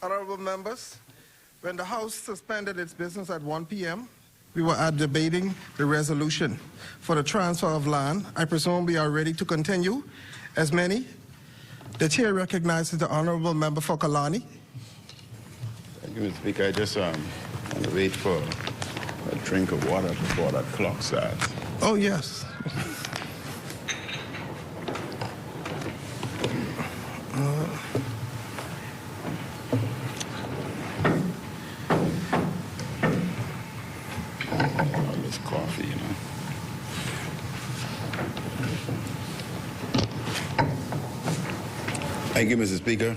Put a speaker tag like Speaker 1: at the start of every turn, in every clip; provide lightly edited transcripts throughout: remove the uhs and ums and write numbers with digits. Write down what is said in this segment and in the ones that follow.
Speaker 1: Honorable members, when the House suspended its business at 1 p.m., we were debating the resolution for the transfer of land. I presume we are ready to continue. As many, the chair recognizes the honorable member for Kalani.
Speaker 2: Thank you, Mr. Speaker. I just want to wait for a drink of water before that clock starts.
Speaker 1: Oh, yes.
Speaker 2: All this coffee, you know. Thank you, Mr. Speaker.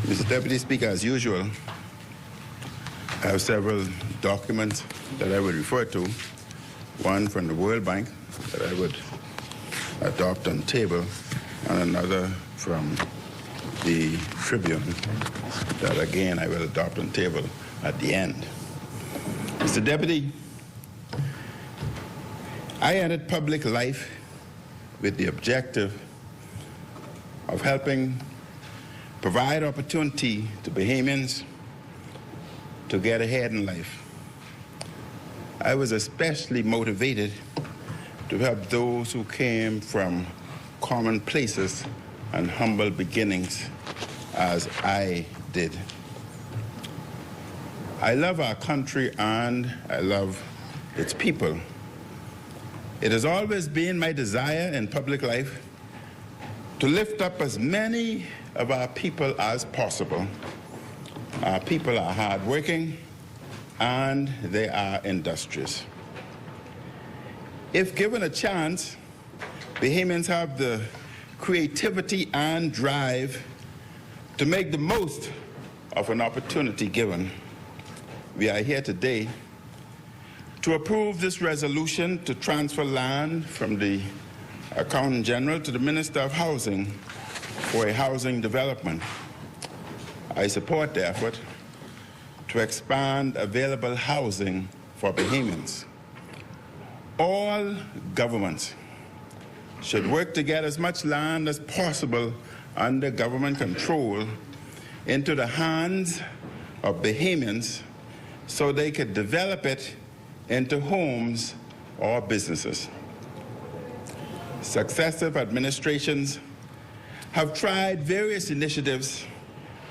Speaker 2: Mr. Deputy Speaker, as usual, I have several documents that I would refer to. One from the World Bank that I would adopt on table, and another from the Tribune that, again, I will adopt on table at the end. Mr. Deputy, I entered public life with the objective of helping provide opportunity to Bahamians to get ahead in life. I was especially motivated to help those who came from common places and humble beginnings, as I did. I love our country and I love its people. It has always been my desire in public life to lift up as many of our people as possible. Our people are hardworking and they are industrious. If given a chance, Bahamians have the creativity and drive to make the most of an opportunity given. We are here today to approve this resolution to transfer land from the Accountant General to the Minister of Housing for a housing development. I support the effort to expand available housing for Bahamians. All governments should work to get as much land as possible under government control into the hands of Bahamians so they could develop it into homes or businesses. Successive administrations have tried various initiatives,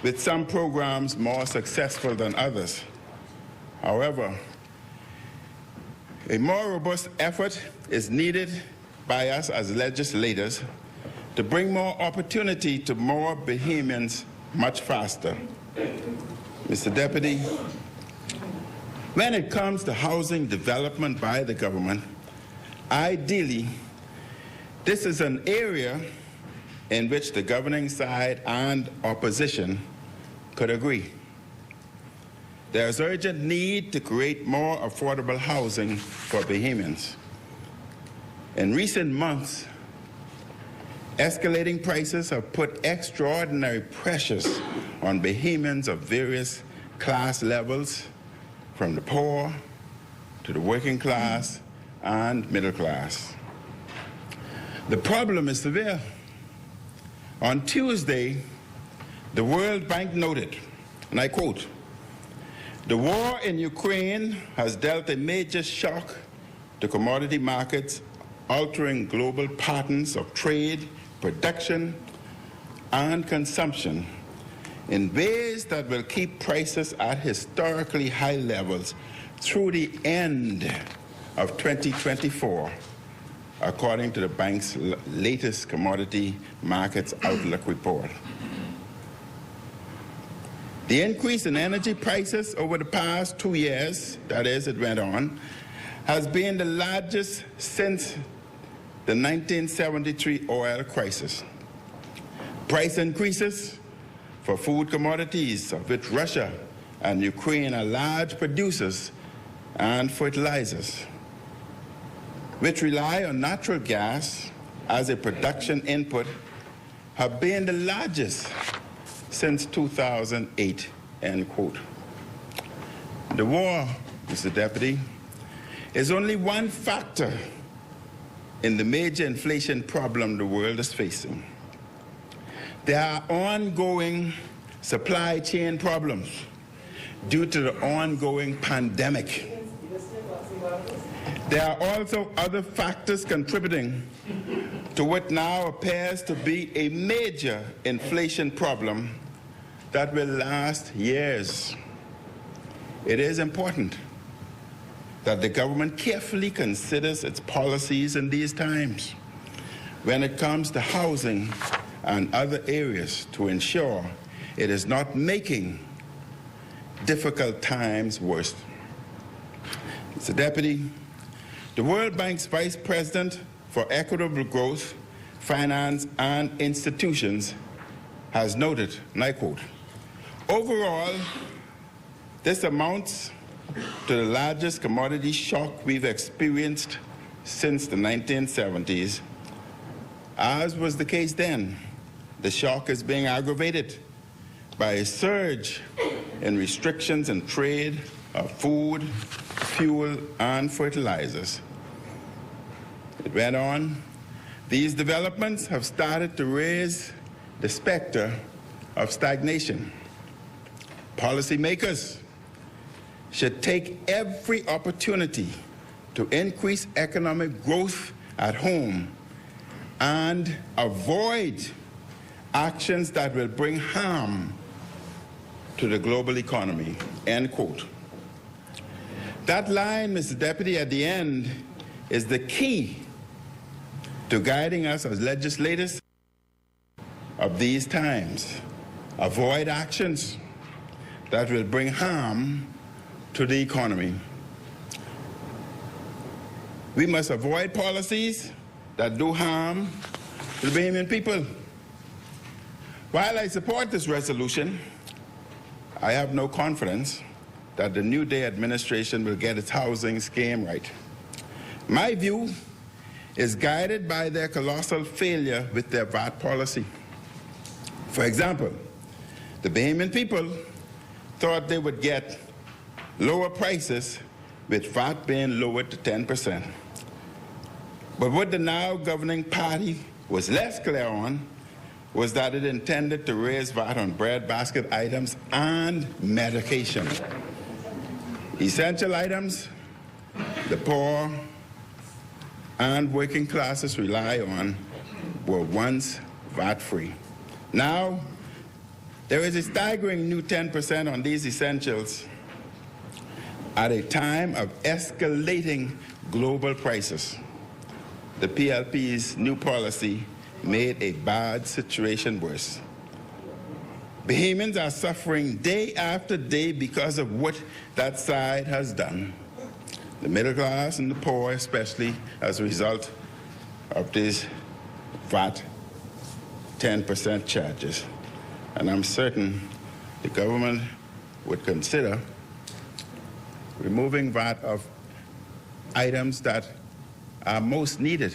Speaker 2: with some programs more successful than others. However, a more robust effort is needed by us as legislators to bring more opportunity to more Bahamians much faster. Mr. Deputy, when it comes to housing development by the government, ideally, this is an area in which the governing side and opposition could agree. There is urgent need to create more affordable housing for Bahamians. In recent months, escalating prices have put extraordinary pressures on Bahamians of various class levels, from the poor to the working class and middle class. The problem is severe. On Tuesday, the World Bank noted, and I quote, "The war in Ukraine has dealt a major shock to commodity markets, altering global patterns of trade, production, and consumption in ways that will keep prices at historically high levels through the end of 2024, according to the bank's latest Commodity Markets Outlook report. The increase in energy prices over the past 2 years, that is, it went on, has been the largest since the 1973 oil crisis. Price increases for food commodities, of which Russia and Ukraine are large producers, and fertilizers, which rely on natural gas as a production input, have been the largest since 2008, end quote. The war, Mr. Deputy, is only one factor in the major inflation problem the world is facing. There are ongoing supply chain problems due to the ongoing pandemic. There are also other factors contributing to what now appears to be a major inflation problem that will last years. It is important that the government carefully considers its policies in these times when it comes to housing and other areas to ensure it is not making difficult times worse. Mr. Deputy, the World Bank's Vice President for Equitable Growth, Finance and Institutions has noted, and I quote, "Overall, this amounts to the largest commodity shock we've experienced since the 1970s. As was the case then, the shock is being aggravated by a surge in restrictions in trade of food, fuel, and fertilizers." It went on, "These developments have started to raise the specter of stagnation. Policymakers should take every opportunity to increase economic growth at home and avoid actions that will bring harm to the global economy," end quote. That line, Mr. Deputy, at the end is the key to guiding us as legislators of these times. Avoid actions that will bring harm to the economy. We must avoid policies that do harm to the Bahamian people. While I support this resolution, I have no confidence that the New Day administration will get its housing scheme right. My view is guided by their colossal failure with their VAT policy. For example, the Bahamian people thought they would get lower prices with VAT being lowered to 10%. But what the now governing party was less clear on was that it intended to raise VAT on breadbasket items and medication. Essential items the poor and working classes rely on were once VAT-free. Now, there is a staggering new 10% on these essentials at a time of escalating global prices. The PLP's new policy made a bad situation worse. Bahamians are suffering day after day because of what that side has done. The middle class and the poor, especially as a result of these VAT 10% charges. And I'm certain the government would consider removing VAT of items that are most needed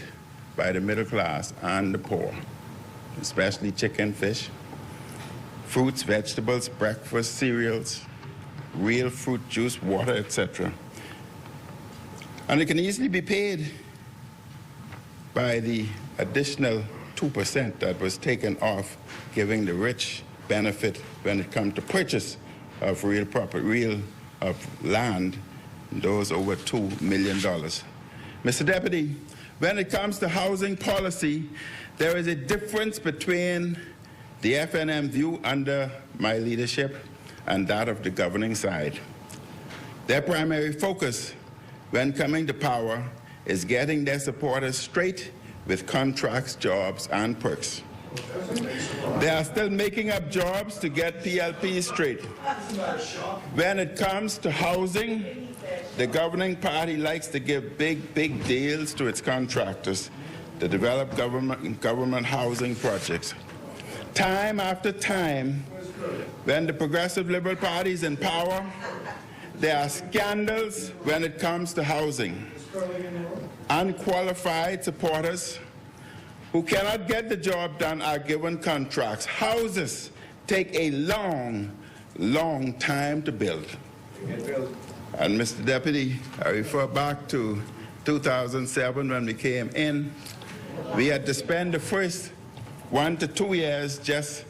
Speaker 2: by the middle class and the poor, especially chicken, fish, fruits, vegetables, breakfast, cereals, real fruit juice, water, etc. And it can easily be paid by the additional 2% that was taken off, giving the rich benefit when it comes to purchase of real property, of land, those over $2 million. Mr. Deputy, when it comes to housing policy, there is a difference between the FNM view under my leadership and that of the governing side. Their primary focus when coming to power is getting their supporters straight with contracts, jobs, and perks. They are still making up jobs to get PLP straight. When it comes to housing, the governing party likes to give big deals to its contractors to develop government housing projects. Time after time, when the progressive liberal party is in power, there are scandals when it comes to housing. Unqualified supporters who cannot get the job done are given contracts. Houses take a long time to build. And Mr. Deputy, I refer back to 2007 when we came in. We had to spend the first 1 to 2 years just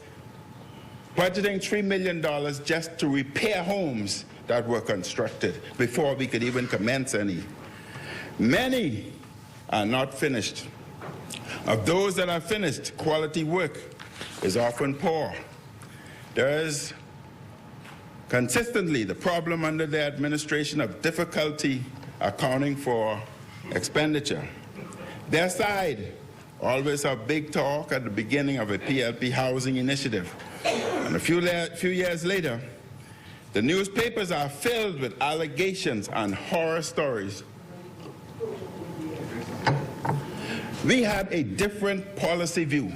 Speaker 2: budgeting $3 million just to repair homes that were constructed before we could even commence any. Many are not finished. Of those that are finished, quality work is often poor. There is consistently the problem under the administration of difficulty accounting for expenditure. Their side always have big talk at the beginning of a PLP housing initiative. And a few years later, the newspapers are filled with allegations and horror stories. We had a different policy view.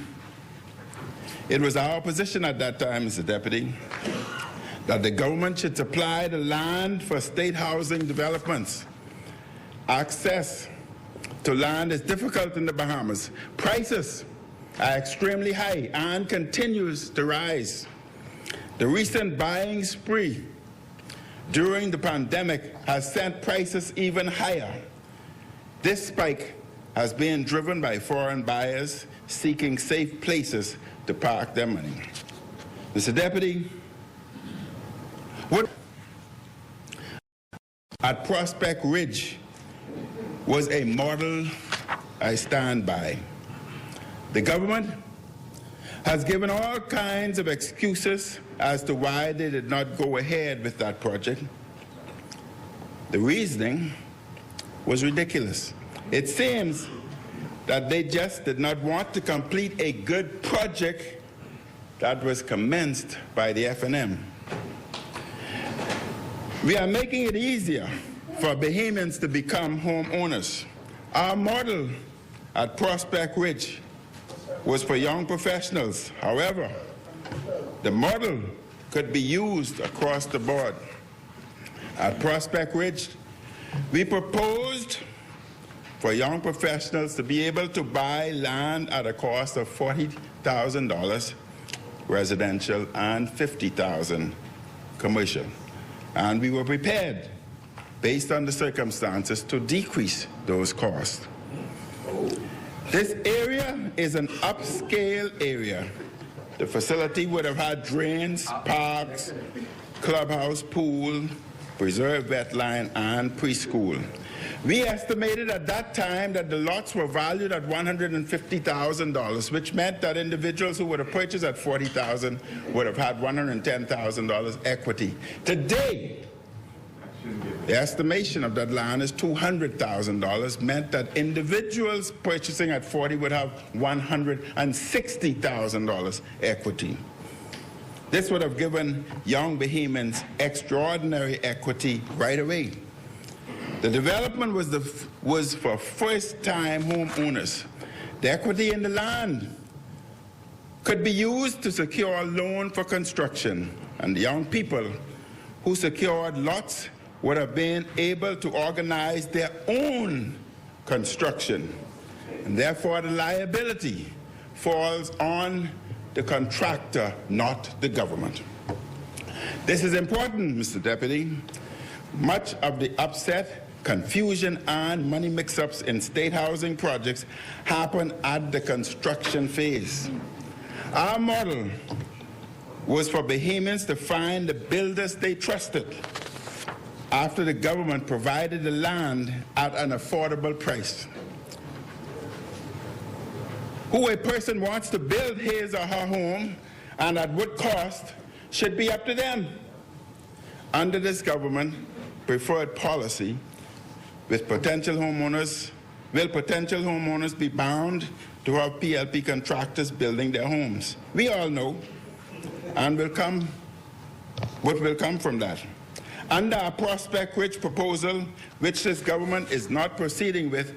Speaker 2: It was our position at that time, Mr. Deputy, that the government should supply the land for state housing developments. Access to land is difficult in the Bahamas. Prices are extremely high and continues to rise. The recent buying spree during the pandemic has sent prices even higher. This spike has been driven by foreign buyers seeking safe places to park their money. Mr. Deputy, what at Prospect Ridge was a model I stand by. The government has given all kinds of excuses as to why they did not go ahead with that project. The reasoning was ridiculous. It seems that they just did not want to complete a good project that was commenced by the FNM. We are making it easier for Bahamians to become homeowners. Our model at Prospect Ridge was for young professionals. However, the model could be used across the board. At Prospect Ridge, we proposed for young professionals to be able to buy land at a cost of $40,000 residential and $50,000 commercial. And we were prepared, based on the circumstances, to decrease those costs. This area is an upscale area. The facility would have had drains, parks, clubhouse, pool, preserved wetland, and preschool. We estimated at that time that the lots were valued at $150,000, which meant that individuals who would have purchased at $40,000 would have had $110,000 equity. Today, the estimation of that land is $200,000, meant that individuals purchasing at 40 would have $160,000 equity. This would have given young Bahamians extraordinary equity right away. The development was for first-time homeowners. The equity in the land could be used to secure a loan for construction, and the young people who secured lots would have been able to organize their own construction, and therefore the liability falls on the contractor, not the government. This is important, Mr. Deputy. Much of the upset, confusion, and money mix-ups in state housing projects happen at the construction phase. Our model was for Bahamians to find the builders they trusted after the government provided the land at an affordable price. Who a person wants to build his or her home and at what cost should be up to them. Under this government preferred policy, will potential homeowners be bound to have PLP contractors building their homes? We all know, and what will come from that. Under our Prospect Ridge proposal, which this government is not proceeding with,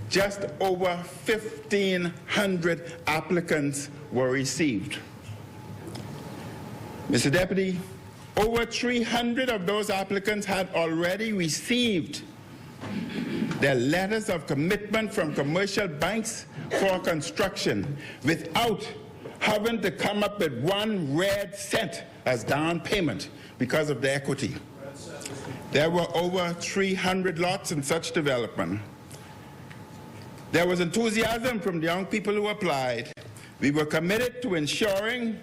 Speaker 2: just over 1,500 applicants were received. Mr. Deputy, over 300 of those applicants had already received their letters of commitment from commercial banks for construction without having to come up with one red cent as down payment because of the equity. There were over 300 lots in such development. There was enthusiasm from the young people who applied. We were committed to ensuring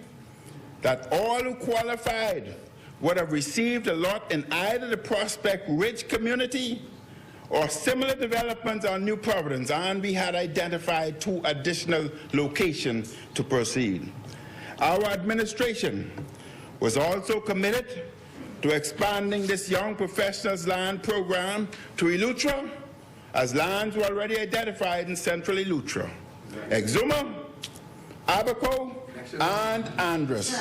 Speaker 2: that all who qualified would have received a lot in either the Prospect Ridge community or similar developments on New Providence, and we had identified 2 additional locations to proceed. Our administration was also committed to expanding this young professionals land program to Eleuthera, as lands were already identified in central Eleuthera, Exuma, Abaco, and Andros.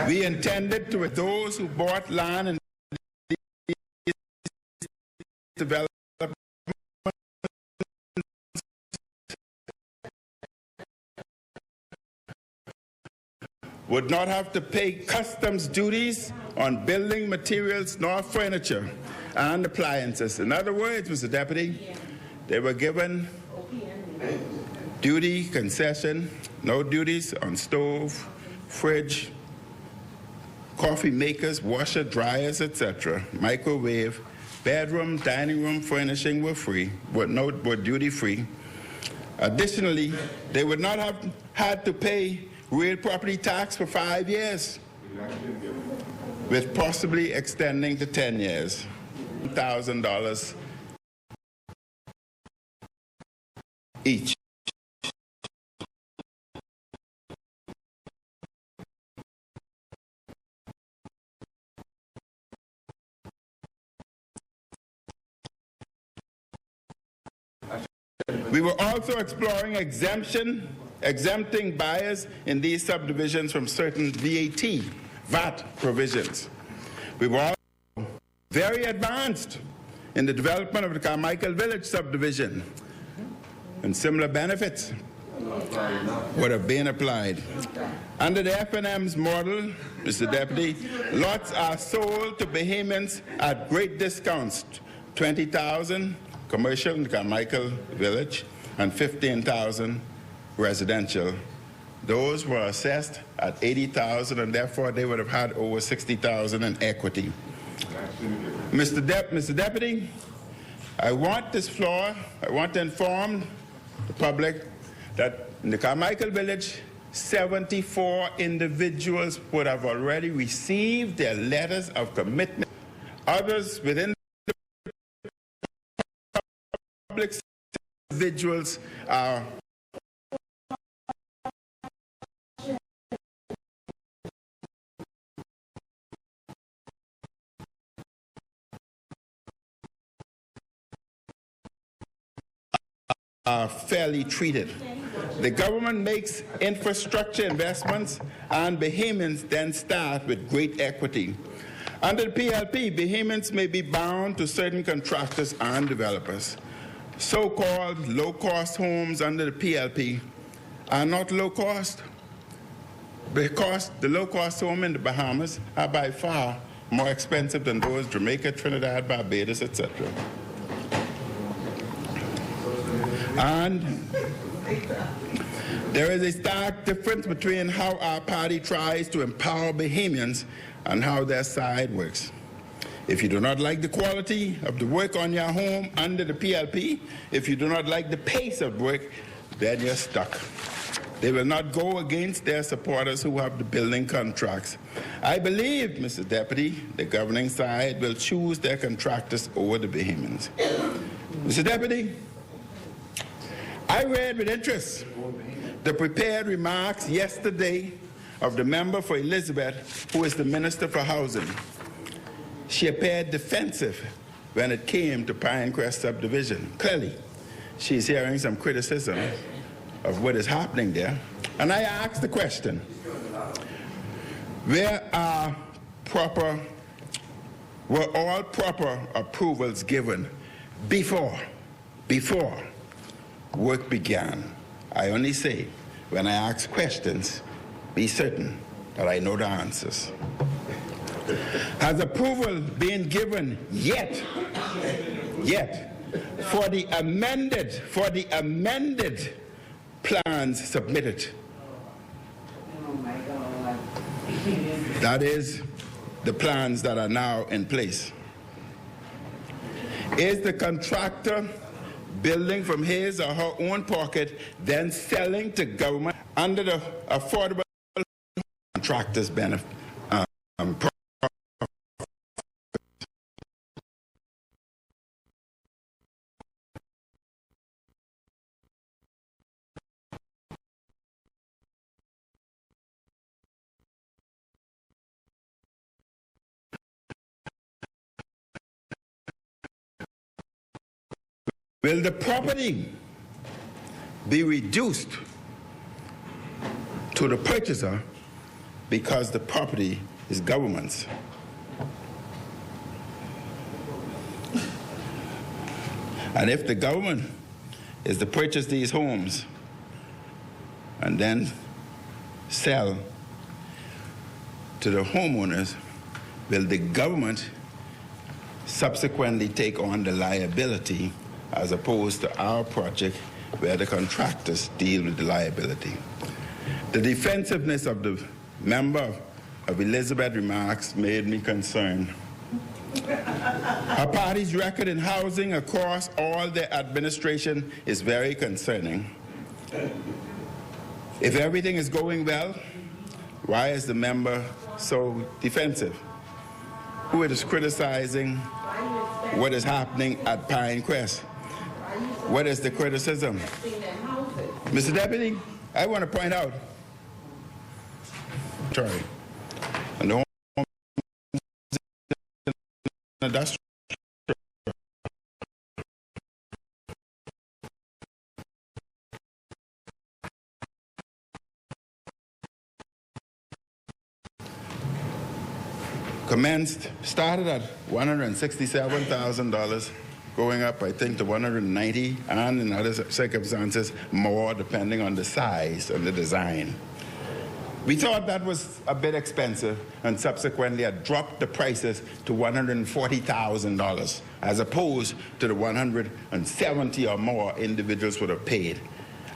Speaker 2: We intended to, with those who bought land and development would not have to pay customs duties on building materials nor furniture and appliances. In other words, Mr. Deputy, they were given duty concession, no duties on stove, fridge, coffee makers, washer, dryers, etc., microwave, bedroom, dining room furnishing were free, were duty free. Additionally, they would not have had to pay real property tax for 5 years, with possibly extending to 10 years. $1,000 each. We were also exploring exempting buyers in these subdivisions from certain VAT provisions. We were also very advanced in the development of the Carmichael Village subdivision, and similar benefits would have been applied. Under the F&M's model, Mr. Deputy, lots are sold to Bahamians at great discounts, $20,000 commercial in the Carmichael Village and $15,000 residential. Those were assessed at $80,000, and therefore they would have had over $60,000 in equity. Mr. Deputy, I want to inform the public that in the Carmichael Village, 74 individuals would have already received their letters of commitment. Others within the public individuals are fairly treated. The government makes infrastructure investments, and Bahamians then start with great equity. Under the PLP, Bahamians may be bound to certain contractors and developers. So-called low-cost homes under the PLP are not low-cost, because the low-cost homes in the Bahamas are by far more expensive than those Jamaica, Trinidad, Barbados, etc. And there is a stark difference between how our party tries to empower Bahamians and how their side works. If you do not like the quality of the work on your home under the PLP, if you do not like the pace of work, then you're stuck. They will not go against their supporters who have the building contracts. I believe, Mr. Deputy, the governing side will choose their contractors over the Bahamians. Mr. Deputy, I read with interest the prepared remarks yesterday of the member for Elizabeth, who is the Minister for Housing. She appeared defensive when it came to Pinecrest subdivision. Clearly, she's hearing some criticism of what is happening there. And I asked the question, were all proper approvals given before work began? I only say, when I ask questions, be certain that I know the answers. Has approval been given yet for the amended plans submitted? That is, the plans that are now in place. Is the contractor building from his or her own pocket, then selling to government under the Affordable contractors' benefit. Will the property be reduced to the purchaser because the property is government's? And if the government is to purchase these homes and then sell to the homeowners, will the government subsequently take on the liability as opposed to our project where the contractors deal with the liability? The defensiveness of the member of Elizabeth's remarks made me concerned. Her party's record in housing across all their administration is very concerning. If everything is going well, why is the member so defensive? Who is criticizing what is happening at Pinecrest? What is the criticism? Mr. Deputy, I want to point out, sorry, and the home industrial started at $167,000, going up, I think, to $190,000, and in other circumstances, more, depending on the size and the design. We thought that was a bit expensive, and subsequently had dropped the prices to $140,000, as opposed to the $170,000 or more individuals would have paid.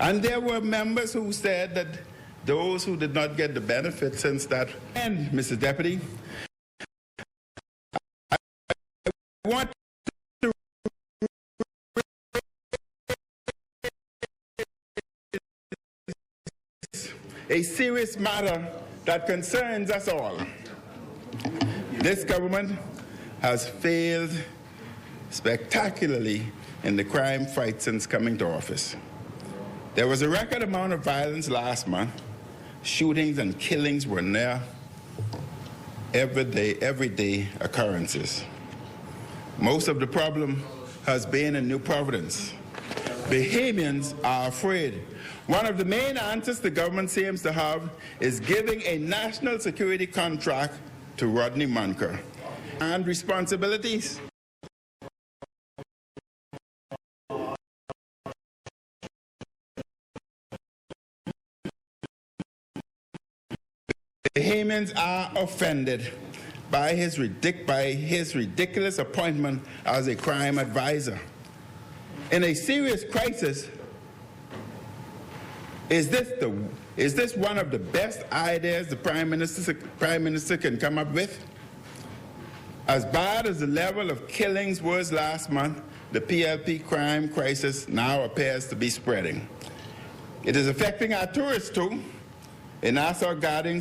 Speaker 2: And there were members who said that those who did not get the benefit since that. And, Mr. Deputy, I want to a serious matter that concerns us all. This government has failed spectacularly in the crime fight since coming to office. There was a record amount of violence last month. Shootings and killings were near everyday occurrences. Most of the problem has been in New Providence. Bahamians are afraid. One of the main answers the government seems to have is giving a national security contract to Rodney Munker. And responsibilities. Bahamians are offended by his ridiculous appointment as a crime advisor. In a serious crisis, is this one of the best ideas the Prime Minister can come up with? As bad as the level of killings was last month, the PLP crime crisis now appears to be spreading. It is affecting our tourists too. A Nassau Guardian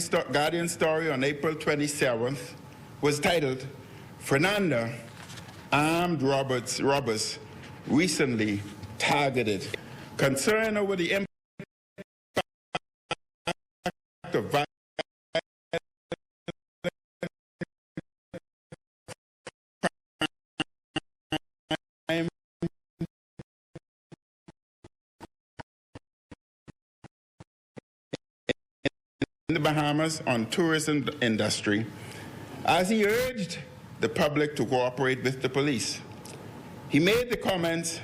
Speaker 2: story on April 27th was titled, "Fernanda, Armed Robbers Recently Targeted." Concern over the impact of violence in the Bahamas on tourism industry, as he urged the public to cooperate with the police. He made the comments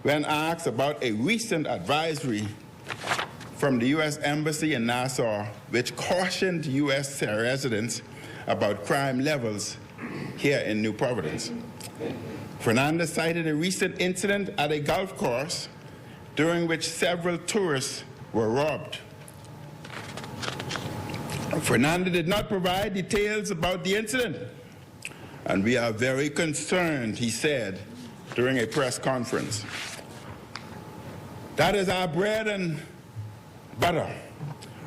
Speaker 2: when asked about a recent advisory from the U.S. Embassy in Nassau, which cautioned U.S. residents about crime levels here in New Providence. Fernandez cited a recent incident at a golf course during which several tourists were robbed. Fernandez did not provide details about the incident, and we are very concerned, he said during a press conference. That is our bread and butter.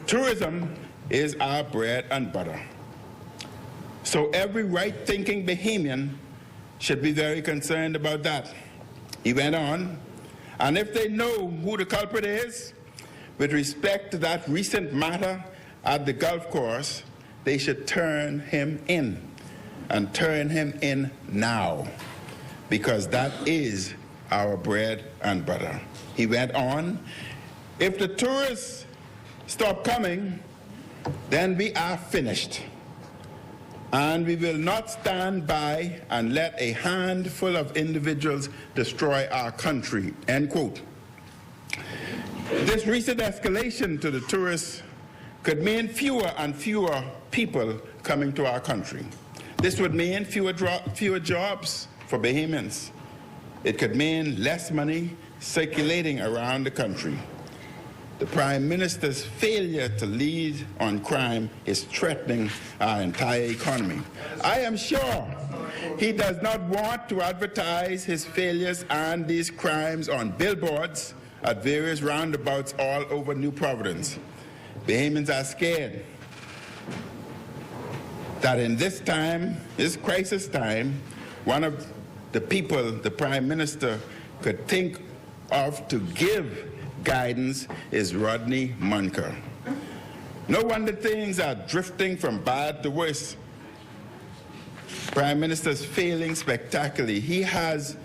Speaker 2: Tourism is our bread and butter. So every right-thinking Bahamian should be very concerned about that. He went on, and if they know who the culprit is, with respect to that recent matter at the golf course, they should turn him in, and turn him in now, because that is our bread and butter. He went on, if the tourists stop coming, then we are finished. And we will not stand by and let a handful of individuals destroy our country, end quote. This recent escalation to the tourists could mean fewer and fewer people coming to our country. This would mean fewer jobs for Bahamians. It could mean less money circulating around the country. The Prime Minister's failure to lead on crime is threatening our entire economy. I am sure he does not want to advertise his failures and these crimes on billboards at various roundabouts all over New Providence. Bahamians are scared that in this time, this crisis time, one of the people the Prime Minister could think of to give guidance is Rodney Munker. No wonder things are drifting from bad to worse. Prime Minister's failing spectacularly. He has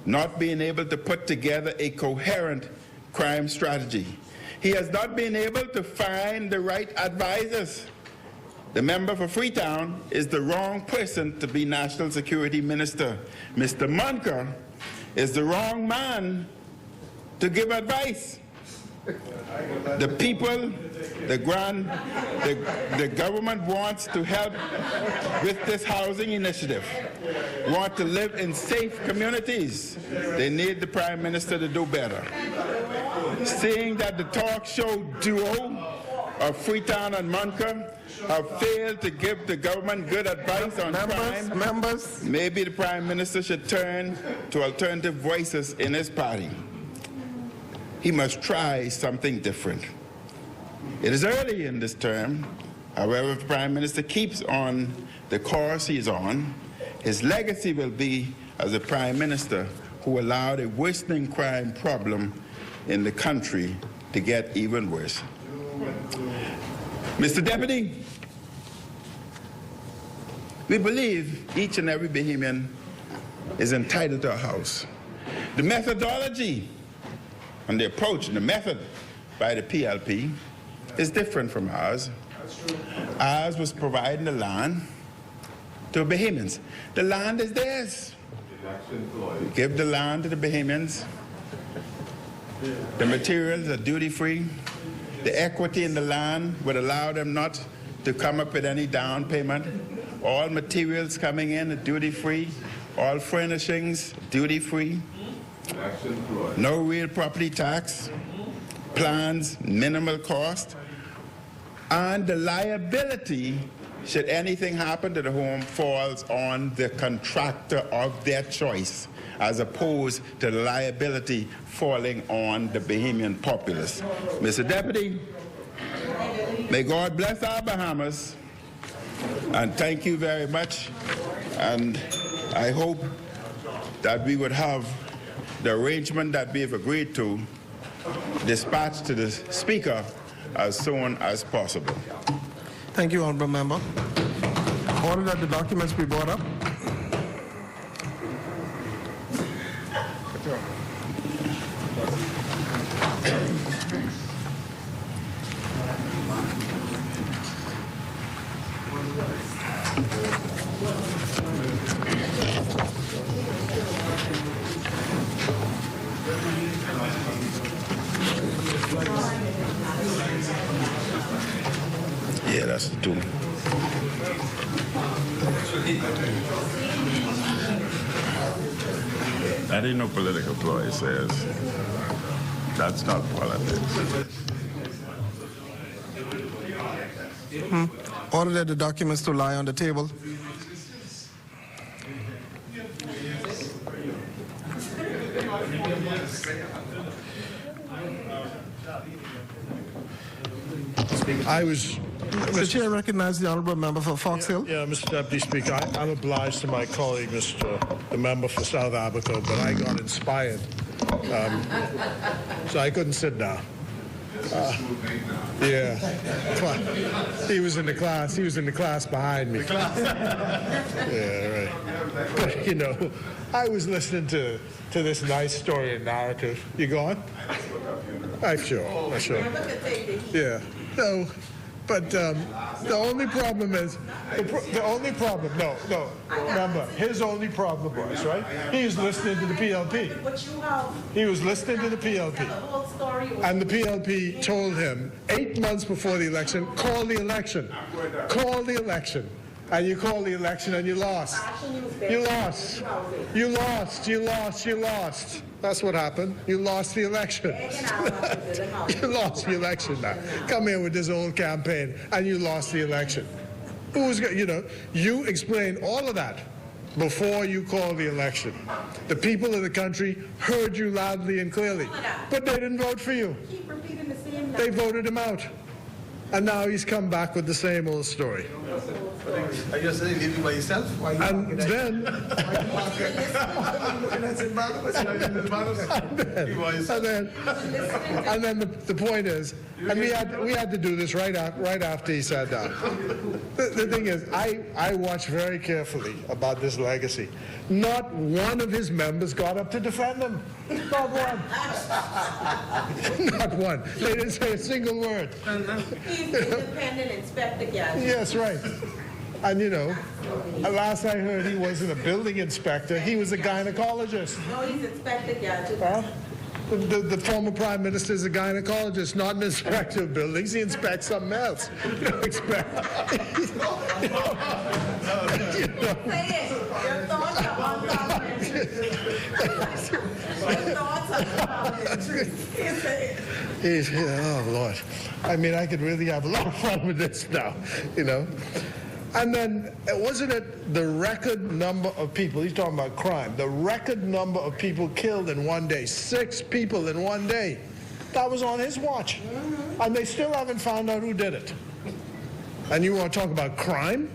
Speaker 2: not been able to put together a coherent crime strategy. He has not been able to find the right advisors. The member for Freetown is the wrong person to be National Security Minister. Mr. Munker is the wrong man to give advice. The people, the government wants to help with this housing initiative, want to live in safe communities. They need the Prime Minister to do better. Seeing that the talk show duo of Freetown and Munker have failed to give the government good advice on crime, maybe the Prime Minister should turn to alternative voices in his party. He must try something different. It is early in this term. However, if the Prime Minister keeps on the course he's on, his legacy will be as a Prime Minister who allowed a worsening crime problem in the country to get even worse. Mr. Deputy, we believe each and every Bahamian is entitled to a house. The methodology and the approach and the method by the PLP is different from ours. Ours was providing the land to Bahamians. The land is theirs. Give the land to the Bahamians. The materials are duty-free. The equity in the land would allow them not to come up with any down payment. All materials coming in are duty-free. All furnishings, duty-free. No real property tax, plans, minimal cost, and the liability, should anything happen to the home, falls on the contractor of their choice, as opposed to the liability falling on the Bahamian populace. Mr. Deputy, may God bless our Bahamas, and thank you very much, and I hope that we would have the arrangement that we have agreed to dispatched to the Speaker as soon as possible.
Speaker 1: Thank you, Honourable Member. Order that the documents be brought up.
Speaker 2: Yeah, that's the two. I didn't know political ploy says that's not politics.
Speaker 1: Order that the documents to lie on the table.
Speaker 3: I was
Speaker 1: The chair recognizes the honourable member for Fox Hill.
Speaker 3: Yeah, Mr. Deputy Speaker, I'm obliged to my colleague, the member for South Abaco, but I got inspired, so I couldn't sit down. Yeah, he was in the class. He was in the class behind me. Yeah, right. But you know, I was listening to this nice story and narrative. You going? I'm sure. Yeah. No. But the only problem is, the only problem, no, remember, his only problem was, right? He was listening to the PLP. He was listening to the PLP. And the PLP told him 8 months before the election, call the election. Call the election. And you called the election and you lost. You lost. You lost. You lost. You lost. That's what happened. You lost the election. You lost the election now. Come here with this old campaign and you lost the election. Who's going, you know, you explained all of that before you called the election. The people of the country heard you loudly and clearly, but they didn't vote for you. They voted him out. And now he's come back with the same old story.
Speaker 1: Are you saying leave you by yourself?
Speaker 3: And then, the point is, and we had to do this right after he sat down. The thing is, I watched very carefully about this legacy. Not one of his members got up to defend him. Not one. Not one. They didn't say a single word.
Speaker 4: He's the independent inspector, guys.
Speaker 3: Yes, right. And you know, last I heard, he wasn't a building inspector. He was a gynecologist.
Speaker 4: No, he's Inspector Gadget.
Speaker 3: Huh? The former prime minister is a gynecologist, not an inspector of buildings. He inspects something else. You don't expect.
Speaker 4: Say it. Your thoughts are uncommon. Your thoughts are uncommon.
Speaker 3: Oh, Lord. I mean, I could really have a lot of fun with this now, you know. And then, wasn't it the record number of people, he's talking about crime, the record number of people killed in one day, 6 people in one day. That was on his watch. And they still haven't found out who did it. And you want to talk about crime?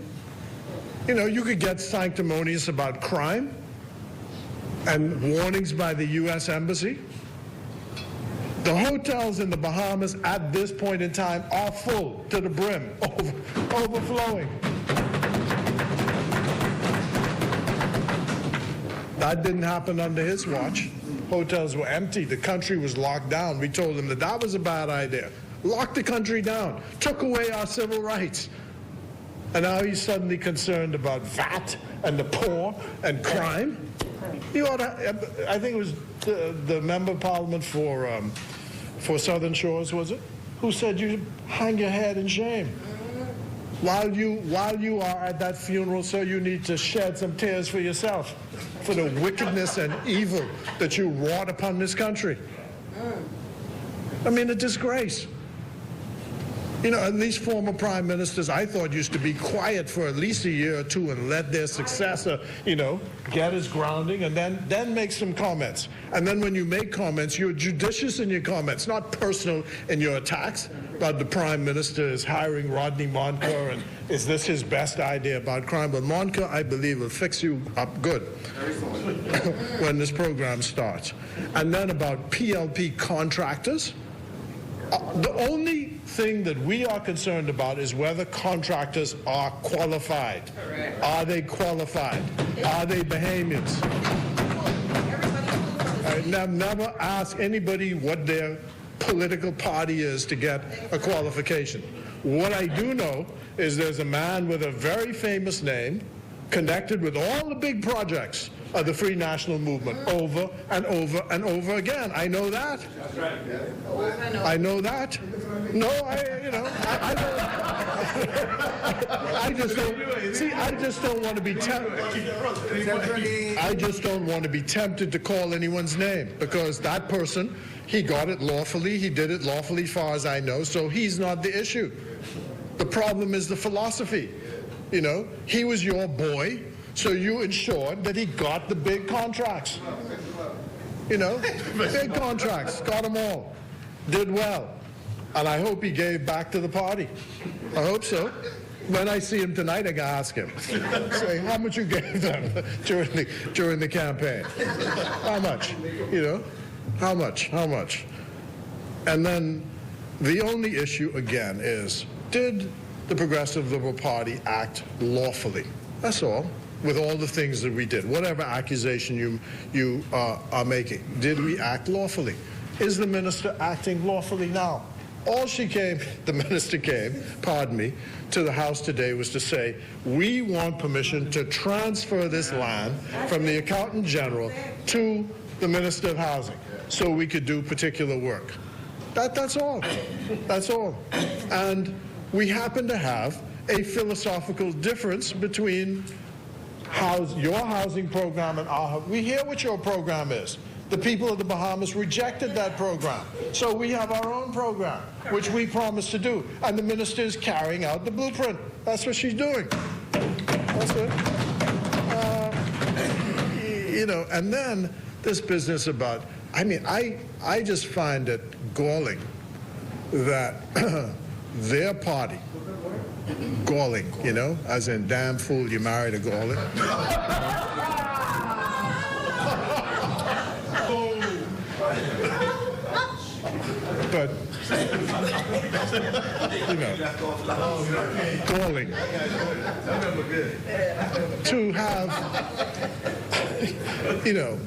Speaker 3: You know, you could get sanctimonious about crime and warnings by the U.S. Embassy. The hotels in the Bahamas at this point in time are full to the brim, overflowing. That didn't happen under his watch. Hotels were empty. The country was locked down. We told him that was a bad idea. Locked the country down. Took away our civil rights. And now he's suddenly concerned about VAT and the poor and crime. He ought to, I think it was the member of parliament for Southern Shores, was it? Who said you hang your head in shame. While you are at that funeral, sir, you need to shed some tears for yourself, for the wickedness and evil that you wrought upon this country. I mean, a disgrace. You know, at least former prime ministers, I thought, used to be quiet for at least a year or two and let their successor, you know, get his grounding and then make some comments. And then when you make comments, you're judicious in your comments, not personal in your attacks. But the prime minister is hiring Rodney Monker, and is this his best idea about crime? But Monker, I believe, will fix you up good when this program starts. And then about PLP contractors. The only thing that we are concerned about is whether contractors are qualified. Correct. Are they qualified? Are they Bahamians? Never ask anybody what their political party is to get a qualification. What I do know is there's a man with a very famous name connected with all the big projects of the Free National Movement over and over and over again. I know that. That's right. I know that. No, I just don't. See, I just don't want to be tempted. I just don't want to be tempted to call anyone's name, because that person, he got it lawfully. He did it lawfully, as far as I know. So he's not the issue. The problem is the philosophy. You know, he was your boy, so you ensured that he got the big contracts. You know, big contracts, got them all, did well. And I hope he gave back to the party. I hope so. When I see him tonight, I gotta ask him. Say, how much you gave them during the campaign? How much? You know? How much? How much? And then the only issue, again, is did the Progressive Liberal Party act lawfully? That's all. With all the things that we did, whatever accusation you are making, did we act lawfully? Is the minister acting lawfully now? All the minister came, pardon me, to the House today was to say, we want permission to transfer this land from the Accountant General to the Minister of Housing so we could do particular work. That's all. That's all. And we happen to have a philosophical difference between your housing program and our. We hear what your program is. The people of the Bahamas rejected that program. So we have our own program, which we promised to do. And the minister is carrying out the blueprint. That's what she's doing. That's it. You know, and then this business about, I mean, I just find it galling that their party, galling, you know, as in damn fool, you married a galling. But, you know, galling to have, you know,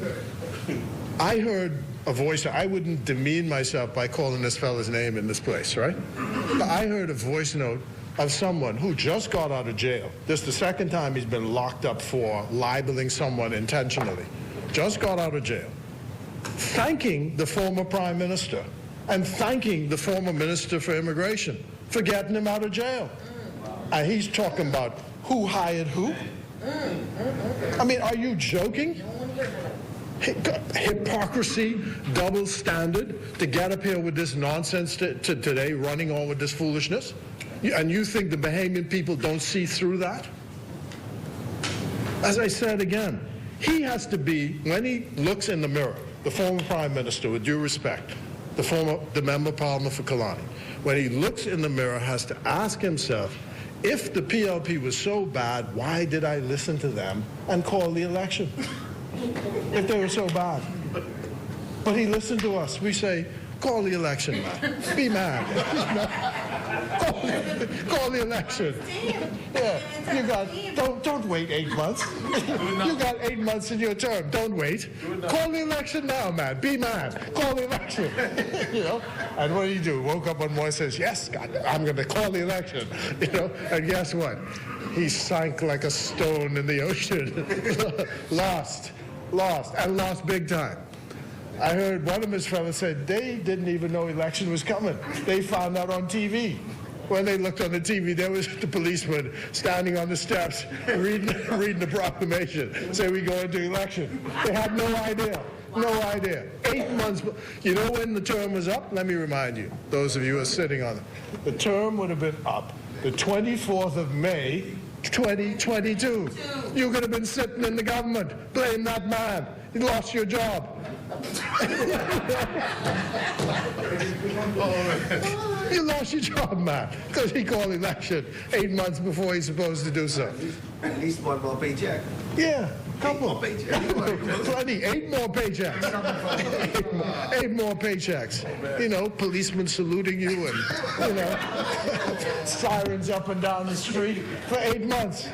Speaker 3: I heard a voice, I wouldn't demean myself by calling this fella's name in this place, right? But I heard a voice note of someone who just got out of jail. This is the second time he's been locked up for libeling someone intentionally. Just got out of jail. Thanking the former prime minister and thanking the former minister for immigration for getting him out of jail. And he's talking about who hired who? I mean, are you joking? Hypocrisy, double standard to get up here with this nonsense today, running on with this foolishness? And you think the Bahamian people don't see through that? As I said again, he has to be, when he looks in the mirror, the former prime minister, with due respect, the member of parliament for Kalani, when he looks in the mirror, has to ask himself, if the PLP was so bad, why did I listen to them and call the election? If they were so bad. But he listened to us. We say, call the election, man. Be mad. Call the election. Yeah, you got, don't wait 8 months. You got 8 months in your term. Don't wait. Call the election now, man. Be mad. Call the election. You know? And what do? Woke up one morning and says, yes, God, I'm going to call the election. You know? And guess what? He sank like a stone in the ocean. Lost, and lost big time. I heard one of his fellows said they didn't even know election was coming. They found out on TV. When they looked on the TV, there was the policeman standing on the steps reading the proclamation, say we go into election. They had no idea. No idea. 8 months. You know when the term was up? Let me remind you, those of you who are sitting on it. The term would have been up the 24th of May, 2022. You could have been sitting in the government. Blame that man. You lost your job. You lost your job, man, because he called election 8 months before he's supposed to do so.
Speaker 5: At least one more paycheck.
Speaker 3: Yeah, couple. Plenty. 8 more paychecks. 8 more paychecks. You know, policemen saluting you and, you know, sirens up and down the street for 8 months.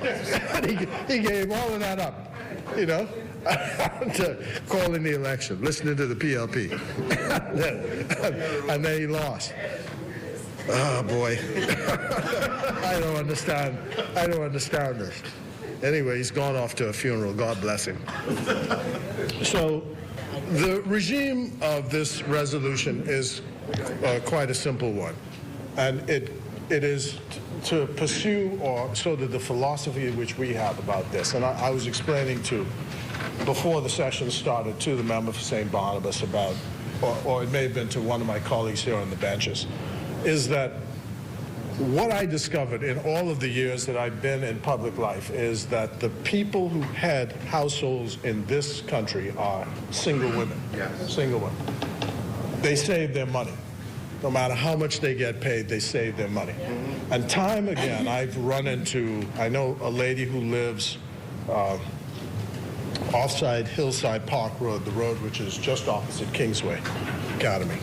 Speaker 3: He gave all of that up, you know. To calling the election, listening to the PLP, and then he lost. Oh boy, I don't understand this. Anyway, he's gone off to a funeral. God bless him. So, the regime of this resolution is quite a simple one, and it is to pursue, or so that the philosophy which we have about this, and I was explaining before the session started to the member for St. Barnabas about, or it may have been to one of my colleagues here on the benches, is that what I discovered in all of the years that I've been in public life is that the people who head households in this country are single women. Yes. Single women. They save their money. no matter how much they get paid, they save their money. And time again, I've run into, I know a lady who lives offside Hillside Park Road, the road which is just opposite Kingsway Academy.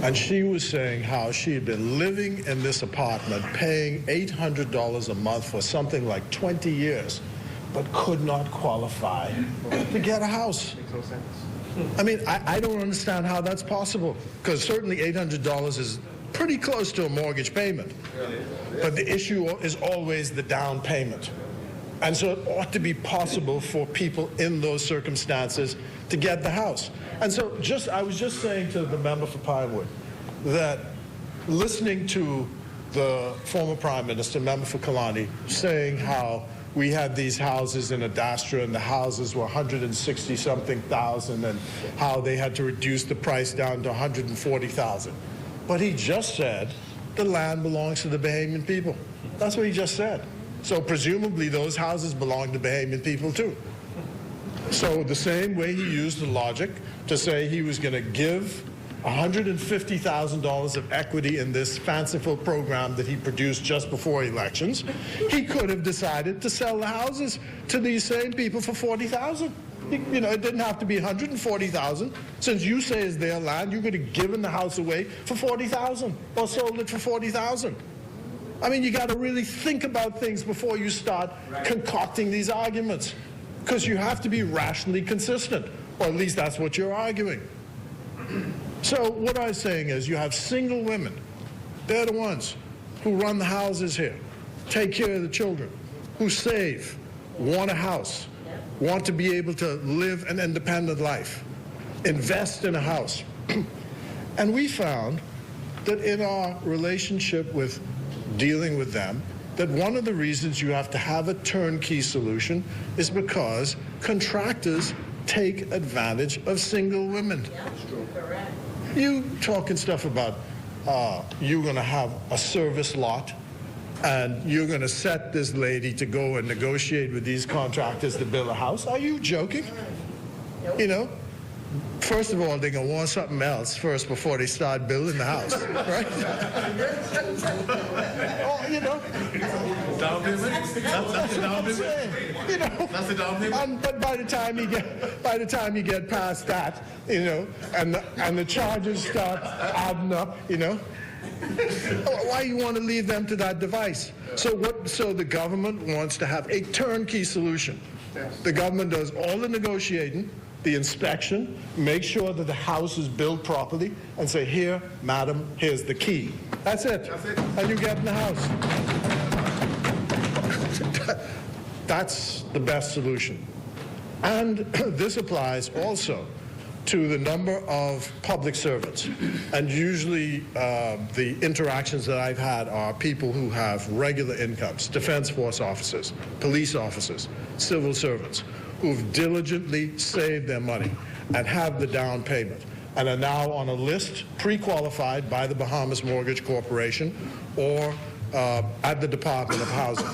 Speaker 3: And she was saying how she had been living in this apartment, paying $800 a month for something like 20 years, but could not qualify to get a house.
Speaker 5: Makes no sense.
Speaker 3: I mean, I don't understand how that's possible, because certainly $800 is pretty close to a mortgage payment. But the issue is always the down payment. And so it ought to be possible for people in those circumstances to get the house. And so I was just saying to the member for Pinewood that listening to the former Prime Minister, member for Kalani, saying how we had these houses in Adastra and the houses were 160-something thousand and how they had to reduce the price down to 140,000. But he just said the land belongs to the Bahamian people. That's what he just said. So presumably those houses belong to Bahamian people too. So the same way he used the logic to say he was going to give $150,000 of equity in this fanciful program that he produced just before elections, he could have decided to sell the houses to these same people for $40,000. You know, it didn't have to be $140,000. Since you say it's their land, you could have given the house away for $40,000 or sold it for $40,000. I mean, you got to really think about things before you start concocting these arguments, because you have to be rationally consistent, or at least that's what you're arguing. So what I'm saying is you have single women. They're the ones who run the houses here, take care of the children, who save, want a house, want to be able to live an independent life, invest in a house. And we found that in our relationship with dealing with them, that one of the reasons you have to have a turnkey solution is because contractors take advantage of single women. You talking stuff about you're going to have a service lot and you're going to set this lady to go and negotiate with these contractors to build a house. Are you joking? You know, first of all, they're going to want something else first before they start building the house, right? Oh, you know.
Speaker 6: Down payment? That's the down payment?
Speaker 3: You know.
Speaker 6: That's the down payment?
Speaker 3: But by the time you get past that, you know, and the charges start adding up, you know, why you want to leave them to that device? So the government wants to have a turnkey solution. The government does all the negotiating, the inspection, make sure that the house is built properly, and say, here, madam, here's the key. That's it. And you get in the house. That's the best solution. And this applies also to the number of public servants. And usually the interactions that I've had are people who have regular incomes, Defense Force officers, police officers, civil servants, who've diligently saved their money and have the down payment and are now on a list pre-qualified by the Bahamas Mortgage Corporation or at the Department of Housing.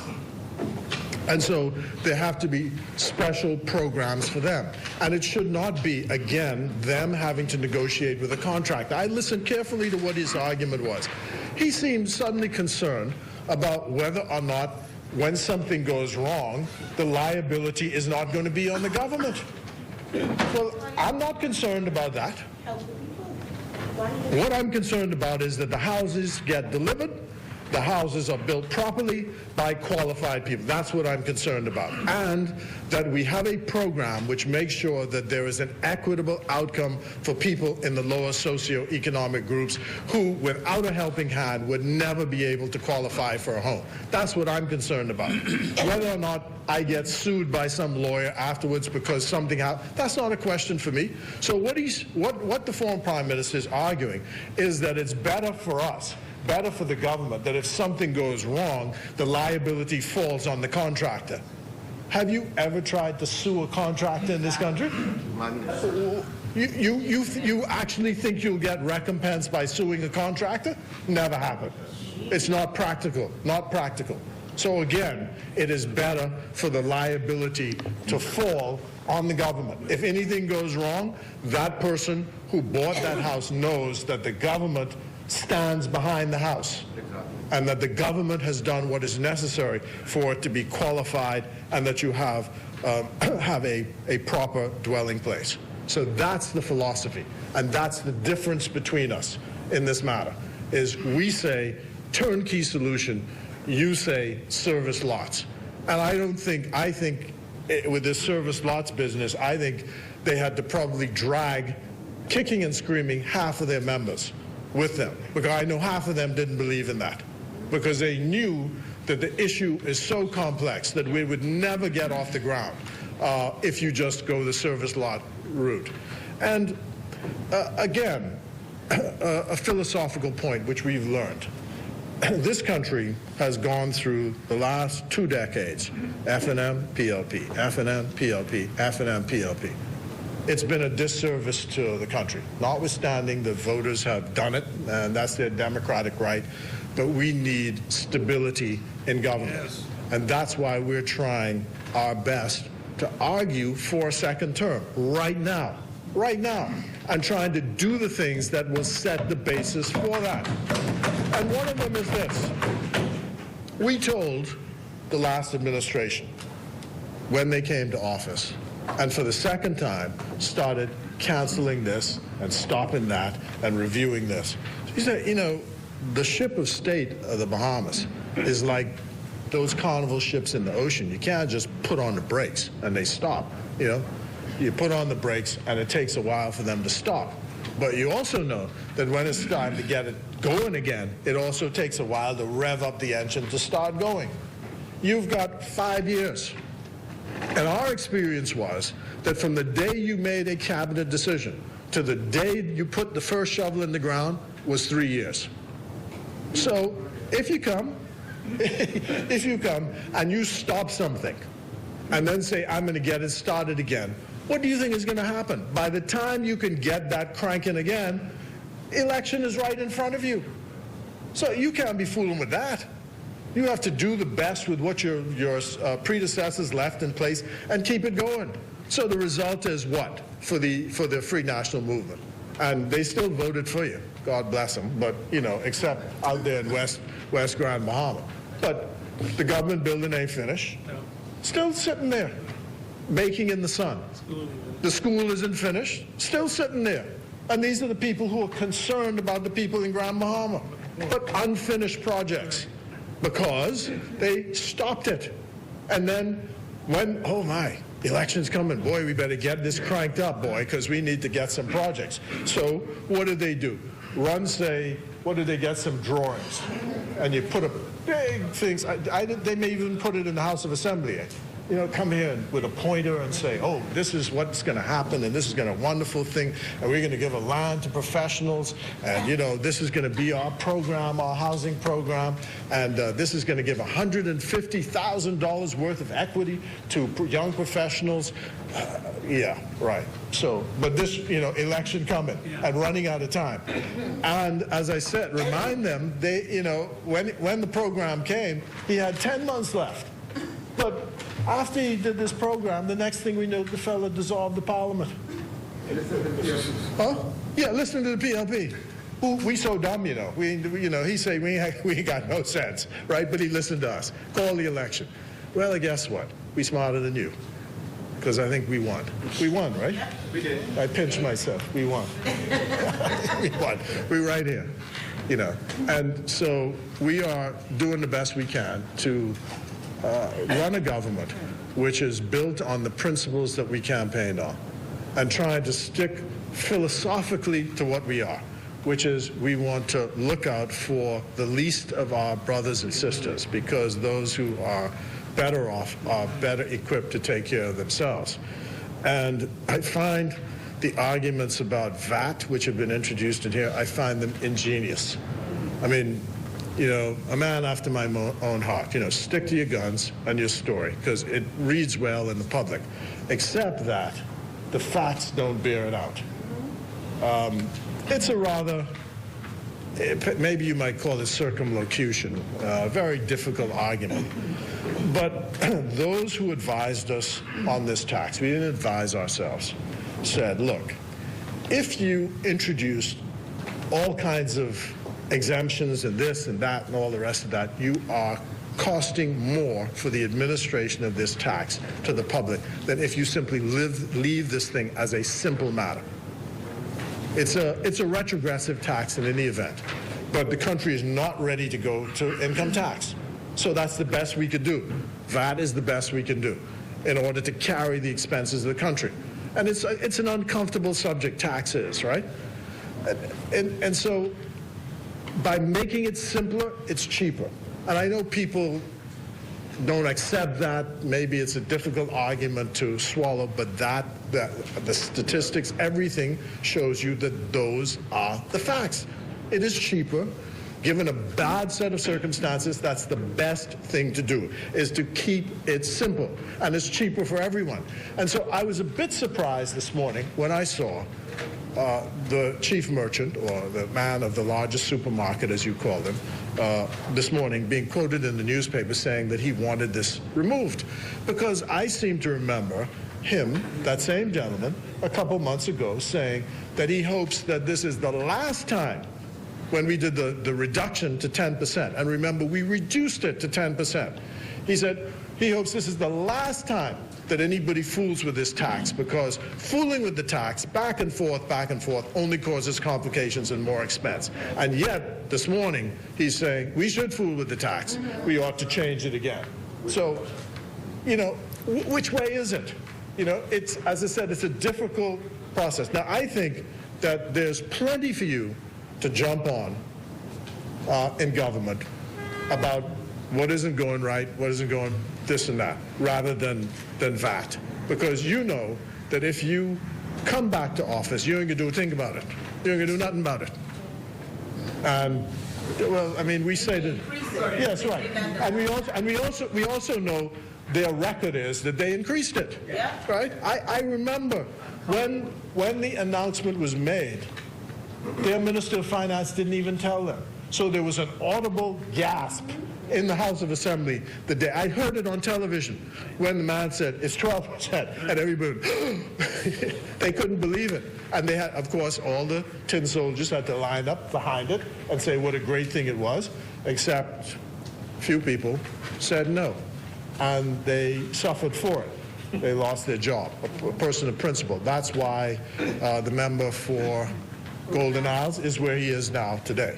Speaker 3: And so there have to be special programs for them. And it should not be, again, them having to negotiate with a contractor. I listened carefully to what his argument was. He seemed suddenly concerned about whether or not, when something goes wrong, the liability is not going to be on the government. Well, I'm not concerned about that. What I'm concerned about is that the houses get delivered, the houses are built properly by qualified people. That's what I'm concerned about. And that we have a program which makes sure that there is an equitable outcome for people in the lower socioeconomic groups who, without a helping hand, would never be able to qualify for a home. That's what I'm concerned about. Whether or not I get sued by some lawyer afterwards because something happened, that's not a question for me. So what the former Prime Minister is arguing is that it's better for us, better for the government, that if something goes wrong, the liability falls on the contractor. Have you ever tried to sue a contractor in this country? You actually think you'll get recompense by suing a contractor? Never happened. It's not practical, not practical. So again, it is better for the liability to fall on the government. If anything goes wrong, that person who bought that house knows that the government stands behind the house, and that the government has done what is necessary for it to be qualified, and that you have a proper dwelling place. So that's the philosophy, and that's the difference between us in this matter, is we say turnkey solution, you say service lots. And I think with this service lots business, I think they had to probably drag, kicking and screaming, half of their members with them, because I know half of them didn't believe in that, because they knew that the issue is so complex that we would never get off the ground if you just go the service lot route. And again, a philosophical point which we've learned. This country has gone through the last 2 decades, F&M, PLP, F&M, PLP, F&M, PLP. It's been a disservice to the country, notwithstanding the voters have done it, and that's their democratic right, but we need stability in government. Yes. And that's why we're trying our best to argue for a second term right now, and trying to do the things that will set the basis for that. And one of them is this. We told the last administration when they came to office, and for the second time started canceling this and stopping that and reviewing this. He said, you know, the ship of state of the Bahamas is like those carnival ships in the ocean. You can't just put on the brakes and they stop, you know. You put on the brakes and it takes a while for them to stop. But you also know that when it's time to get it going again, it also takes a while to rev up the engine to start going. You've got 5 years. And our experience was that from the day you made a cabinet decision to the day you put the first shovel in the ground was 3 years. So if you come and you stop something and then say, I'm going to get it started again, what do you think is going to happen? By the time you can get that cranking again, election is right in front of you. So you can't be fooling with that. You have to do the best with what your predecessors left in place and keep it going. So the result is what for the Free National Movement? And they still voted for you. God bless them. But, you know, except out there in West Grand Bahama. But the government building ain't finished. Still sitting there, baking in the sun. The school isn't finished. Still sitting there. And these are the people who are concerned about the people in Grand Bahama. But unfinished projects. Because they stopped it. And then when, oh my, election's coming. Boy, we better get this cranked up, boy, because we need to get some projects. So what did they do? Say, what did they get? Some drawings. And you put a big things. They may even put it in the House of Assembly. You know, come here with a pointer and say, oh, this is what's going to happen, and this is going to be a wonderful thing, and we're going to give a land to professionals, and, you know, this is going to be our program, our housing program, and this is going to give $150,000 worth of equity to young professionals. Yeah, right. So, but this, you know, election coming and running out of time. And as I said, remind them, they, you know, when the program came, he had 10 months left. But after he did this program, the next thing we knew, the fella dissolved the parliament. Huh? Yeah, listen to the PLP. We so dumb, you know. He say we ain't got no sense, right? But he listened to us. Call the election. Well, guess what? We smarter than you. Because I think we won. We won, right? Yeah, we did. I pinched myself. We won. We won. We're right here, you know. And so we are doing the best we can to run a government which is built on the principles that we campaigned on and trying to stick philosophically to what we are, which is we want to look out for the least of our brothers and sisters, because those who are better off are better equipped to take care of themselves. And I find the arguments about VAT, which have been introduced in here, I find them ingenious. I mean, you know, a man after my own heart. You know, stick to your guns and your story, because it reads well in the public, except that the facts don't bear it out. It's a rather, maybe you might call it circumlocution, a very difficult argument. But those who advised us on this tax, we didn't advise ourselves, said, look, if you introduced all kinds of exemptions and this and that and all the rest of that, you are costing more for the administration of this tax to the public than if you simply leave this thing as a simple matter. It's a retrogressive tax in any event, but the country is not ready to go to income tax. So that's the best we could do. VAT is the best we can do in order to carry the expenses of the country. And it's an uncomfortable subject, tax is, right? And so by making it simpler, it's cheaper. And I know people don't accept that. Maybe it's a difficult argument to swallow, but the statistics, everything shows you that those are the facts. It is cheaper. Given a bad set of circumstances, that's the best thing to do, is to keep it simple. And it's cheaper for everyone. And so I was a bit surprised this morning when I saw the chief merchant, or the man of the largest supermarket, as you call them, this morning being quoted in the newspaper saying that he wanted this removed. Because I seem to remember him, that same gentleman, a couple months ago saying that he hopes that this is the last time when we did the reduction to 10%. And remember, we reduced it to 10%. He said he hopes this is the last time that anybody fools with this tax, because fooling with the tax back and forth only causes complications and more expense. And yet, this morning, he's saying we should fool with the tax. We ought to change it again. So, you know, which way is it? You know, it's, as I said, it's a difficult process. Now, I think that there's plenty for you to jump on in government about what isn't going right, what isn't going this and that, rather than VAT. Because you know that if you come back to office, you ain't gonna do a thing about it. You ain't gonna do nothing about it. And, well, I mean, we say that, yes, right. And we also know their record is that they increased it, right? I remember when the announcement was made, their Minister of Finance didn't even tell them. So there was an audible gasp in the House of Assembly the day. I heard it on television when the man said, it's 12%, and everybody, they couldn't believe it. And they had, of course, all the tin soldiers had to line up behind it and say what a great thing it was, except a few people said no, and they suffered for it. They lost their job, a person of principle. That's why the member for Golden Isles is where he is now today,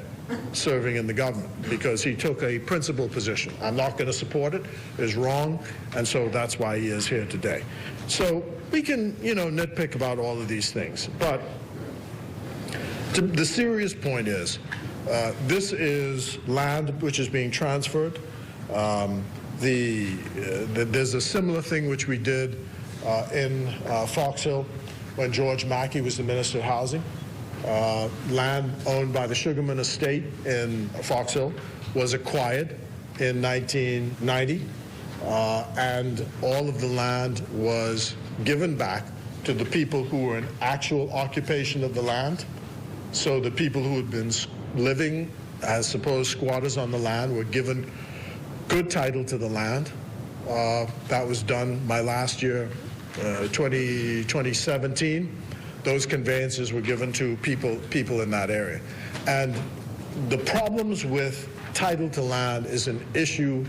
Speaker 3: serving in the government, because he took a principled position. I'm not going to support it. It's wrong, and so that's why he is here today. So we can, you know, nitpick about all of these things, but the serious point is this is land which is being transferred. There's a similar thing which we did in Fox Hill when George Mackey was the Minister of Housing. Land owned by the Sugarman Estate in Fox Hill was acquired in 1990, and all of the land was given back to the people who were in actual occupation of the land. So the people who had been living as supposed squatters on the land were given good title to the land. That was done my last year, 2017. Those conveyances were given to people in that area. And the problems with title to land is an issue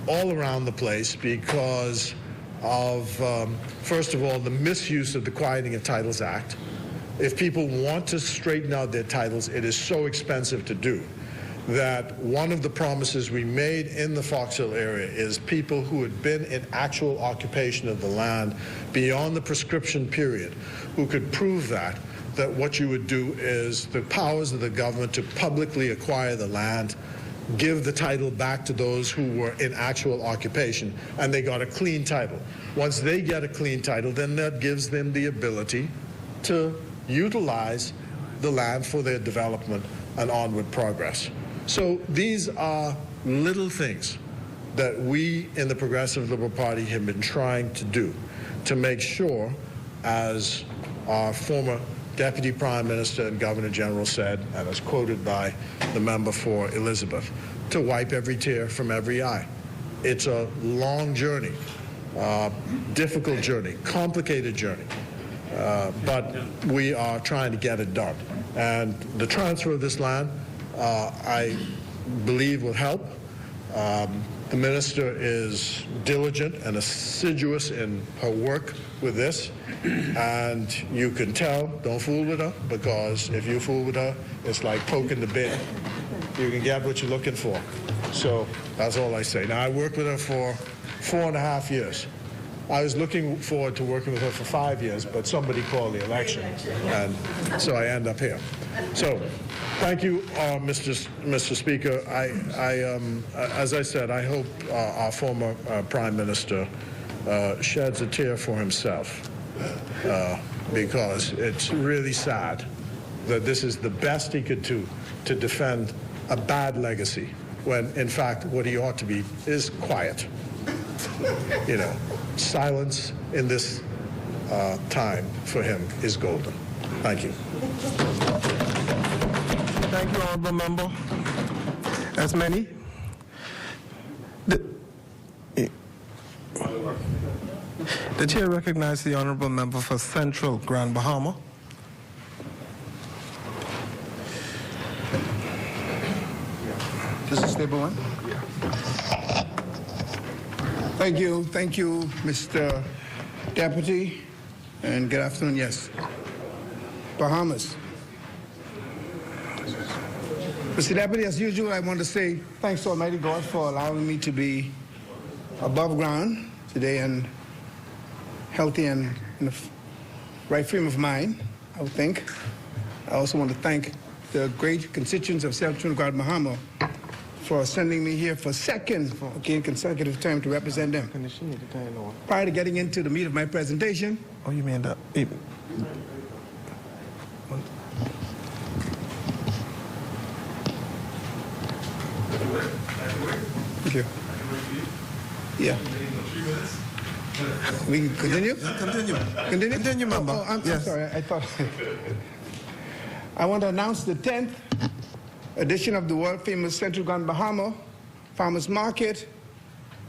Speaker 3: all around the place because of, first of all, the misuse of the Quieting of Titles Act. If people want to straighten out their titles, it is so expensive to do that one of the promises we made in the Fox Hill area is people who had been in actual occupation of the land beyond the prescription period, who could prove that what you would do is the powers of the government to publicly acquire the land, give the title back to those who were in actual occupation, and they got a clean title. Once they get a clean title, then that gives them the ability to utilize the land for their development and onward progress. So these are little things that we in the Progressive Liberal Party have been trying to do to make sure, as our former Deputy Prime Minister and Governor General said, and as quoted by the member for Elizabeth, to wipe every tear from every eye. It's a long journey, difficult journey, complicated journey, but we are trying to get it done. And the transfer of this land I believe will help. The minister is diligent and assiduous in her work with this, and you can tell, don't fool with her, because if you fool with her, it's like poking the bear. You can get what you're looking for. So that's all I say. Now, I worked with her for 4.5 years. I was looking forward to working with her for 5 years, but somebody called the election, and so I end up here. So, thank you, Mr. Speaker. As I said, I hope our former Prime Minister sheds a tear for himself, because it's really sad that this is the best he could do to defend a bad legacy, when, in fact, what he ought to be is quiet. You know, silence in this time for him is golden. Thank you.
Speaker 1: Thank you, Honorable Member. As many. The chair recognizes the Honorable Member for Central Grand Bahama.
Speaker 7: This is stable one? Thank you, Mr. Deputy, and good afternoon, yes. Bahamas. Mr. Deputy, as usual, I want to say thanks to Almighty God for allowing me to be above ground today and healthy and in the right frame of mind, I would think. I also want to thank the great constituents of Central Grand Bahama for sending me here for second, again, consecutive term to represent them. Prior to getting into the meat of my presentation.
Speaker 1: Oh, you mean that?
Speaker 7: Thank you. Yeah. We can continue? Continue?
Speaker 1: Continue, Member.
Speaker 7: Oh, I'm sorry. I thought. I want to announce the 10th edition of the world-famous Central Grand Bahama Farmers Market,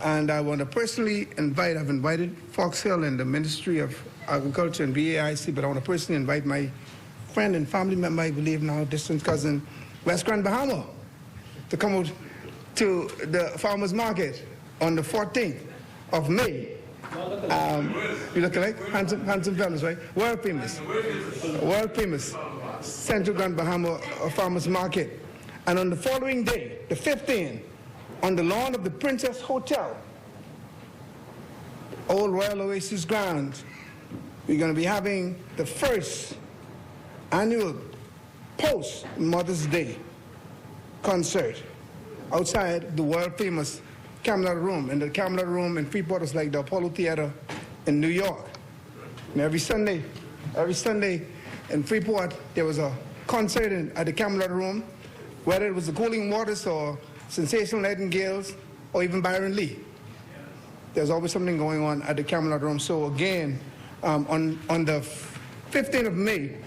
Speaker 7: and I want to personally invite, I've invited Fox Hill and the Ministry of Agriculture and BAIC, but I want to personally invite my friend and family member, I believe now, distant cousin, West Grand Bahama, to come out to the Farmers Market on the 14th of May. You look like handsome fellas, right? World famous Central Grand Bahama Farmers Market. And on the following day, the 15th, on the lawn of the Princess Hotel, Old Royal Oasis grounds, we're going to be having the first annual post-Mother's Day concert outside the world-famous Camelot Room. And the Camelot Room in Freeport is like the Apollo Theater in New York. And every Sunday in Freeport, there was a concert at the Camelot Room, whether it was the Cooling Waters or Sensational Nightingales or even Byron Lee. There's always something going on at the Camelot Room. So again, on the 15th of May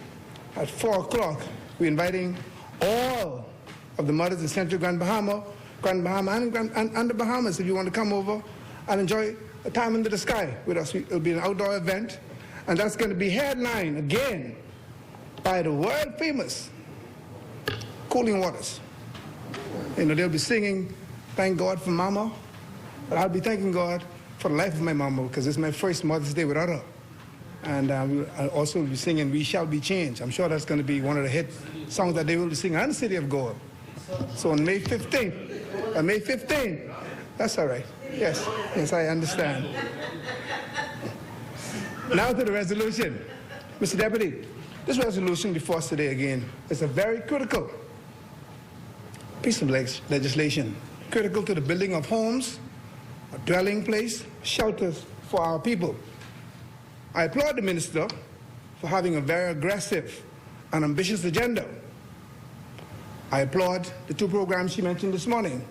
Speaker 7: at 4 o'clock, we're inviting all of the mothers in Central Grand Bahama and the Bahamas, if you want to come over and enjoy a time under the sky with us. It'll be an outdoor event, and that's going to be headlined again by the world-famous Cooling Waters. You know, they'll be singing, "Thank God for Mama," but I'll be thanking God for the life of my mama, because it's my first Mother's Day without her. And I'll also be singing "We Shall Be Changed." I'm sure that's going to be one of the hit songs that they will be singing on the City of God. So on May 15th, that's all right. Yes, I understand. Now to the resolution. Mr. Deputy, this resolution before us today again is a very critical piece of legislation, critical to the building of homes, a dwelling place, shelters for our people. I applaud the minister for having a very aggressive and ambitious agenda. I applaud the two programs she mentioned this morning,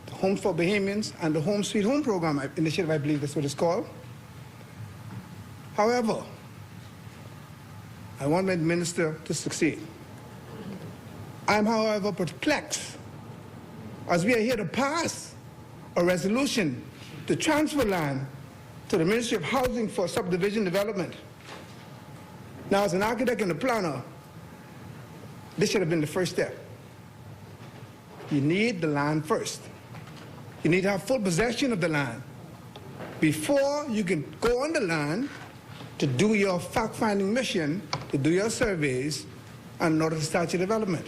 Speaker 7: the Homes for Bahamians and the Home Sweet Home program initiative, I believe that's what it's called. However, I want my minister to succeed. I'm, however, perplexed as we are here to pass a resolution to transfer land to the Ministry of Housing for Subdivision Development. Now, as an architect and a planner, this should have been the first step. you need the land first. You need to have full possession of the land before you can go on the land to do your fact-finding mission, to do your surveys, and in order to start your development.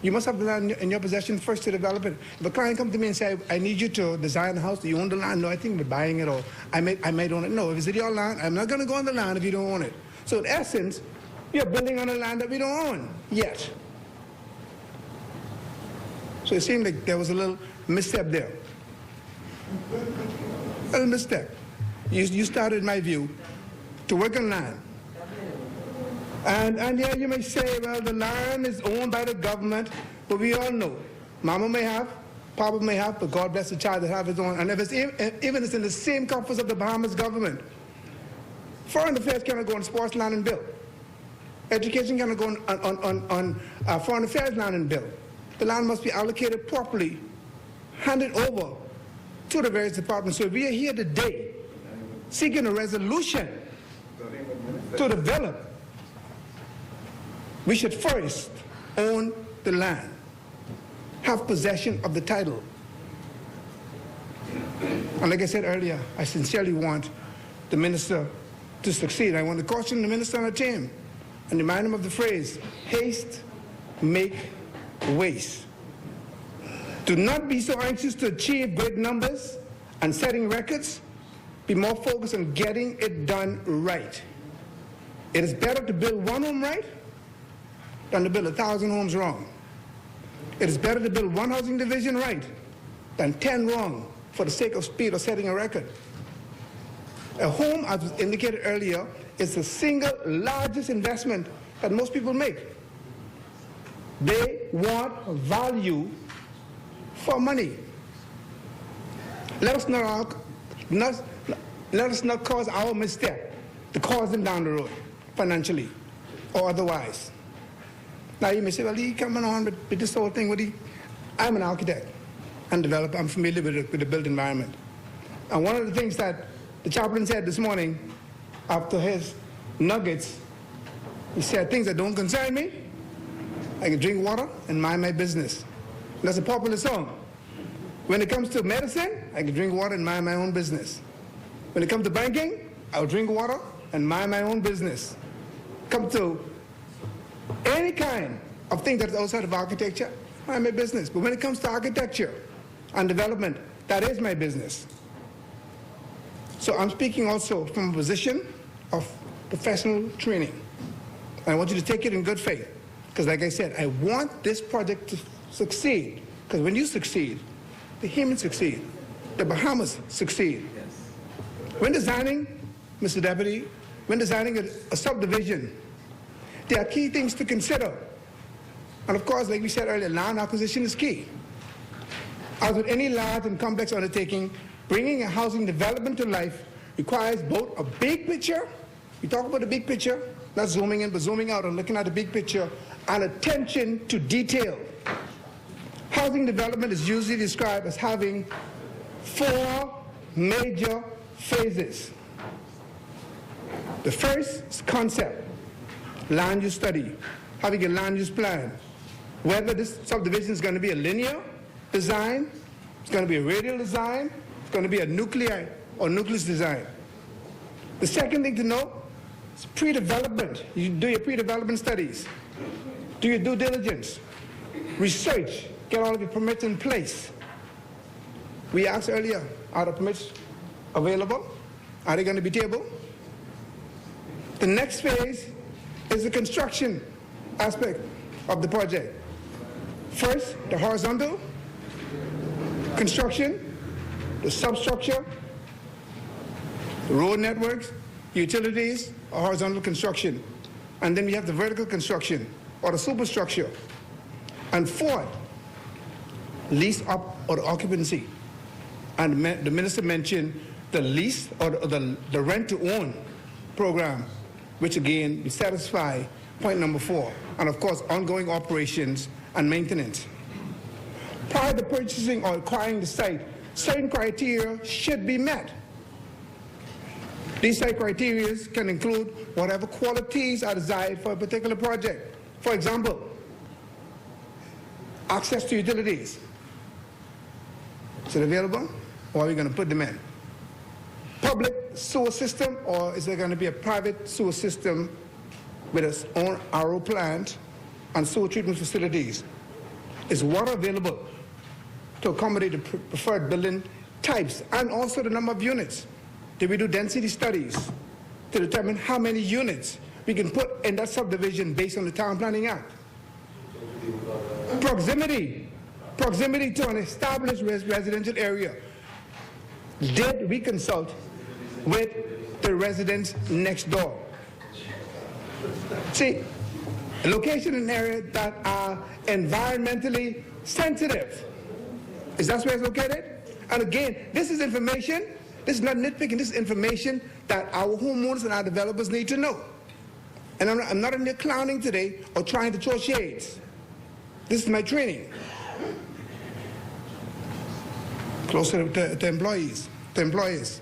Speaker 7: You must have the land in your possession first to develop it. If a client comes to me and says, I need you to design a house, do you own the land? No, I think we're buying it, or I might own it. No, if it's your land, I'm not going to go on the land if you don't own it. So in essence, you're building on a land that we don't own yet. So it seemed like there was a little misstep there. A little misstep. You started, in my view, to work on land. And yeah, you may say, well, the land is owned by the government, but we all know, Mama may have, Papa may have, but God bless the child that have his own. And if it's even it's in the same compass of the Bahamas government, foreign affairs cannot go on sports land and build. Education cannot go on foreign affairs land and build. The land must be allocated properly, handed over to the various departments. So we are here today seeking a resolution to develop. We should first own the land, have possession of the title. And like I said earlier, I sincerely want the minister to succeed. I want to caution the minister and the team and remind him of the phrase, haste, make, waste. Do not be so anxious to achieve great numbers and setting records. Be more focused on getting it done right. It is better to build one home right than to build 1,000 homes wrong. It is better to build one housing division right than 10 wrong for the sake of speed or setting a record. A home, as indicated earlier, is the single largest investment that most people make. They want value for money. Let us not cause our misstep to cause them down the road, financially or otherwise. Now you may say, well, he coming on with this whole thing. I'm an architect and developer. I'm familiar with the built environment. And one of the things that the chaplain said this morning after his nuggets, he said, things that don't concern me, I can drink water and mind my business. And that's a popular song. When it comes to medicine, I can drink water and mind my own business. When it comes to banking, I'll drink water and mind my own business. Come to any kind of thing that's outside of architecture, mind my business. But when it comes to architecture and development, that is my business. So I'm speaking also from a position of professional training. And I want you to take it in good faith. Because like I said, I want this project to succeed. Because when you succeed, the humans succeed. The Bahamas succeed. When designing, Mr. Deputy, when designing a subdivision, there are key things to consider. And of course, like we said earlier, land acquisition is key. As with any large and complex undertaking, bringing a housing development to life requires both a big picture, we talk about the big picture, not zooming in, but zooming out and looking at the big picture, and attention to detail. Housing development is usually described as having 4 major phases. The first is concept, land use study, having a land use plan. Whether this subdivision is going to be a linear design, it's going to be a radial design, it's going to be a nuclei or nucleus design. The second thing to know is pre-development. You do your pre-development studies, do your due diligence, research, get all of your permits in place. We asked earlier, are the permits available? Are they going to be tabled? The next phase is the construction aspect of the project. First, the horizontal construction, the substructure, the road networks, utilities, or horizontal construction. And then we have the vertical construction, or the superstructure. And fourth, lease up or the occupancy. And the minister mentioned the lease or the rent to own program, which again will satisfy point number 4. And of course, ongoing operations and maintenance. Prior to purchasing or acquiring the site, certain criteria should be met. These site criteria can include whatever qualities are desired for a particular project. For example, Access to utilities. Is it available, or are we going to put them in? Public sewer system, or is there going to be a private sewer system with its own RO plant and sewer treatment facilities? Is water available to accommodate the preferred building types and also the number of units? Did we do density studies to determine how many units we can put in that subdivision based on the Town Planning Act? Proximity to an established residential area. Did we consult with the residents next door? See, location in areas that are environmentally sensitive. Is that where it's located? And again, this is information, this is not nitpicking, this is information that our homeowners and our developers need to know. And I'm not in there clowning today or trying to throw shades. This is my training. Closer to employees, to employees.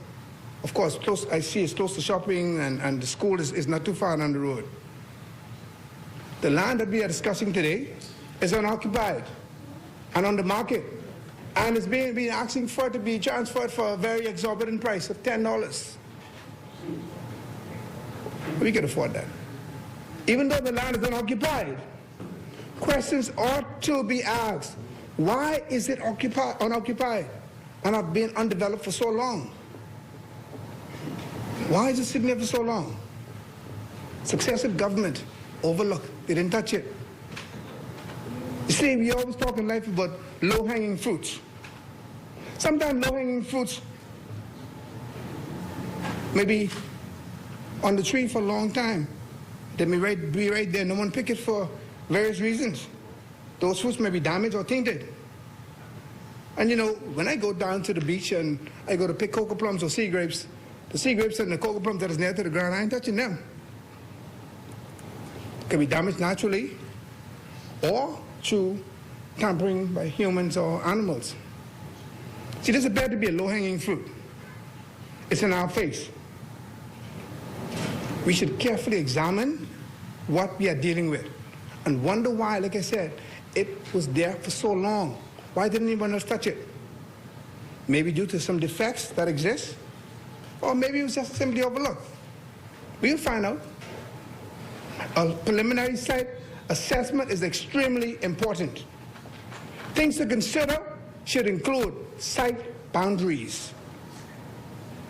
Speaker 7: Of course, close, I see it's close to shopping and the school is not too far down the road. The land that we are discussing today is unoccupied and on the market. And it's being asking for it to be transferred for a very exorbitant price of $10. We can afford that. Even though the land is unoccupied, questions ought to be asked. Why is it unoccupied and have been undeveloped for so long? Why is it sitting there for so long? Successive government overlooked. They didn't touch it. You see, we always talk in life about low-hanging fruits. Sometimes low-hanging fruits may be on the tree for a long time. They may be right there. No one pick it for various reasons. Those fruits may be damaged or tainted. And you know, when I go down to the beach and I go to pick cocoa plums or sea grapes, the sea grapes and the cocoa plums that is near to the ground, I ain't touching them. Can be damaged naturally or through tampering by humans or animals. See, this appears to be a low-hanging fruit. It's in our face. We should carefully examine what we are dealing with and wonder why, like I said, it was there for so long. Why didn't anyone else touch it? Maybe due to some defects that exist, or maybe it was just simply overlooked. We'll find out. A preliminary site assessment is extremely important. Things to consider should include site boundaries.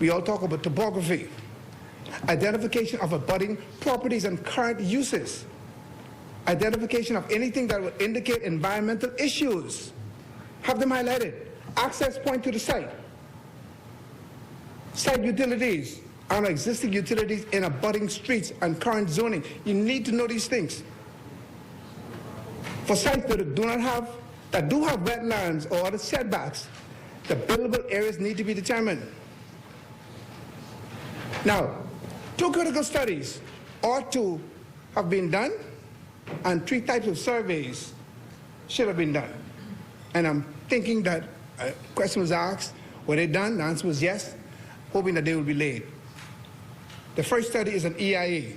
Speaker 7: We all talk about topography, identification of abutting properties and current uses, identification of anything that would indicate environmental issues, have them highlighted, access point to the site, site utilities, and existing utilities in abutting streets and current zoning. You need to know these things. For sites that do have wetlands or other setbacks, the buildable areas need to be determined. Now, 2 critical studies ought to have been done, and 3 types of surveys should have been done. And I'm thinking that a question was asked, were they done? The answer was yes, hoping that they will be laid. The first study is an EIA,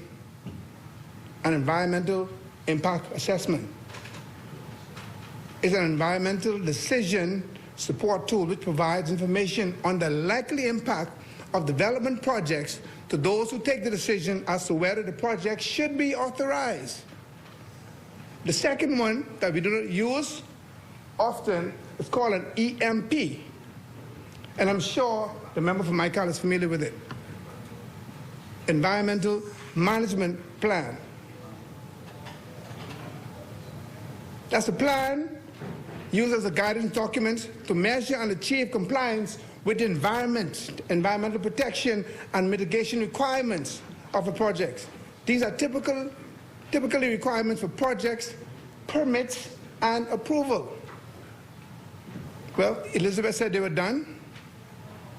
Speaker 7: an environmental impact assessment. It's an environmental decision support tool which provides information on the likely impact of development projects to those who take the decision as to whether the project should be authorized. The second one that we do not use often is called an EMP, and I'm sure the member from ICAL is familiar with it. Environmental Management Plan. That's a plan used as a guidance document to measure and achieve compliance with the environmental protection and mitigation requirements of a project. These are typically requirements for projects, permits, and approval. Well, Elizabeth said they were done.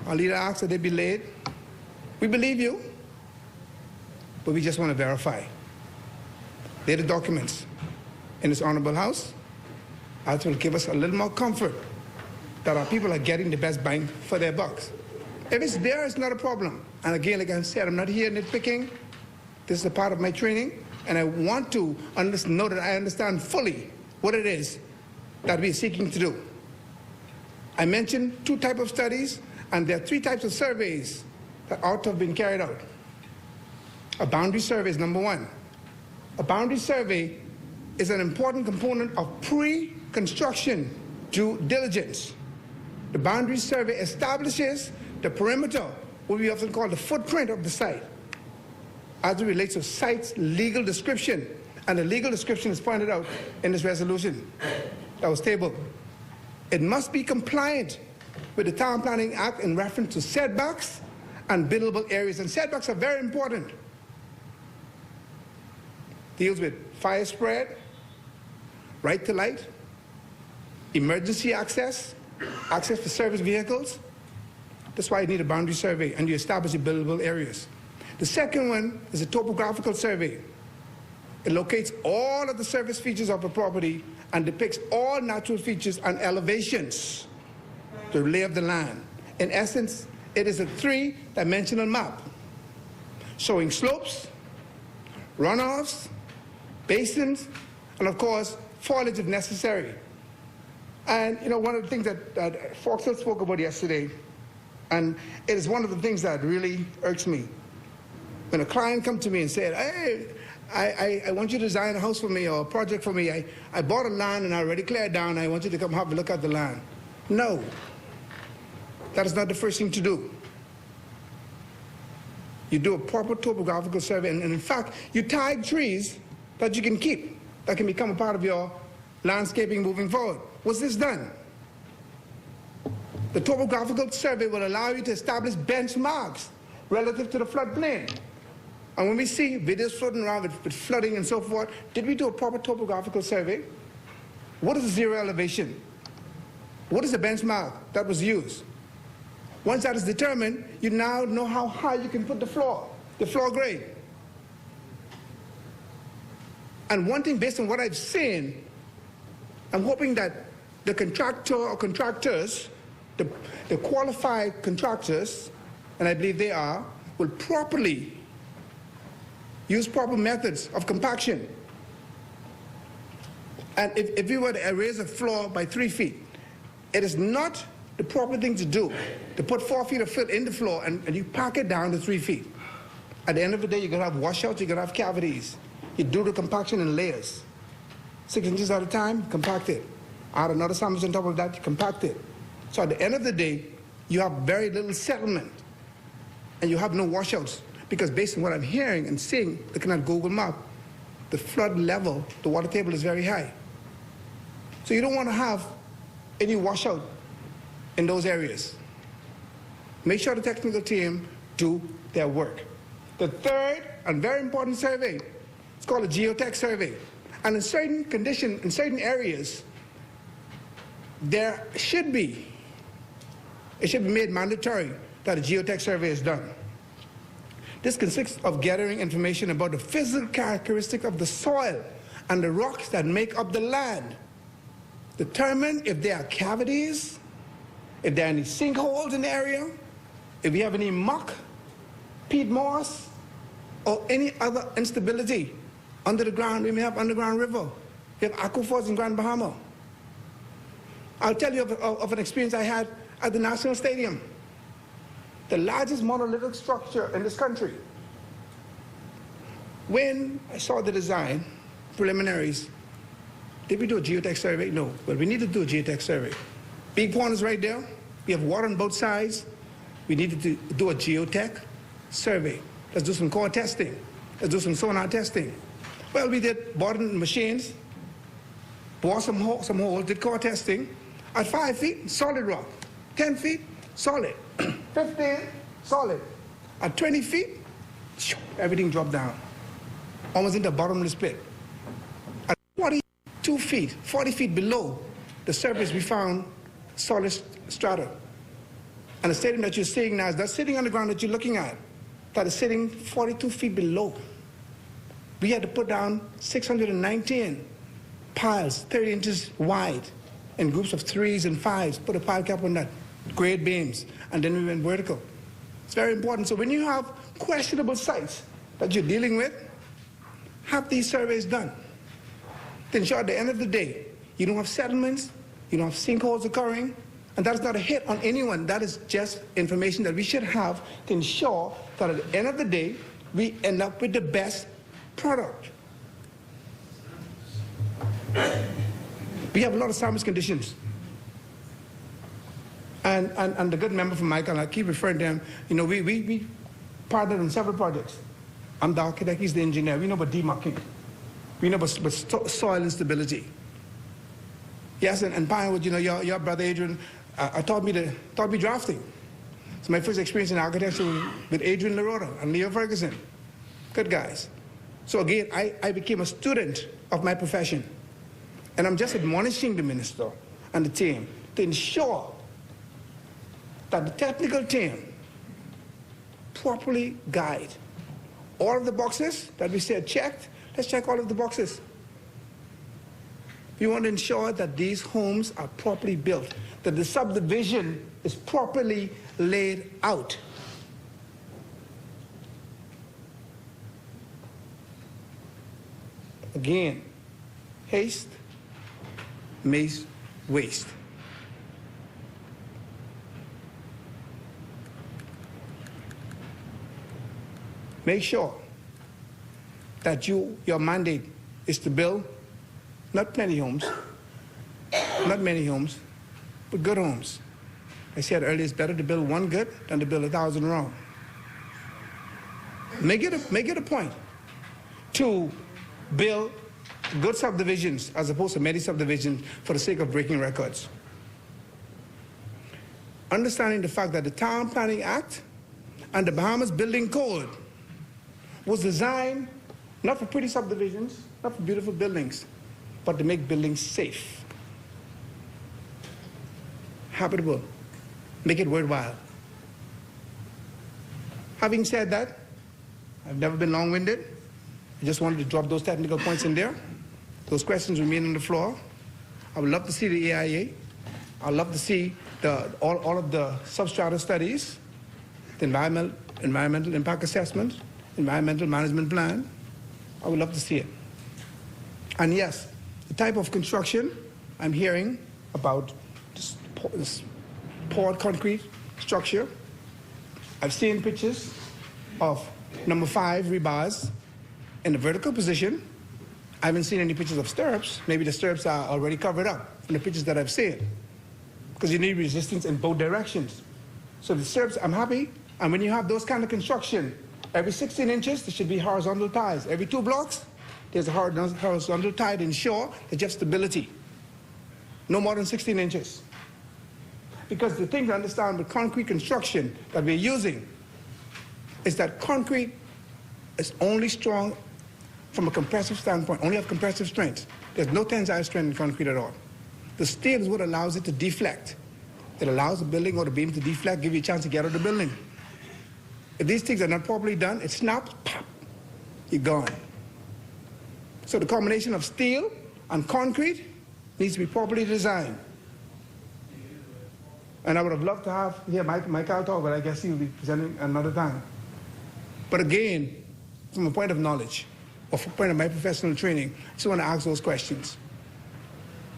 Speaker 7: Our leader asked that they be laid. We believe you, but we just want to verify. They're the documents in this honorable house. That will give us a little more comfort that our people are getting the best bang for their bucks. If it's there, it's not a problem. And again, like I said, I'm not here nitpicking. This is a part of my training, and I want to know that I understand fully what it is that we're seeking to do. I mentioned 2 types of studies, and there are 3 types of surveys that ought to have been carried out. A boundary survey is number 1. A boundary survey is an important component of pre-construction due diligence. The boundary survey establishes the perimeter, what we often call the footprint of the site, as it relates to site's legal description. And the legal description is pointed out in this resolution that was tabled. It must be compliant with the Town Planning Act in reference to setbacks and buildable areas. And setbacks are very important. Deals with fire spread, right to light, emergency access, access for service vehicles. That's why you need a boundary survey, and you establish the buildable areas. The second one is a topographical survey. It locates all of the surface features of a property and depicts all natural features and elevations, the lay of the land. In essence, it is a 3-dimensional map showing slopes, runoffs, basins, and of course, foliage if necessary. And you know, one of the things that Foxwell spoke about yesterday, and it is one of the things that really irks me. When a client comes to me and said, hey, I want you to design a house for me or a project for me. I bought a land and I already cleared down. I want you to come have a look at the land. No, that is not the first thing to do. You do a proper topographical survey, and in fact, you tag trees that you can keep, that can become a part of your landscaping moving forward. Was this done? The topographical survey will allow you to establish benchmarks relative to the floodplain. And when we see videos floating around with flooding and so forth, did we do a proper topographical survey? What is the zero elevation? What is the benchmark that was used? Once that is determined, you now know how high you can put the floor grade. And one thing, based on what I've seen, I'm hoping that the contractor or contractors, the qualified contractors, and I believe they are, will properly use proper methods of compaction. And if we were to raise a floor by 3 feet, it is not the proper thing to do to put 4 feet of fill in the floor and you pack it down to 3 feet. At the end of the day, you're going to have washouts, you're going to have cavities. You do the compaction in layers. 6 inches at a time, compact it. Add another sandwich on top of that, compact it. So at the end of the day, you have very little settlement and you have no washouts, because based on what I'm hearing and seeing, looking at Google Maps, the flood level, the water table is very high. So you don't want to have any washout in those areas. Make sure the technical team do their work. The third and very important survey, it's called a geotech survey. And in certain conditions, in certain areas, it should be made mandatory that a geotech survey is done. This consists of gathering information about the physical characteristics of the soil and the rocks that make up the land. Determine if there are cavities, if there are any sinkholes in the area, if we have any muck, peat moss, or any other instability under the ground. We may have underground river. We have aquifers in Grand Bahama. I'll tell you of an experience I had at the National Stadium, the largest monolithic structure in this country. When I saw the design, preliminaries, did we do a geotech survey? No, but we need to do a geotech survey. Big pond is right there. We have water on both sides. We needed to do a geotech survey. Let's do some core testing. Let's do some sonar testing. Well, we bought in machines, bore some holes, did core testing. At 5 feet, solid rock. 10 feet, solid. 15, solid. At 20 feet, everything dropped down, almost into the bottomless pit. At 42 feet, 40 feet below the surface, we found solid strata. And the stadium that you're seeing now is not sitting on the ground that you're looking at. That is sitting 42 feet below. We had to put down 619 piles, 30 inches wide, in groups of 3s and 5s, put a pile cap on that, grade beams, and then we went vertical. It's very important. So when you have questionable sites that you're dealing with, have these surveys done to ensure at the end of the day, You don't have settlements, you don't have sinkholes occurring, and that is not a hit on anyone. That is just information that we should have to ensure that at the end of the day, we end up with the best product. We have a lot of service conditions. And the good member from Michael, I keep referring to him, you know, we partnered on several projects. I'm the architect, he's the engineer. We know about demarking. We know about soil instability. Yes, and Pinewood, you know, your brother Adrian taught me drafting. It's my first experience in architecture with Adrian Larota and Leo Ferguson. Good guys. So again, I became a student of my profession. And I'm just admonishing the minister and the team to ensure that the technical team properly guide all of the boxes that we said checked. Let's check all of the boxes. We want to ensure that these homes are properly built, that the subdivision is properly laid out. Again, haste makes waste. Make sure that your mandate is to build not plenty homes, not many homes, but good homes. I said earlier, it's better to build one good than to build 1,000 wrong. Make it a point to build good subdivisions as opposed to many subdivisions for the sake of breaking records. Understanding the fact that the Town Planning Act and the Bahamas Building Code was designed not for pretty subdivisions, not for beautiful buildings, but to make buildings safe, habitable, make it worthwhile. Having said that, I've never been long-winded. I just wanted to drop those technical points in there. Those questions remain on the floor. I would love to see the AIA. I'd love to see all of the substrata studies, the environmental impact assessment, environmental management plan. I would love to see it. And yes, the type of construction I'm hearing about this poured concrete structure. I've seen pictures of number 5 rebars in the vertical position. I haven't seen any pictures of stirrups. Maybe the stirrups are already covered up from the pictures that I've seen, because you need resistance in both directions. So the stirrups, I'm happy. And when you have those kind of construction, every 16 inches, there should be horizontal ties. Every 2 blocks, there's a horizontal tie to ensure that you have stability. No more than 16 inches. Because the thing to understand with concrete construction that we're using is that concrete is only strong from a compressive standpoint, only have compressive strength. There's no tensile strength in concrete at all. The steel is what allows it to deflect. It allows the building or the beam to deflect, give you a chance to get out of the building. If these things are not properly done, it snaps, pop, you're gone. So the combination of steel and concrete needs to be properly designed. And I would have loved to have here Michael talk, but I guess he'll be presenting another time. But again, from a point of knowledge, or from a point of my professional training, I just want to ask those questions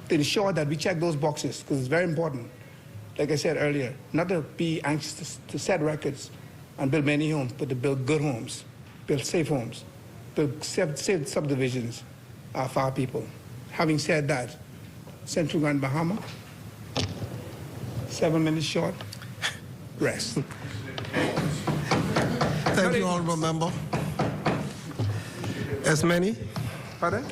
Speaker 7: to ensure that we check those boxes, because it's very important, like I said earlier, not to be anxious to set records and build many homes, but to build good homes, build safe homes, build safe subdivisions for our people. Having said that, Central Grand Bahama, 7 minutes short, rest.
Speaker 1: Thank you, Honorable Member. As many?
Speaker 7: Pardon?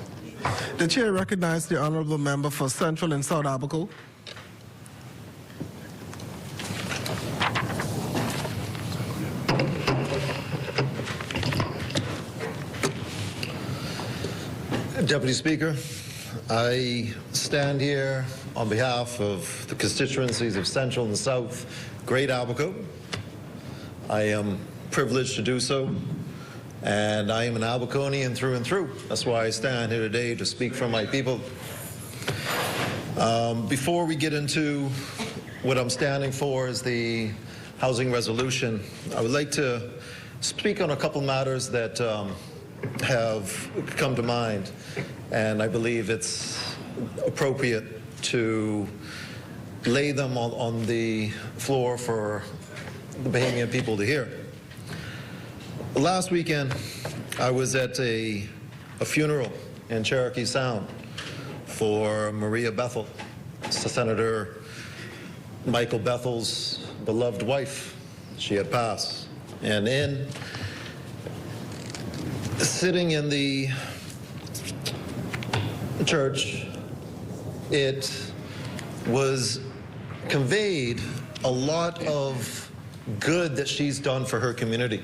Speaker 1: The Chair recognizes the Honorable Member for Central and South Abaco.
Speaker 8: Deputy Speaker, I stand here on behalf of the constituencies of Central and South Great Abaco. I am privileged to do so, and I am an Abaconian through and through. That's why I stand here today to speak for my people. Before we get into what I'm standing for is the housing resolution, I would like to speak on a couple matters that have come to mind, and I believe it's appropriate to lay them on the floor for the Bahamian people to hear. Last weekend, I was at a funeral in Cherokee Sound for Maria Bethel, Senator Michael Bethel's beloved wife. She had passed. And sitting in the church, it was conveyed a lot of good that she's done for her community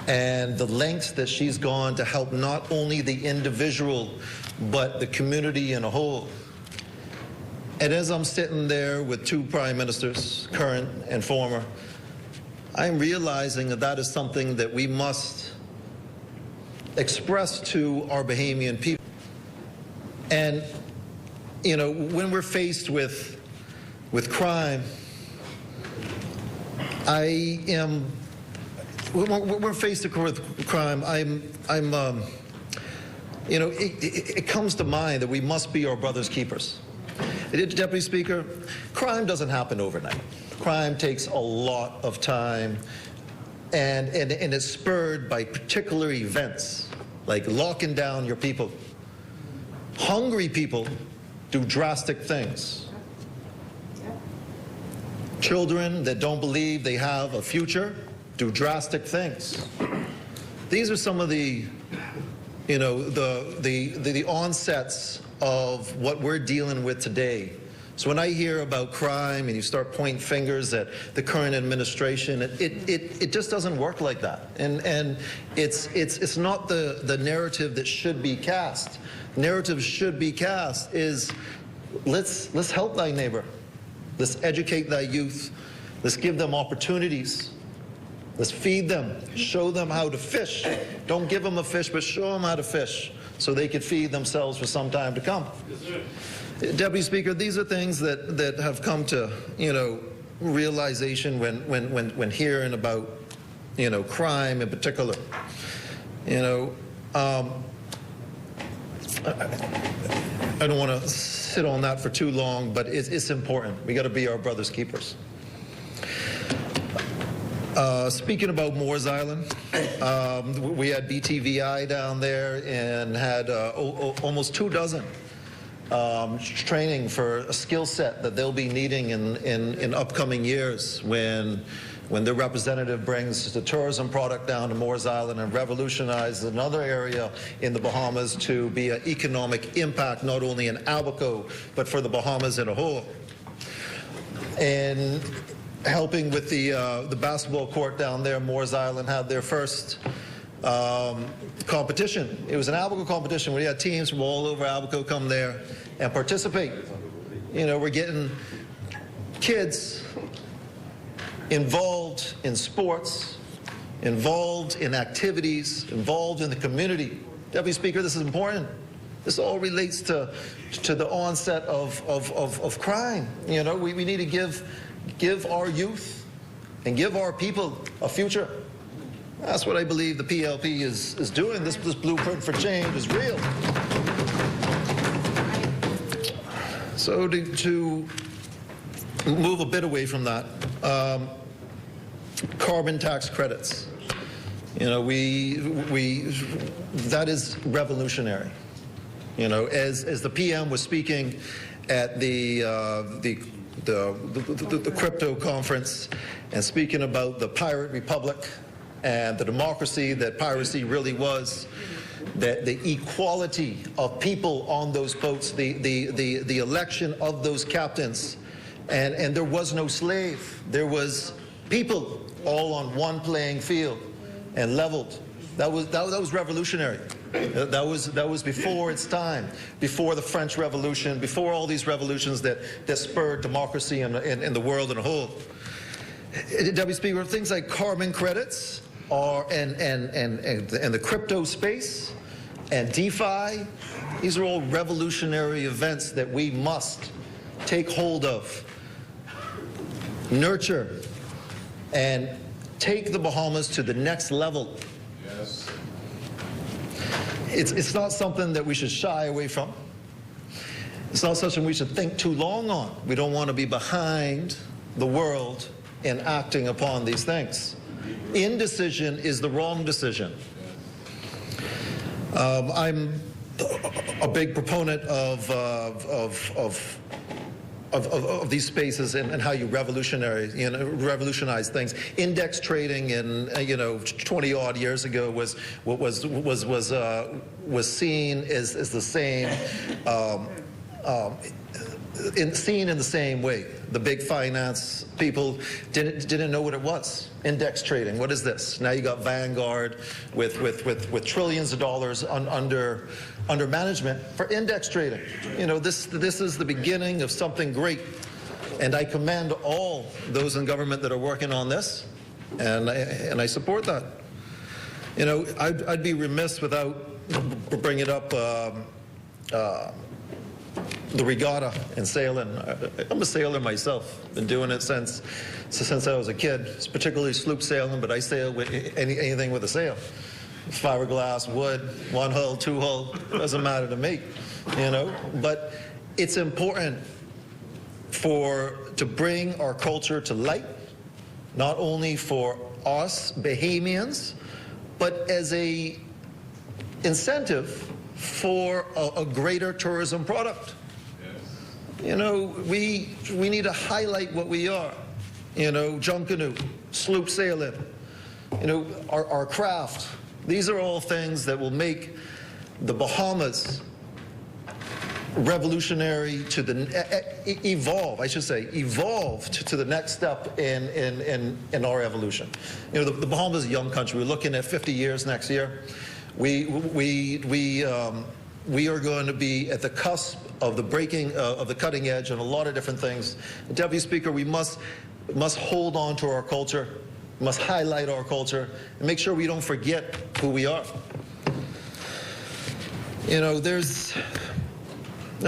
Speaker 8: and the lengths that she's gone to help not only the individual but the community in a whole. And as I'm sitting there with two prime ministers, current and former, I'm realizing that that is something that we must express to our Bahamian people. And, you know, when we're faced with crime, when we're faced with crime, you know, it comes to mind that we must be our brother's keepers. Deputy Speaker, crime doesn't happen overnight. Crime takes a lot of time, and it's spurred by particular events, like locking down your people. Hungry people do drastic things. Children that don't believe they have a future do drastic things. These are some of the, you know, the onsets of what we're dealing with today. So when I hear about crime and you start pointing fingers at the current administration, it just doesn't work like that. And it's not the narrative that should be cast. Narrative should be cast is let's help thy neighbor. Let's educate thy youth. Let's give them opportunities. Let's feed them. Show them how to fish. Don't give them a fish, but show them how to fish so they can feed themselves for some time to come. Yes, sir. Deputy Speaker, these are things that have come to, you know, realization when hearing about, you know, crime in particular. You know, I don't want to sit on that for too long, but it's important. We got to be our brother's keepers. Speaking about Moores Island, we had BTVI down there and had almost 24 training for a skill set that they'll be needing in upcoming years when their representative brings the tourism product down to Moores Island and revolutionizes another area in the Bahamas to be an economic impact not only in Abaco but for the Bahamas in a whole. And helping with the basketball court down there, Moores Island had their first competition. It was an Abaco competition where you had teams from all over Abaco come there and participate. You know, we're getting kids involved in sports, involved in activities, involved in the community. Deputy Speaker, this is important. This all relates to the onset of crime. You know, we need to give our youth and give our people a future. That's what I believe the PLP is doing. This blueprint for change is real. So to move a bit away from that, carbon tax credits. You know, that is revolutionary. You know, as the PM was speaking at the crypto conference and speaking about the pirate republic and the democracy that piracy really was, that the equality of people on those boats, the election of those captains, and there was no slave. There was people all on one playing field and leveled. That was revolutionary. That was before its time, before the French Revolution, before all these revolutions that spurred democracy in the world in a whole. Deputy Speaker, things like carbon credits and the crypto space and DeFi, these are all revolutionary events that we must take hold of, nurture, and take the Bahamas to the next level. Yes. It's not something that we should shy away from. It's not something we should think too long on. We don't want to be behind the world in acting upon these things. Indecision is the wrong decision. I'm a big proponent of these spaces and how you revolutionize things. Index trading in 20-odd years ago was seen as the same. Seen in the same way. The big finance people didn't know what it was. Index trading, what is this? Now you got Vanguard with trillions of dollars under management for index trading. This is the beginning of something great. And I commend all those in government that are working on this, and I support that. I'd be remiss without bringing up the regatta and sailing. I'm a sailor myself. Been doing it since I was a kid. It's particularly sloop sailing, but I sail with anything with a sail. Fiberglass, wood, one hull, two hull, doesn't matter to me, But it's important to bring our culture to light, not only for us Bahamians, but as a incentive for a greater tourism product. We need to highlight what we are. Junkanoo, sloop sailing, our craft. These are all things that will make the Bahamas revolutionary to evolve to the next step in our evolution. The Bahamas is a young country. We're looking at 50 years next year. We are going to be at the cusp of the breaking of the cutting edge on a lot of different things. Deputy Speaker, we must hold on to our culture, must highlight our culture, and make sure we don't forget who we are. There's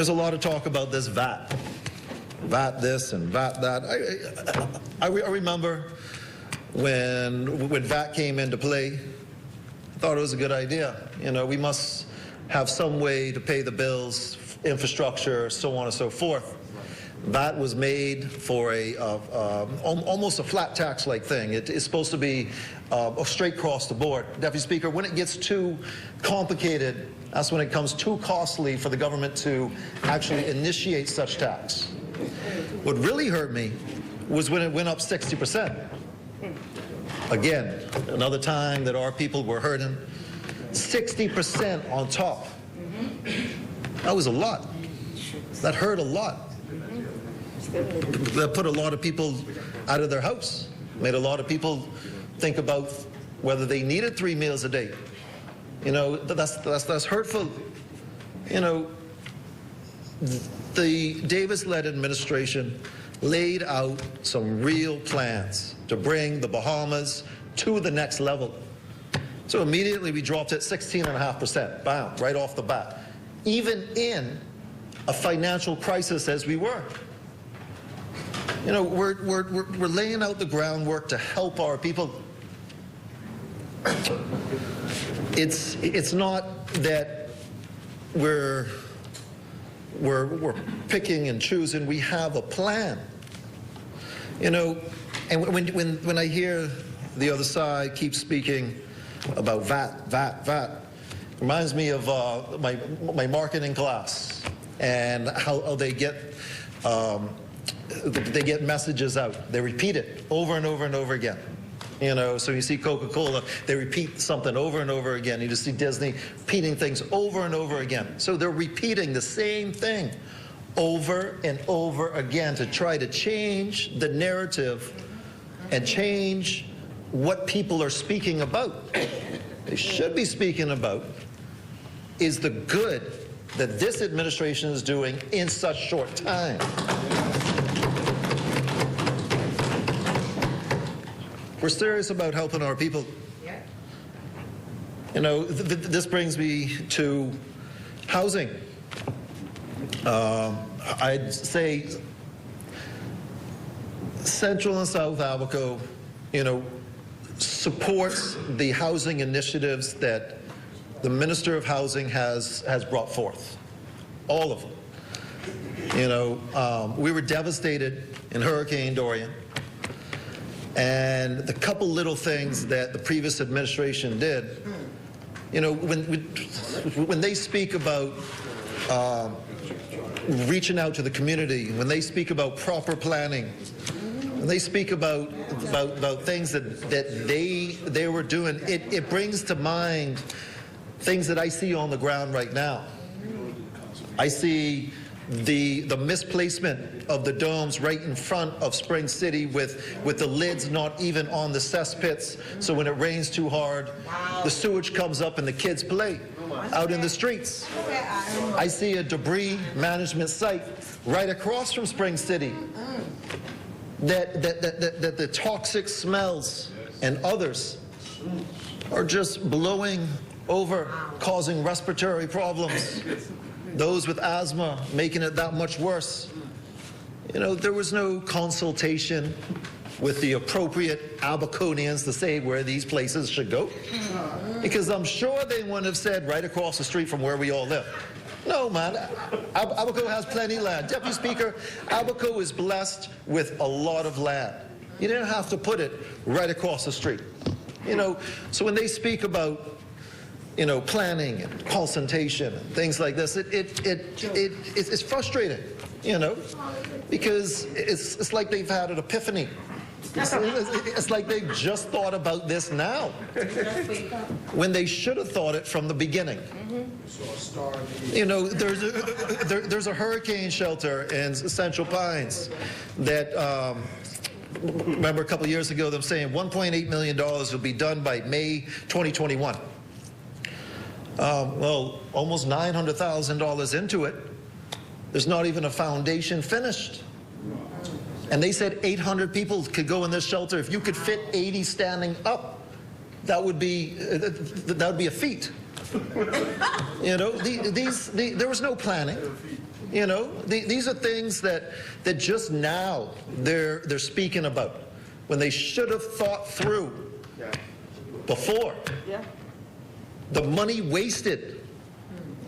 Speaker 8: a lot of talk about this VAT this and VAT that. I remember when VAT came into play. I thought it was a good idea. We must have some way to pay the bills, infrastructure, so on and so forth. That was made for almost a flat tax-like thing. It is supposed to be straight across the board. Deputy Speaker, when it gets too complicated, that's when it comes too costly for the government to actually initiate such tax. What really hurt me was when it went up 60%. Again, another time that our people were hurting. 60% on top. That was a lot. That hurt a lot. That put a lot of people out of their house. Made a lot of people think about whether they needed 3 meals a day. That's hurtful. The Davis-led administration laid out some real plans to bring the Bahamas to the next level. So immediately we dropped it 16.5%, bam, right off the bat. Even in a financial crisis as we were. We're laying out the groundwork to help our people. It's not that we're picking and choosing. We have a plan. And when I hear the other side keep speaking about VAT, reminds me of my marketing class and how they get messages out. They repeat it over and over and over again. So you see Coca-Cola, they repeat something over and over again. You just see Disney repeating things over and over again. So they're repeating the same thing over and over again to try to change the narrative and change what people are speaking about. They should be speaking about is the good that this administration is doing in such short time. We're serious about helping our people. Yeah. This brings me to housing. I'd say Central and South Abaco, supports the housing initiatives that the Minister of Housing has brought forth. All of them. You know, we were devastated in Hurricane Dorian. And the couple little things that the previous administration did, you know, when they speak about reaching out to the community, when they speak about proper planning, when they speak about things that they were doing, it brings to mind things that I see on the ground right now. I see the misplacement of the domes right in front of Spring City with the lids not even on the cesspits, so when it rains too hard, the sewage comes up and the kids play out in the streets. I see a debris management site right across from Spring City that the toxic smells and others are just blowing over, causing respiratory problems. Those with asthma making it that much worse. You know, there was no consultation with the appropriate Abaconians to say where these places should go, because I'm sure they wouldn't have said right across the street from where we all live. No, man, Abaco has plenty of land. Deputy Speaker, Abaco is blessed with a lot of land. You didn't have to put it right across the street. You know, so when they speak about, you know, planning and consultation and things like this, it's frustrating, you know, because it's like they've had an epiphany. It's like they've just thought about this now, when they should have thought it from the beginning. You know, there's a hurricane shelter in Central Pines that, remember a couple of years ago them saying $1.8 million will be done by May 2021. Well, almost $900,000 into it. There's not even a foundation finished. And they said 800 people could go in this shelter. If you could fit 80 standing up, that would be a feat. You know, there was no planning. You know, these are things that just now they're speaking about, when they should have thought through before. The money wasted.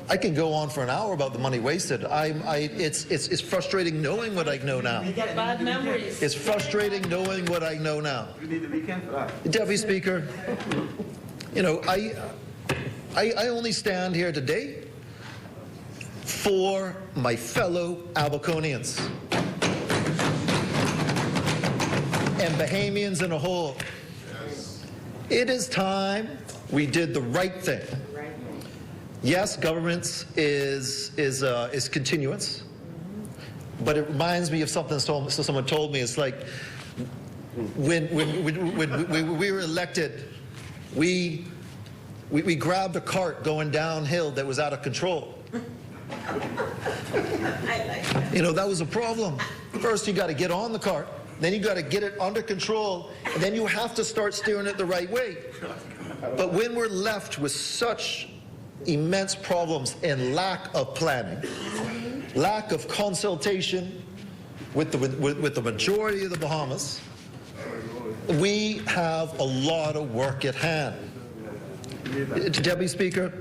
Speaker 8: I can go on for an hour about the money wasted. It's frustrating knowing what I know now.
Speaker 4: Bad memories.
Speaker 8: It's frustrating knowing what I know now.
Speaker 5: You need the weekend for that.
Speaker 8: Deputy Speaker, you know, I only stand here today for my fellow Abaconians and Bahamians in a whole. It is time we did the right thing. Yes, governance is continuance, but it reminds me of something someone told me. It's like when we were elected, we grabbed a cart going downhill that was out of control.
Speaker 4: I like that.
Speaker 8: You know, that was a problem. First, you got to get on the cart, then you got to get it under control, and then you have to start steering it the right way. But when we're left with such immense problems and lack of planning, lack of consultation with the majority of the Bahamas, we have a lot of work at hand. Deputy Speaker,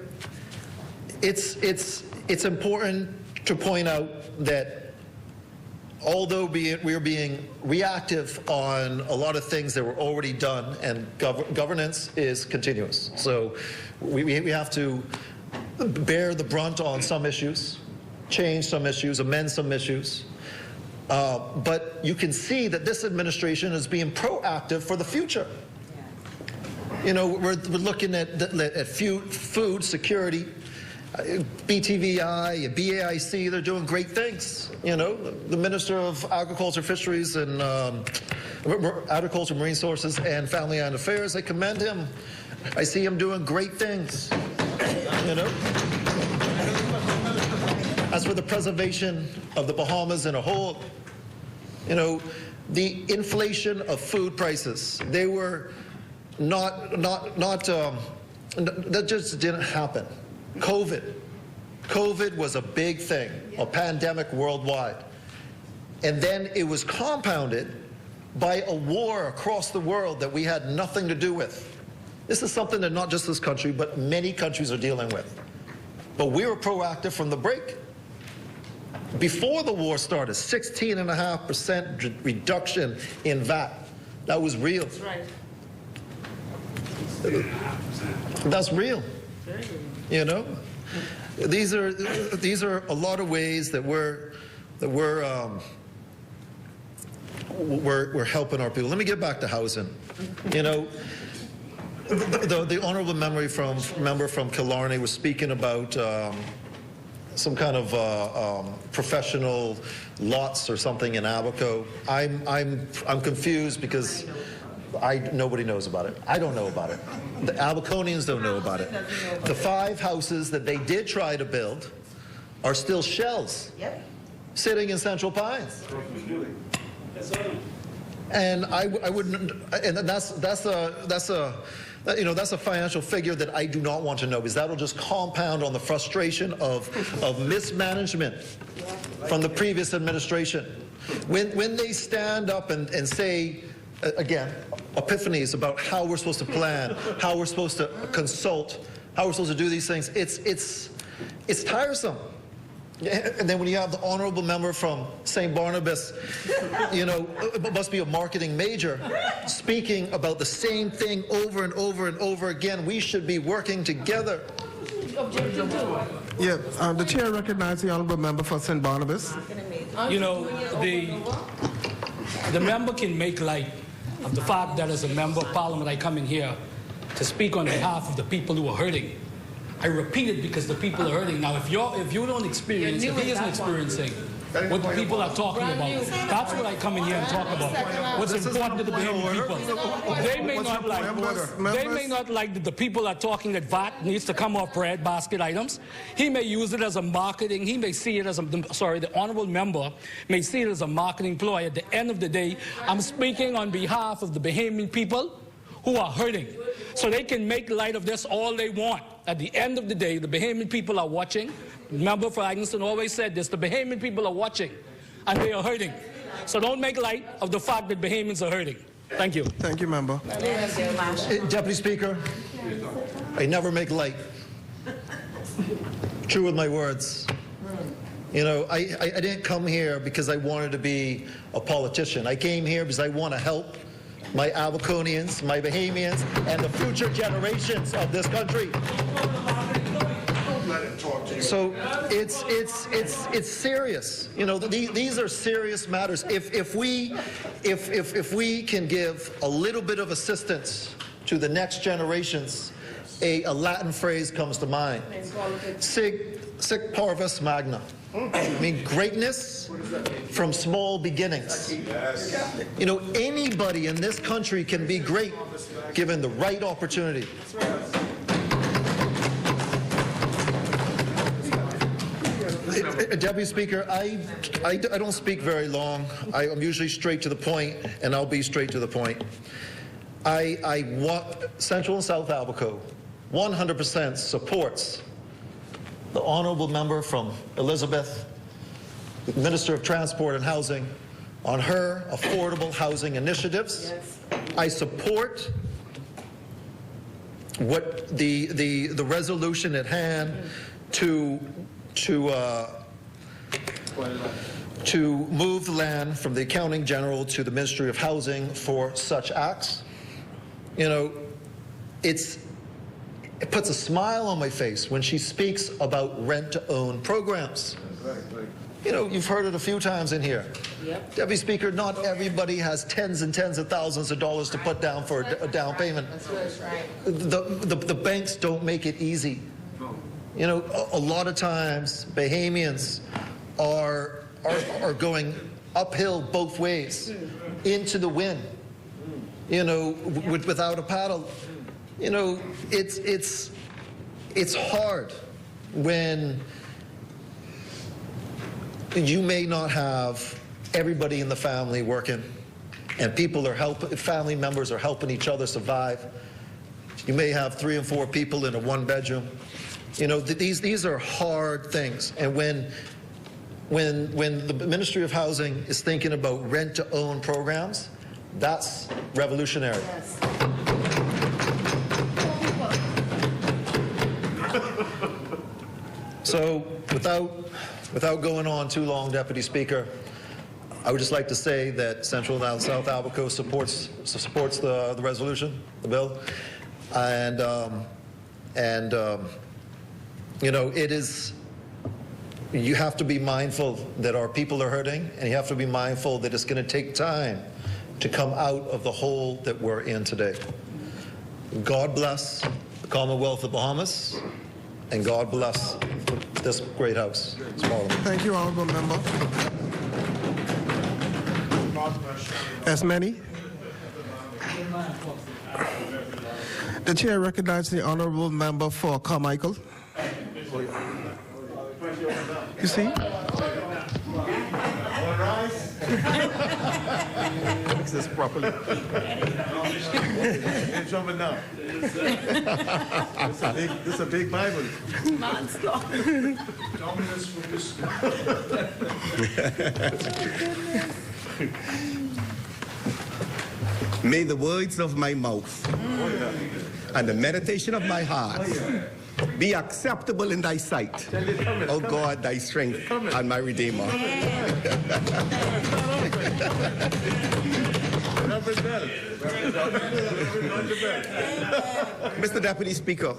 Speaker 8: it's important to point out that although we're being reactive on a lot of things that were already done, and governance is continuous. So we have to bear the brunt on some issues, change some issues, amend some issues. But you can see that this administration is being proactive for the future. You know, we're looking at food security. BTVI, BAIC, they're doing great things. You know, the Minister of Agriculture, Fisheries, and Agriculture, Marine Resources, and Family and Affairs, I commend him. I see him doing great things. You know, as for the preservation of the Bahamas in a whole, you know, the inflation of food prices, they were that just didn't happen. COVID was a big thing, a pandemic worldwide. And then it was compounded by a war across the world that we had nothing to do with. This is something that not just this country, but many countries are dealing with. But we were proactive from the break. before the war started, 16.5% reduction in VAT. That was real.
Speaker 4: That's right.
Speaker 8: That's real. You know, these are a lot of ways that we're helping our people. Let me get back to housing. You know, the honourable member from Killarney was speaking about some kind of professional lots or something in Abaco. I'm confused because nobody knows about it. I don't know about it. The Abaconians don't know about it. The 5 houses that they did try to build are still shells sitting in Central Pines. And I wouldn't, and that's a financial figure that I do not want to know, because that'll just compound on the frustration of mismanagement from the previous administration. When they stand up and say, again, epiphanies about how we're supposed to plan, how we're supposed to consult, how we're supposed to do these things, it's tiresome. And then when you have the honourable member from St. Barnabas, you know, must be a marketing major, speaking about the same thing over and over and over again. We should be working together.
Speaker 1: Yeah, the chair recognizes the honourable member for St. Barnabas.
Speaker 9: You know, the member can make light of the fact that as a member of parliament I come in here to speak on behalf of the people who are hurting. I repeat it because the people are hurting. Now, if you don't experience, if he isn't experiencing what the people are talking about, that's what I come in here and talk about. What's important to the Bahamian people. They may not like that the people are talking that VAT needs to come off bread basket items. He may use it as a marketing. He may see it as the honourable member may see it as a marketing ploy. At the end of the day, I'm speaking on behalf of the Bahamian people who are hurting. So they can make light of this all they want. At the end of the day, the Bahamian people are watching. Member for Agneston always said this, the Bahamian people are watching and they are hurting. So don't make light of the fact that Bahamians are hurting. Thank you.
Speaker 1: Thank you, member.
Speaker 8: Deputy Speaker, I never make light. True with my words. You know, I didn't come here because I wanted to be a politician. I came here because I want to help my Abaconians, my Bahamians, and the future generations of this country. So it's serious. You know, these are serious matters. If we can give a little bit of assistance to the next generations, a Latin phrase comes to mind: Sic parvis magna. I mean, greatness from small beginnings. You know, anybody in this country can be great given the right opportunity. Deputy Speaker, I don't speak very long. I'm usually straight to the point, and I'll be straight to the point. I want Central and South Abaco 100% supports the honourable member from Elizabeth, the Minister of Transport and Housing, on her affordable housing initiatives. Yes. I support what the resolution at hand to move the land from the Accounting General to the Ministry of Housing for such acts. You know, it puts a smile on my face when she speaks about rent-to-own programs. You know, you've heard it a few times in here. Yep. Deputy Speaker, not everybody has tens and tens of thousands of dollars to put down for a down payment. That's right. The banks don't make it easy. You know, a lot of times Bahamians are going uphill both ways, into the wind, you know, without a paddle. You know, it's hard when you may not have everybody in the family working, and family members are helping each other survive. You may have 3 and 4 people in a 1-bedroom. You know, these are hard things. And when the Ministry of Housing is thinking about rent-to-own programs, that's revolutionary. Yes. So without going on too long, Deputy Speaker, I would just like to say that Central and South Alberco supports the resolution, the bill, and you know, it is. You have to be mindful that our people are hurting, and you have to be mindful that it's going to take time to come out of the hole that we're in today. God bless the Commonwealth of Bahamas, and God bless this great house.
Speaker 1: Thank you, Honourable Member. As many. The Chair recognizes the Honourable Member for Carmichael. You see?
Speaker 6: Fix this properly. Ain't jumping now. This a big Bible.
Speaker 10: May the words of my mouth and the meditation of my heart be acceptable in thy sight, O God, thy strength and my Redeemer. Mr. Deputy Speaker,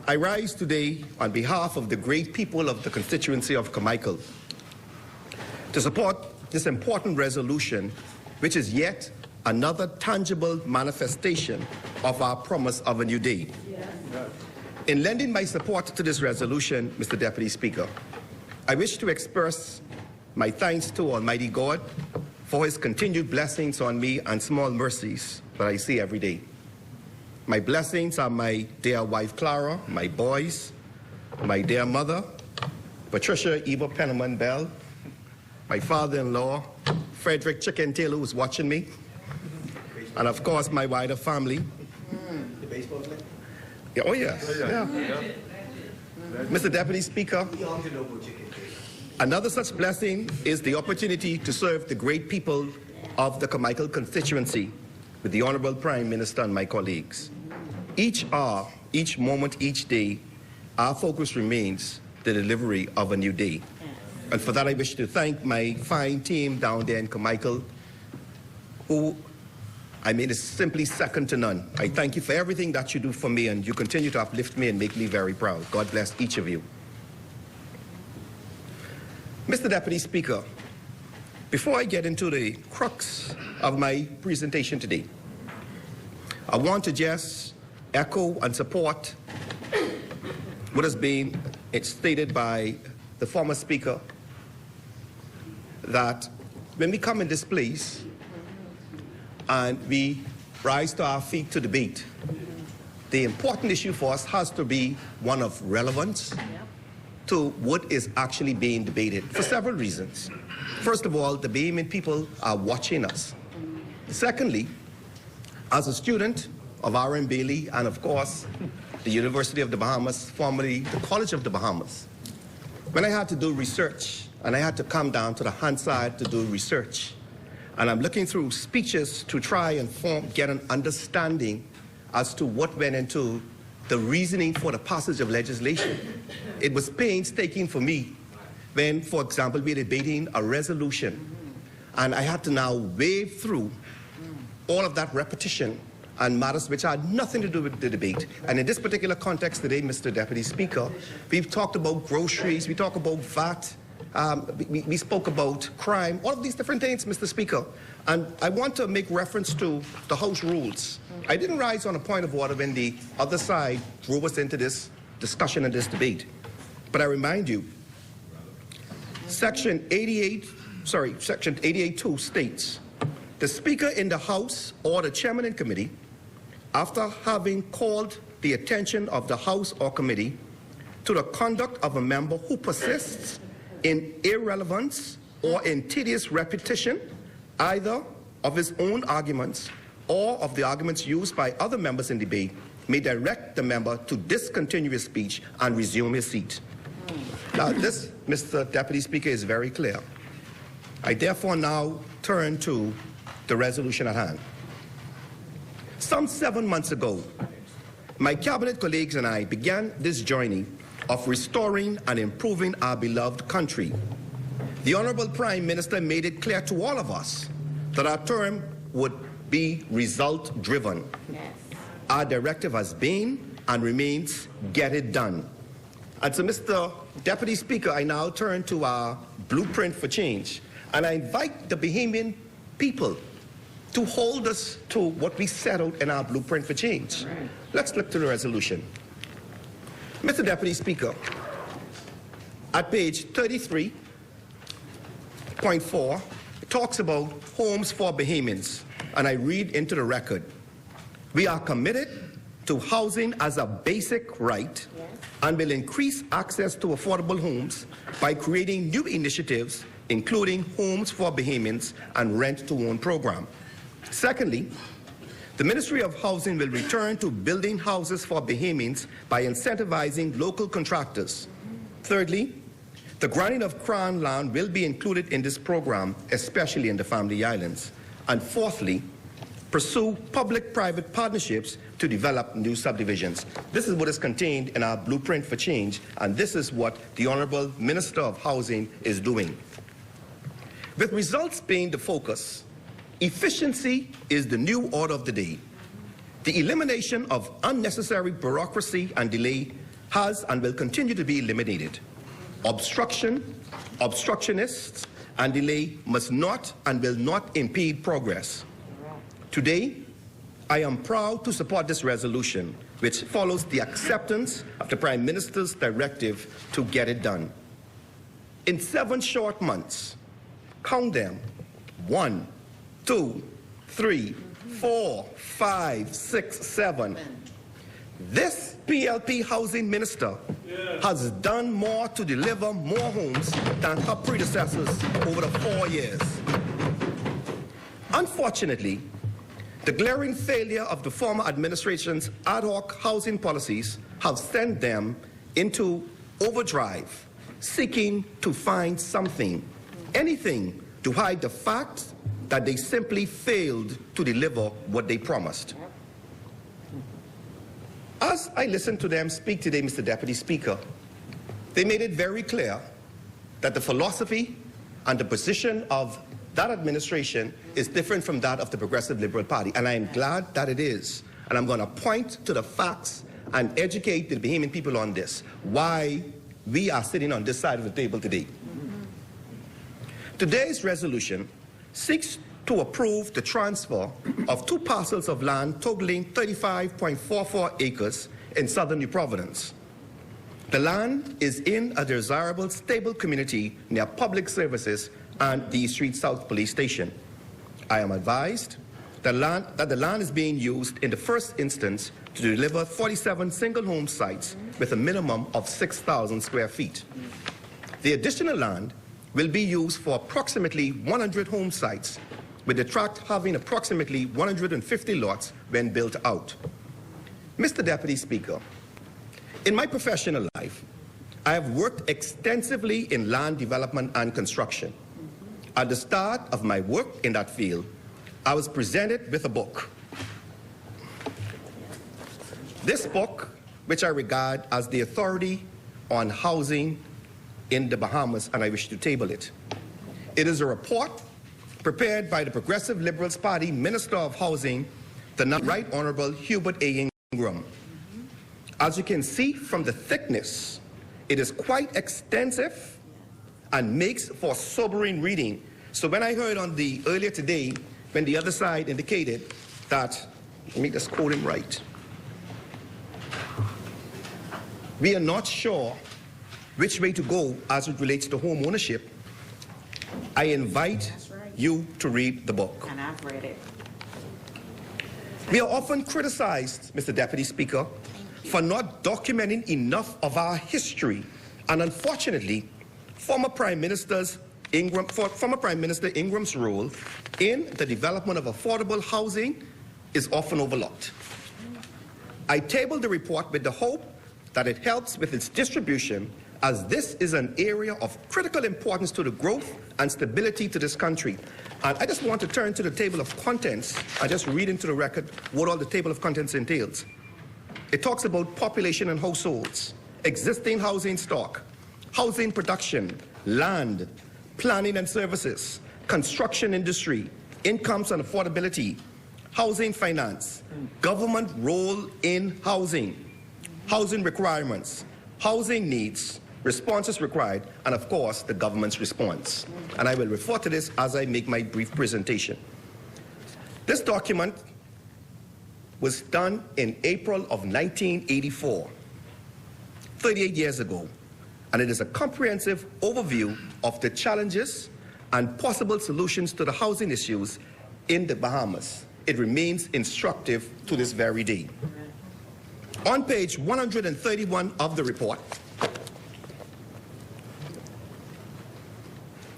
Speaker 10: I rise today on behalf of the great people of the constituency of Carmichael to support this important resolution, which is yet another tangible manifestation of our promise of a new day. In lending my support to this resolution, Mr. Deputy Speaker, I wish to express my thanks to Almighty God for his continued blessings on me and small mercies that I see every day. My blessings are my dear wife Clara, my boys, my dear mother, Patricia Eva Penniman Bell, my father-in-law, Frederick Chicken Taylor, who's watching me, and of course my wider family.
Speaker 5: The baseball player?
Speaker 10: Yeah, oh yes. Yeah. Mr. Deputy Speaker, another such blessing is the opportunity to serve the great people of the Carmichael constituency with the Honorable Prime Minister and my colleagues. Each hour, each moment, each day, our focus remains the delivery of a new day. And for that I wish to thank my fine team down there in Carmichael, who I mean, is simply second to none. I thank you for everything that you do for me, and you continue to uplift me and make me very proud. God bless each of you. Mr. Deputy Speaker, before I get into the crux of my presentation today, I want to just echo and support what has been stated by the former Speaker, that when we come in this place, and we rise to our feet to debate, the important issue for us has to be one of relevance to what is actually being debated for several reasons. First of all, the Bahamian people are watching us. Secondly, as a student of R.M. Bailey and of course the University of the Bahamas, formerly the College of the Bahamas, when I had to do research and I had to come down to the Hansard to do research, and I'm looking through speeches to try and get an understanding as to what went into the reasoning for the passage of legislation. It was painstaking for me when, for example, we were debating a resolution, and I had to now wade through all of that repetition and matters which had nothing to do with the debate. And in this particular context today, Mr. Deputy Speaker, we've talked about groceries, we talked about VAT, we spoke about crime, all of these different things, Mr. Speaker. And I want to make reference to the House rules. I didn't rise on a point of order when the other side drove us into this discussion and this debate. But I remind you, Section 88.2 states, the Speaker in the House or the Chairman in committee, after having called the attention of the House or committee to the conduct of a member who persists in irrelevance or in tedious repetition, either of his own arguments or of the arguments used by other members in debate, may direct the member to discontinue his speech and resume his seat. Now this, Mr. Deputy Speaker, is very clear. I therefore now turn to the resolution at hand. Some 7 months ago, my cabinet colleagues and I began this journey of restoring and improving our beloved country. The Honorable Prime Minister made it clear to all of us that our term would be result-driven.
Speaker 4: Yes.
Speaker 10: Our directive has been and remains get it done. And so, Mr. Deputy Speaker, I now turn to our blueprint for change, and I invite the Bahamian people to hold us to what we set out in our blueprint for change.
Speaker 4: Right.
Speaker 10: Let's look to the resolution. Mr. Deputy Speaker, at page 33.4, it talks about homes for Bahamians, and I read into the record, we are committed to housing as a basic right and will increase access to affordable homes by creating new initiatives, including Homes for Bahamians and Rent-to-Own program. Secondly, the Ministry of Housing will return to building houses for Bahamians by incentivizing local contractors. Thirdly, the granting of Crown land will be included in this program, especially in the Family Islands. And fourthly, pursue public-private partnerships to develop new subdivisions. This is what is contained in our blueprint for change, and this is what the Honorable Minister of Housing is doing. With results being the focus, efficiency is the new order of the day. The elimination of unnecessary bureaucracy and delay has and will continue to be eliminated. Obstructionists, and delay must not and will not impede progress. Today, I am proud to support this resolution, which follows the acceptance of the Prime Minister's directive to get it done. In 7 short months, count them, 1, 2, 3, 4, 5, 6, 7. This PLP housing minister has done more to deliver more homes than her predecessors over the 4 years. Unfortunately, the glaring failure of the former administration's ad hoc housing policies have sent them into overdrive, seeking to find something, anything, to hide the fact that they simply failed to deliver what they promised. As I listened to them speak today, Mr. Deputy Speaker, they made it very clear that the philosophy and the position of that administration is different from that of the Progressive Liberal Party, and I am glad that it is. And I'm going to point to the facts and educate the Bahamian people on this, why we are sitting on this side of the table today. Today's resolution seeks to approve the transfer of 2 parcels of land totaling 35.44 acres in southern New Providence. The land is in a desirable, stable community near public services and the Street South Police Station. I am advised that the land is being used in the first instance to deliver 47 single home sites with a minimum of 6,000 square feet. The additional land will be used for approximately 100 home sites, with the tract having approximately 150 lots when built out. Mr. Deputy Speaker, in my professional life, I have worked extensively in land development and construction. At the start of my work in that field, I was presented with a book. This book, which I regard as the authority on housing in the Bahamas, and I wish to table it. It is a report prepared by the Progressive Liberals Party Minister of Housing, the Right Honorable Hubert A. Ingram. As you can see from the thickness, it is quite extensive and makes for sobering reading. So when I heard on the earlier today, when the other side indicated that, let me just quote him right, we are not sure which way to go as it relates to home ownership, I invite you to read the book.
Speaker 4: And I've read it.
Speaker 10: We are often criticized, Mr. Deputy Speaker, for not documenting enough of our history, and unfortunately, former Prime Minister Ingram's role in the development of affordable housing is often overlooked. I tabled the report with the hope that it helps with its distribution, as this is an area of critical importance to the growth and stability to this country. And I just want to turn to the table of contents and just read into the record what all the table of contents entails. It talks about population and households, existing housing stock, housing production, land, planning and services, construction industry, incomes and affordability, housing finance, government role in housing, housing requirements, housing needs, responses required, and of course, the government's response. And I will refer to this as I make my brief presentation. This document was done in April of 1984, 38 years ago, and it is a comprehensive overview of the challenges and possible solutions to the housing issues in the Bahamas. It remains instructive to this very day. On page 131 of the report,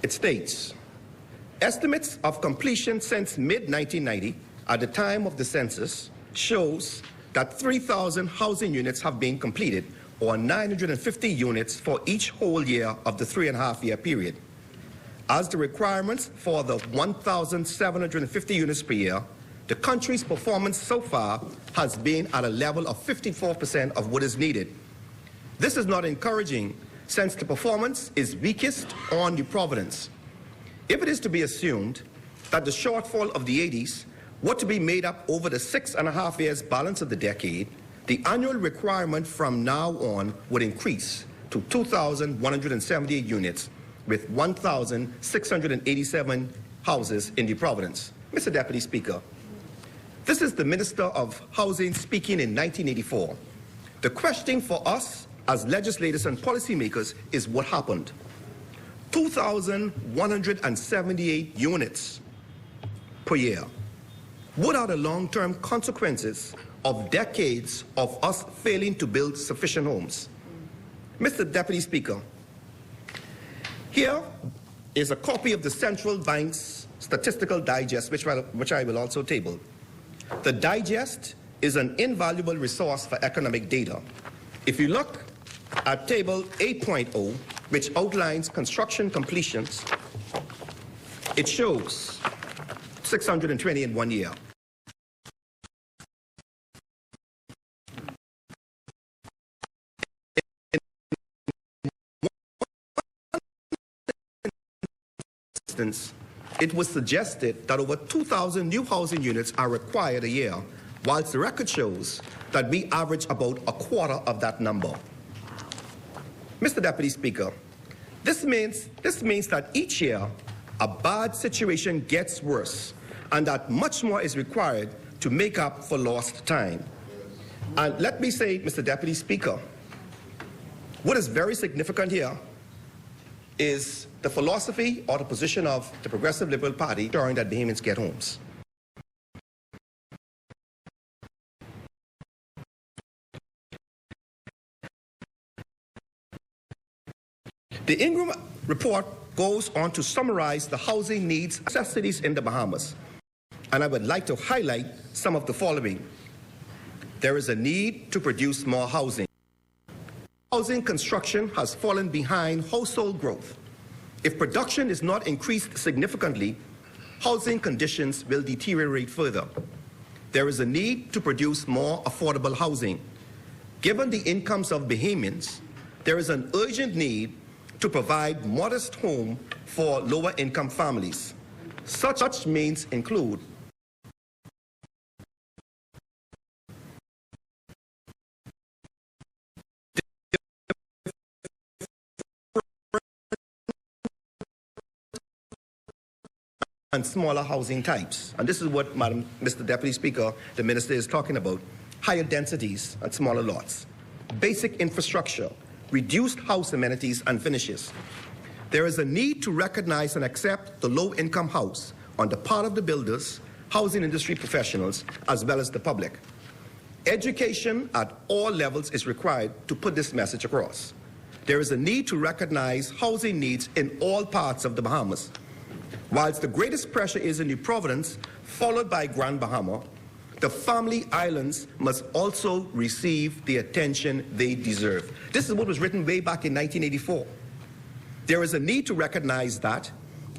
Speaker 10: it states, estimates of completion since mid-1990 at the time of the census shows that 3,000 housing units have been completed, or 950 units for each whole year of the 3.5-year period. As the requirements for the 1,750 units per year, the country's performance so far has been at a level of 54% of what is needed. This is not encouraging since the performance is weakest on New Providence. If it is to be assumed that the shortfall of the 80s were to be made up over the 6.5 years balance of the decade, the annual requirement from now on would increase to 2,178 units with 1,687 houses in New Providence. Mr. Deputy Speaker, this is the Minister of Housing speaking in 1984. The question for us as legislators and policymakers is what happened. 2,178 units per year. What are the long-term consequences of decades of us failing to build sufficient homes? Mr. Deputy Speaker, here is a copy of the Central Bank's Statistical Digest, which I will also table. The digest is an invaluable resource for economic data. If you look at Table 8.0, which outlines construction completions, it shows 620 in 1 year. It was suggested that over 2,000 new housing units are required a year, whilst the record shows that we average about a quarter of that number. Mr. Deputy Speaker, this means that each year a bad situation gets worse and that much more is required to make up for lost time. And let me say, Mr. Deputy Speaker, what is very significant here is the philosophy or the position of the Progressive Liberal Party ensuring that Bahamians get homes. The Ingram report goes on to summarize the housing needs and necessities in the Bahamas, and I would like to highlight some of the following. There is a need to produce more housing. Housing construction has fallen behind household growth. If production is not increased significantly, housing conditions will deteriorate further. There is a need to produce more affordable housing. Given the incomes of Bahamians, there is an urgent need to provide modest home for lower income families. Such means include and smaller housing types. And this is what, Mr. Deputy Speaker, the Minister is talking about. Higher densities and smaller lots. Basic infrastructure, reduced house amenities and finishes. There is a need to recognize and accept the low-income house on the part of the builders, housing industry professionals, as well as the public. Education at all levels is required to put this message across. There is a need to recognize housing needs in all parts of the Bahamas. Whilst the greatest pressure is in New Providence, followed by Grand Bahama, the family islands must also receive the attention they deserve. This is what was written way back in 1984. There is a need to recognize that,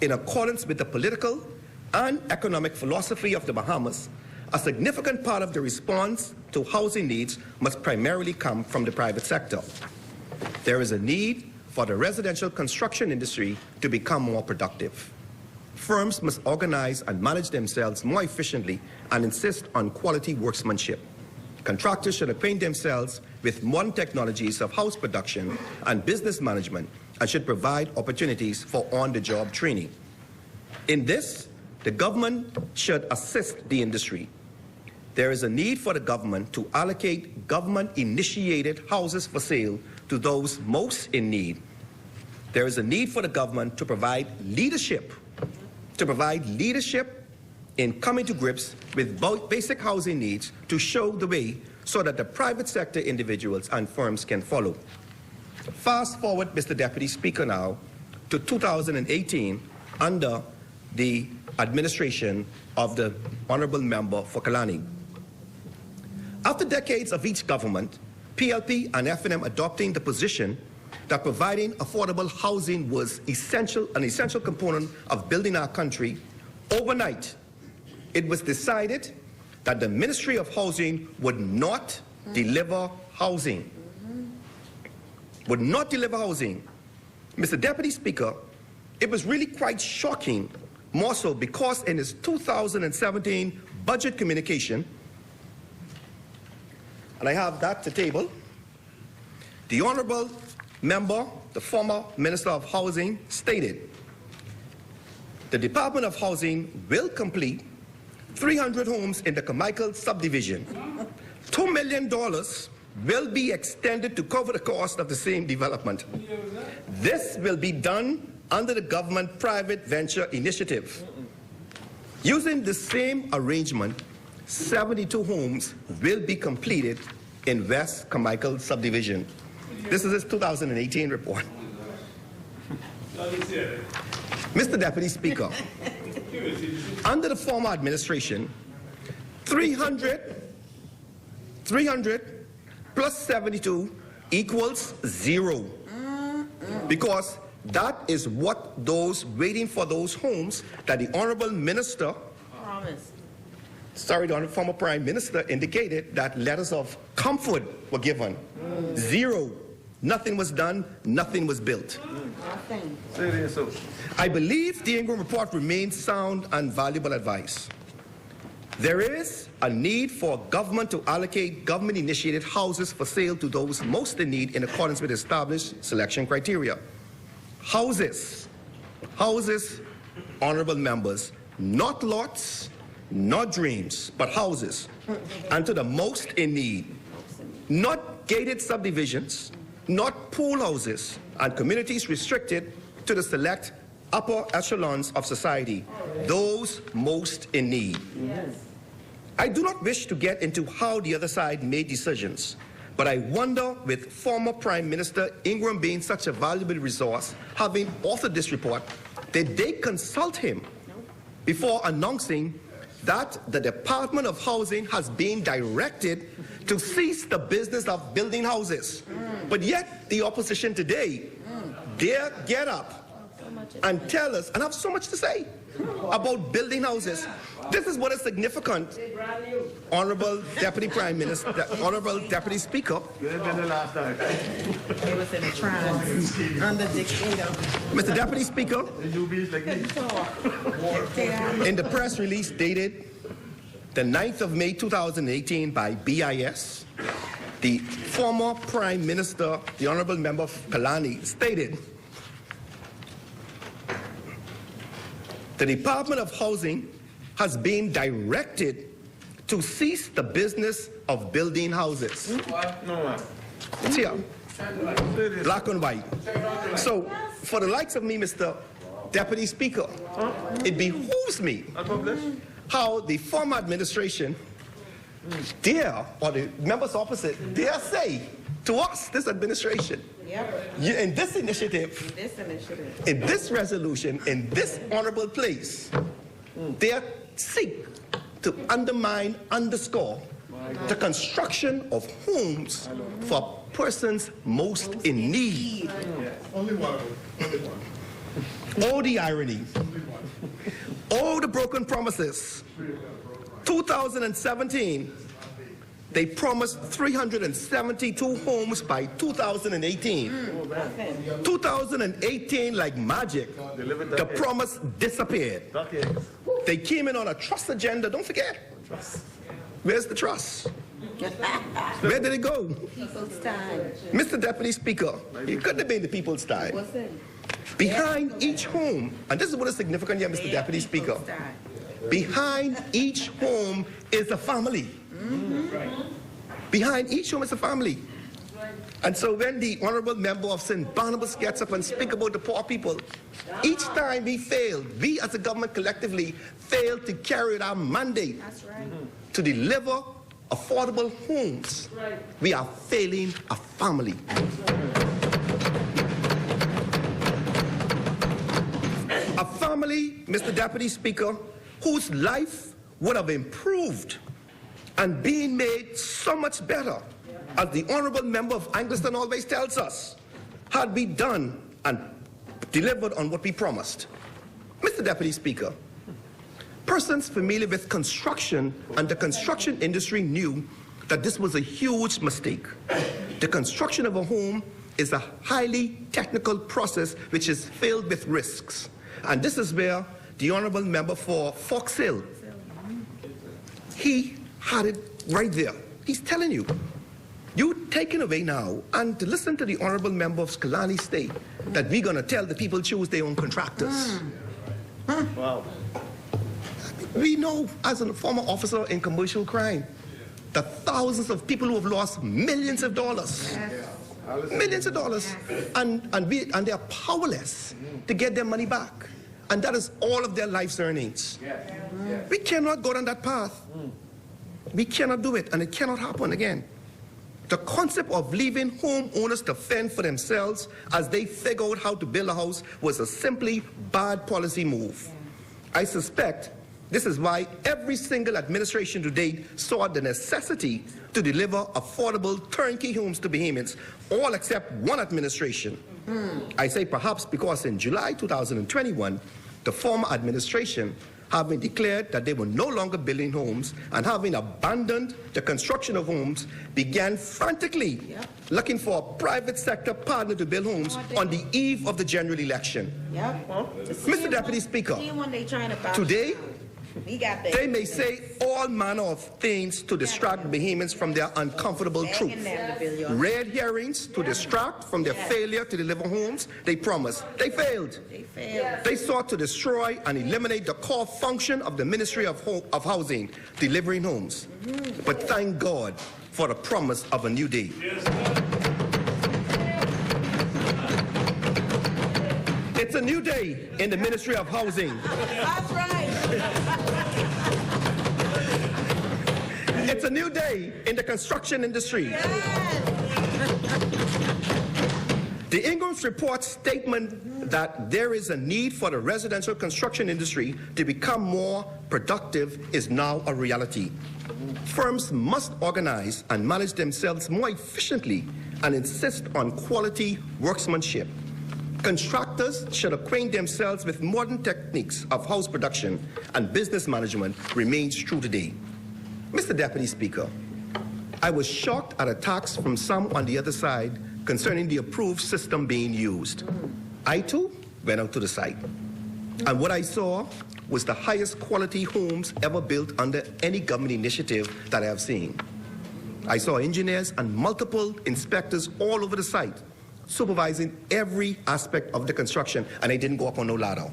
Speaker 10: in accordance with the political and economic philosophy of the Bahamas, a significant part of the response to housing needs must primarily come from the private sector. There is a need for the residential construction industry to become more productive. Firms must organize and manage themselves more efficiently and insist on quality workmanship. Contractors should acquaint themselves with modern technologies of house production and business management and should provide opportunities for on-the-job training. In this, the government should assist the industry. There is a need for the government to allocate government-initiated houses for sale to those most in need. There is a need for the government to provide leadership in coming to grips with both basic housing needs to show the way so that the private sector individuals and firms can follow. Fast forward, Mr. Deputy Speaker, now to 2018 under the administration of the Honorable Member for Kalani. After decades of each government, PLP and FNM adopting the position that providing affordable housing was an essential component of building our country, overnight, it was decided that the Ministry of Housing would not deliver housing. Would not deliver housing. Mr. Deputy Speaker, it was really quite shocking, more so because in his 2017 budget communication, and I have that to table, the Honorable Member, the former Minister of Housing, stated, the Department of Housing will complete 300 homes in the Carmichael subdivision. $2 million will be extended to cover the cost of the same development. This will be done under the government-private venture initiative. Using the same arrangement, 72 homes will be completed in West Carmichael subdivision. This is his 2018 report. Mr. Deputy Speaker, under the former administration, 300 plus 72 equals 0. Because that is what those waiting for those homes that the Honorable Minister, the former Prime Minister indicated that letters of comfort were given. 0. Nothing was done, nothing was built. I believe the Ingram report remains sound and valuable advice. There is a need for government to allocate government-initiated houses for sale to those most in need in accordance with established selection criteria. Houses, honorable members, not lots, not dreams, but houses, and to the most in need. Not gated subdivisions, not pool houses, and communities restricted to the select upper echelons of society, those most in need. Yes. I do not wish to get into how the other side made decisions, but I wonder, with former Prime Minister Ingram being such a valuable resource, having authored this report, did they consult him before announcing that the Department of Housing has been directed to cease the business of building houses? But yet, the opposition today dare get up and tell us, and I have so much to say about building houses. This is what is significant, Honorable Deputy Prime Minister, Honorable Deputy Speaker. Mr. Deputy Speaker, in the press release dated the 9th of May 2018 by BIS, the former Prime Minister, the Honorable Member of Kalani, stated, the Department of Housing has been directed to cease the business of building houses. It's here, black and white. So, for the likes of me, Mr. Deputy Speaker, it behooves me how the former administration dare, or the members opposite, dare say to us, this administration, in this initiative, in this resolution, in this honorable place, they seek to undermine, underscore the construction of homes for persons most in need.
Speaker 3: Only one.
Speaker 10: Oh, the irony. Oh, the broken promises. 2017, They promised 372 homes by 2018. 2018, like magic, the promise disappeared. They came in on a trust agenda, don't forget. Where's the trust? Where did it go?
Speaker 4: People's time.
Speaker 10: Mr. Deputy Speaker, it couldn't have been the people's time. Behind each home, and this is what is significant here, Mr. Deputy Speaker, behind each home is a family. Behind each home is a family. And so when the Honorable Member of St. Barnabas gets up and speaks about the poor people, each time we failed, we as a government collectively failed to carry out our mandate to deliver affordable homes. We are failing a family. A family, Mr. Deputy Speaker, whose life would have improved and been made so much better, as the Honorable Member of Angleston always tells us, had we done and delivered on what we promised. Mr. Deputy Speaker, persons familiar with construction and the construction industry knew that this was a huge mistake. The construction of a home is a highly technical process which is filled with risks. And this is where the Honorable Member for Fox Hill, he had it right there. He's telling you, you're taken away now, and to listen to the Honorable Member of Skalani State, that we're going to tell the people choose their own contractors.
Speaker 6: Wow.
Speaker 10: We know, as a former officer in commercial crime, the thousands of people who have lost millions of dollars. Millions of dollars. And they are powerless to get their money back. And that is all of their life's earnings. We cannot go down that path. We cannot do it, and it cannot happen again. The concept of leaving homeowners to fend for themselves as they figure out how to build a house was a simply bad policy move. I suspect this is why every single administration to date saw the necessity to deliver affordable turnkey homes to Bahamians, all except one administration. I say perhaps because in July 2021, the former administration, having declared that they were no longer building homes and having abandoned the construction of homes, began frantically looking for a private sector partner to build homes on the eve of the general election. Mr. Deputy Speaker, today, they may say all manner of things to distract Bahamians from their uncomfortable truth. Red herrings to distract from their failure to deliver homes they promised. They failed. They sought to destroy and eliminate the core function of the Ministry of Housing, delivering homes. But thank God for the promise of a new day. It's a new day in the Ministry of Housing.
Speaker 4: That's right.
Speaker 10: It's a new day in the construction industry. The Ingram's report statement that there is a need for the residential construction industry to become more productive is now a reality. Firms must organize and manage themselves more efficiently and insist on quality workmanship. Contractors should acquaint themselves with modern techniques of house production, and business management remains true today. Mr. Deputy Speaker, I was shocked at attacks from some on the other side concerning the approved system being used. I too went out to the site, and what I saw was the highest quality homes ever built under any government initiative that I have seen. I saw engineers and multiple inspectors all over the site, supervising every aspect of the construction, and I didn't go up on no ladder.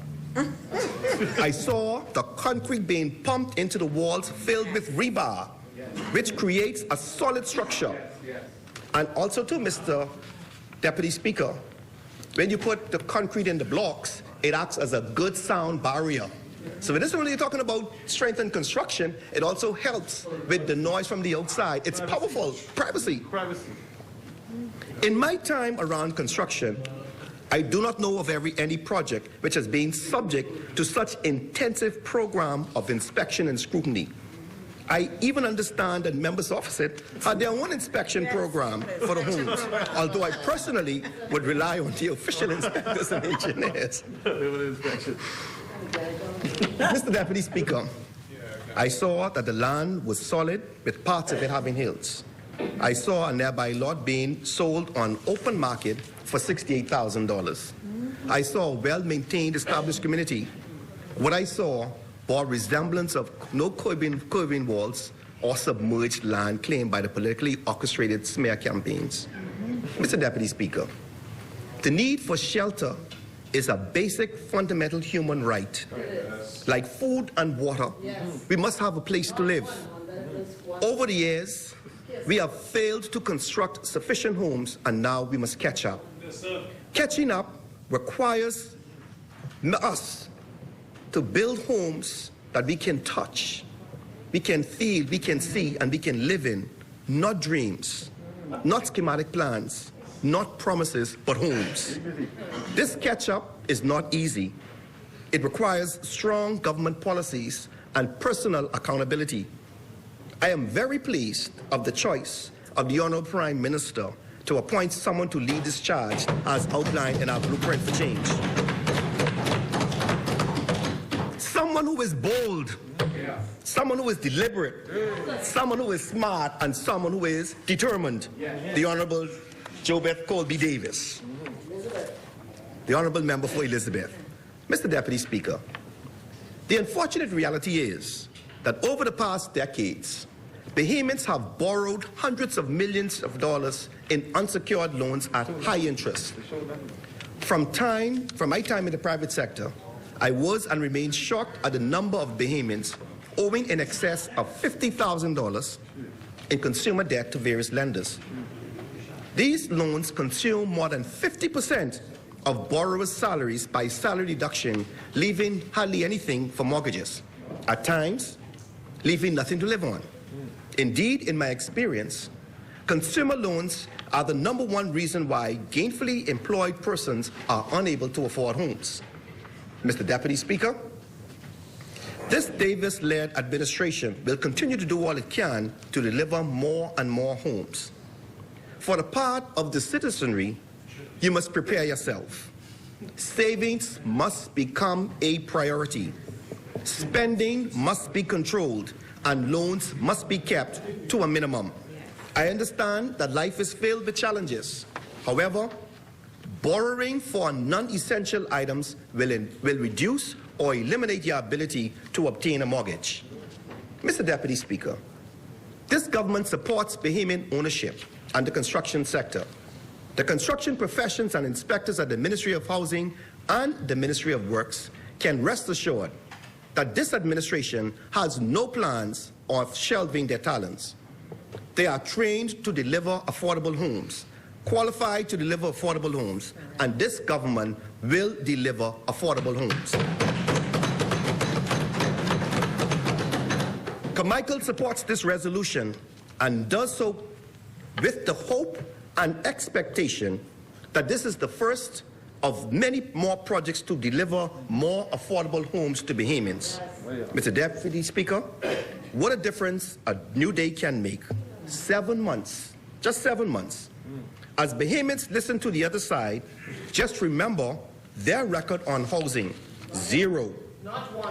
Speaker 10: I saw the concrete being pumped into the walls filled with rebar, which creates a solid structure. And also too, Mr. Deputy Speaker, when you put the concrete in the blocks, it acts as a good sound barrier. So it isn't only talking about strength and construction, it also helps with the noise from the outside. It's powerful. Privacy. In my time around construction, I do not know of any project which has been subject to such intensive program of inspection and scrutiny. I even understand that members opposite had their own inspection program for the homes, although I personally would rely on the official inspectors and engineers. Mr. Deputy Speaker, I saw that the land was solid, with parts of it having hills. I saw a nearby lot being sold on open market for $68,000. I saw a well-maintained, established community. What I saw bore resemblance of no curving walls or submerged land claimed by the politically orchestrated smear campaigns. Mr. Deputy Speaker, the need for shelter is a basic fundamental human right. Like food and water, we must have a place to live. Over the years, we have failed to construct sufficient homes, and now we must catch up. Catching up requires us to build homes that we can touch, we can feel, we can see, and we can live in, not dreams, not schematic plans, not promises, but homes. This catch-up is not easy. It requires strong government policies and personal accountability. I am very pleased of the choice of the Honorable Prime Minister to appoint someone to lead this charge as outlined in our blueprint for change. Someone who is bold, someone who is deliberate, someone who is smart, and someone who is determined. The Honorable Jobeth Colby Davis. The Honorable Member for Elizabeth. Mr. Deputy Speaker, the unfortunate reality is that over the past decades, Bahamians have borrowed hundreds of millions of dollars in unsecured loans at high interest. From my time in the private sector, I was and remain shocked at the number of Bahamians owing in excess of $50,000 in consumer debt to various lenders. These loans consume more than 50% of borrowers' salaries by salary deduction, leaving hardly anything for mortgages. At times, leaving nothing to live on. Indeed, in my experience, consumer loans are the #1 reason why gainfully employed persons are unable to afford homes. Mr. Deputy Speaker, this Davis-led administration will continue to do all it can to deliver more and more homes. For the part of the citizenry, you must prepare yourself. Savings must become a priority. Spending must be controlled, and loans must be kept to a minimum. I understand that life is filled with challenges. However, borrowing for non-essential items will reduce or eliminate your ability to obtain a mortgage. Mr. Deputy Speaker, this government supports Bahamian ownership and the construction sector. The construction professions and inspectors at the Ministry of Housing and the Ministry of Works can rest assured that this administration has no plans of shelving their talents. They are trained to deliver affordable homes, qualified to deliver affordable homes, and this government will deliver affordable homes. Carmichael supports this resolution and does so with the hope and expectation that this is the first of many more projects to deliver more affordable homes to Bahamians. Mr. Deputy Speaker, what a difference a new day can make. 7 months, just 7 months. As Bahamians listen to the other side, just remember their record on housing, 0.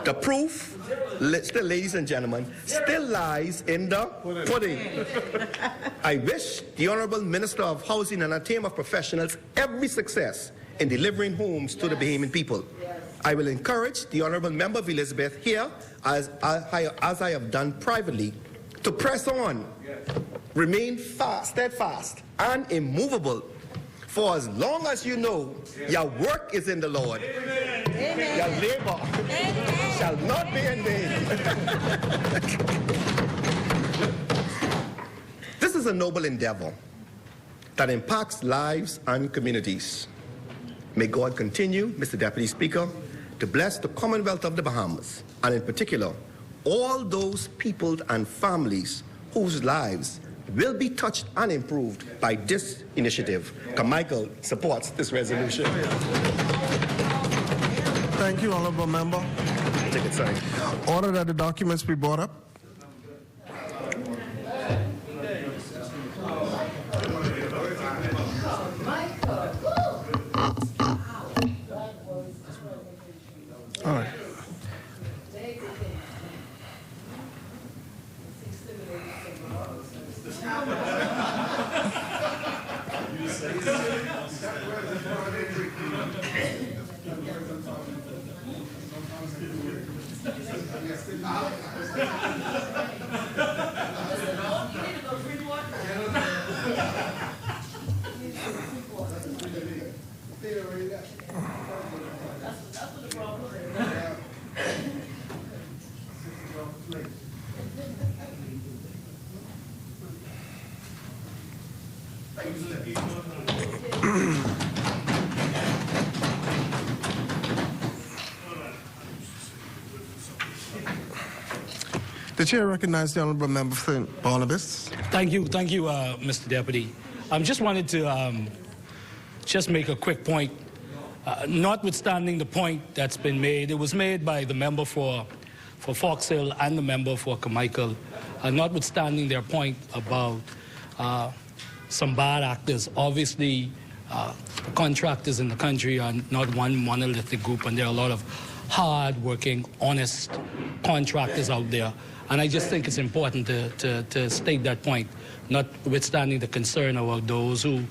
Speaker 10: The proof, still, ladies and gentlemen, still lies in the pudding. I wish the Honorable Minister of Housing and a team of professionals every success in delivering homes to the Bahamian people. I will encourage the Honorable Member of Elizabeth here, as I have done privately, to press on, remain steadfast and immovable, for as long as you know your work is in the Lord, your labor shall not be in vain. This is a noble endeavor that impacts lives and communities. May God continue, Mr. Deputy Speaker, to bless the Commonwealth of the Bahamas, and in particular, all those people and families whose lives will be touched and improved by this initiative. Carmichael supports this resolution.
Speaker 1: Thank you, Honorable Member.
Speaker 10: Take it, sorry.
Speaker 1: Order that the documents be brought up. All right. The chair recognizes the honorable member for Barnabas.
Speaker 9: Thank you, Mr. Deputy. Just wanted to just make a quick point. Notwithstanding the point that's been made, it was made by the member for Fox Hill and the member for Carmichael, notwithstanding their point about some bad actors. Obviously, contractors in the country are not one monolithic group, and there are a lot of hard-working, honest contractors out there. And I just think it's important to state that point, notwithstanding the concern about those who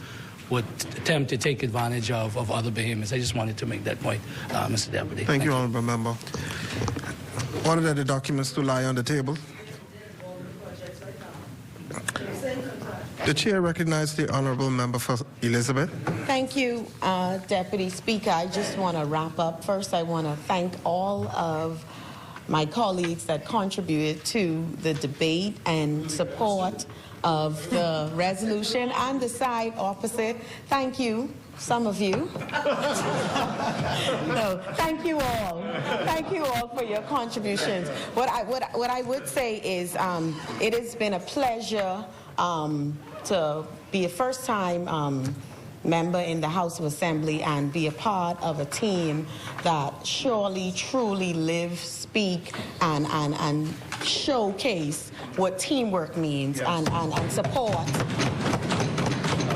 Speaker 9: would attempt to take advantage of other Bahamians. I just wanted to make that point, Mr. Deputy.
Speaker 1: Thank you, honorable member. Order that the documents to lie on the table. The chair recognizes the honorable member for Elizabeth.
Speaker 4: Thank you, Deputy Speaker. I just want to wrap up. First, I want to thank all of my colleagues that contributed to the debate and support of the resolution, and the side opposite. Thank you, some of you. No, thank you all. Thank you all for your contributions. What I would say is it has been a pleasure to be a first-time member in the House of Assembly and be a part of a team that surely, truly live, speak, and showcase what teamwork means, and support.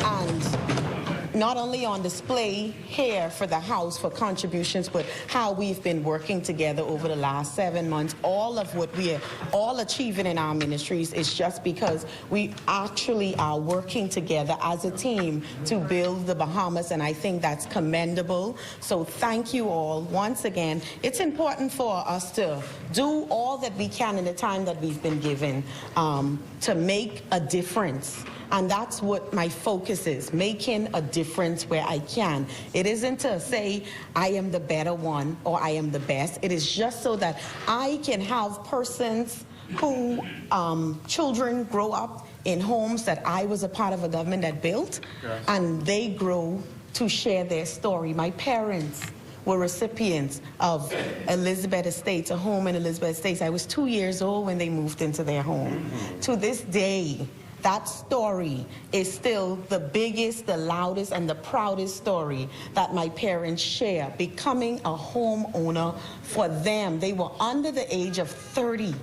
Speaker 4: And not only on display here for the House for contributions, but how we've been working together over the last 7 months. All of what we are all achieving in our ministries is just because we actually are working together as a team to build the Bahamas, and I think that's commendable. So thank you all once again. It's important for us to do all that we can in the time that we've been given to make a difference. And that's what my focus is, making a difference where I can. It isn't to say I am the better one or I am the best. It is just so that I can have persons who, children grow up in homes that I was a part of a government that built, and they grow to share their story. My parents were recipients of Elizabeth Estates, a home in Elizabeth Estates. I was 2 years old when they moved into their home. To this day, that story is still the biggest, the loudest, and the proudest story that my parents share, becoming a homeowner for them. They were under the age of 30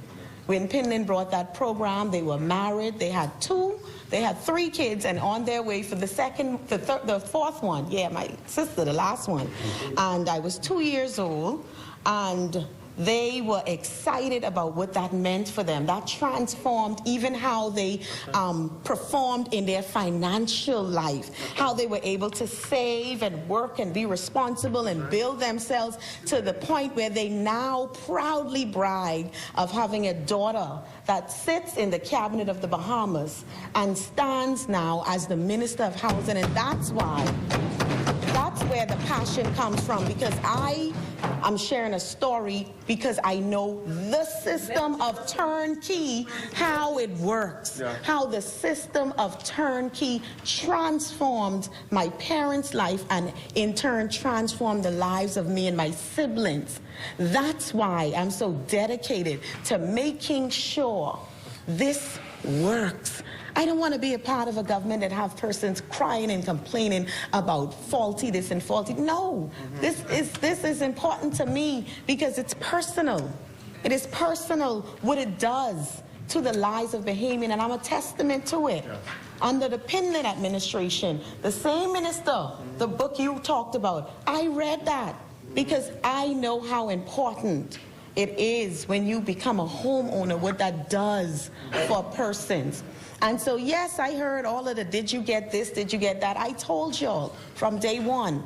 Speaker 4: when Pinlin brought that program. They were married. They had 3 kids, and on their way for the fourth one. Yeah, my sister, the last one. And I was 2 years old, and they were excited about what that meant for them. That transformed even how they performed in their financial life, how they were able to save and work and be responsible and build themselves to the point where they now proudly brag of having a daughter that sits in the cabinet of the Bahamas and stands now as the Minister of Housing. And that's where the passion comes from, because I'm sharing a story because I know the system of turnkey, how it works, how the system of turnkey transformed my parents' life and in turn transformed the lives of me and my siblings. That's why I'm so dedicated to making sure this works. I don't want to be a part of a government that have persons crying and complaining about faulty this and faulty. No, this is important to me because it's personal. It is personal what it does to the lives of Bahamian, and I'm a testament to it. Under the Pinlin administration, the same minister, the book you talked about, I read that because I know how important it is when you become a homeowner, what that does for persons. And so, yes, I heard all of the, did you get this, did you get that? I told y'all from day one.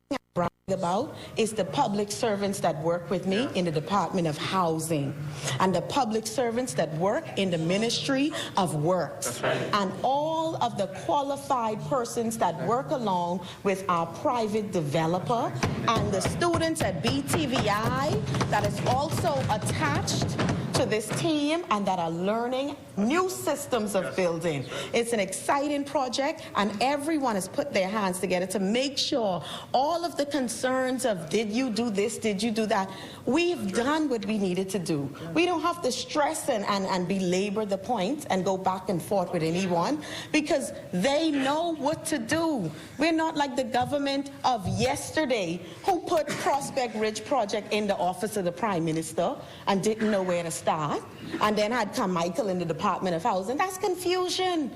Speaker 4: What I brag about is the public servants that work with me in the Department of Housing and the public servants that work in the Ministry of Works, and all of the qualified persons that work along with our private developer and the students at BTVI that is also attached to this team and that are learning new systems of building. It's an exciting project, and everyone has put their hands together to make sure all of the concerns of did you do this, did you do that, we've done what we needed to do. We don't have to stress and belabor the point and go back and forth with anyone because they know what to do. We're not like the government of yesterday who put Prospect Ridge project in the office of the Prime Minister and didn't know where to start, and then had Carmichael in the Department of Housing. That's confusion.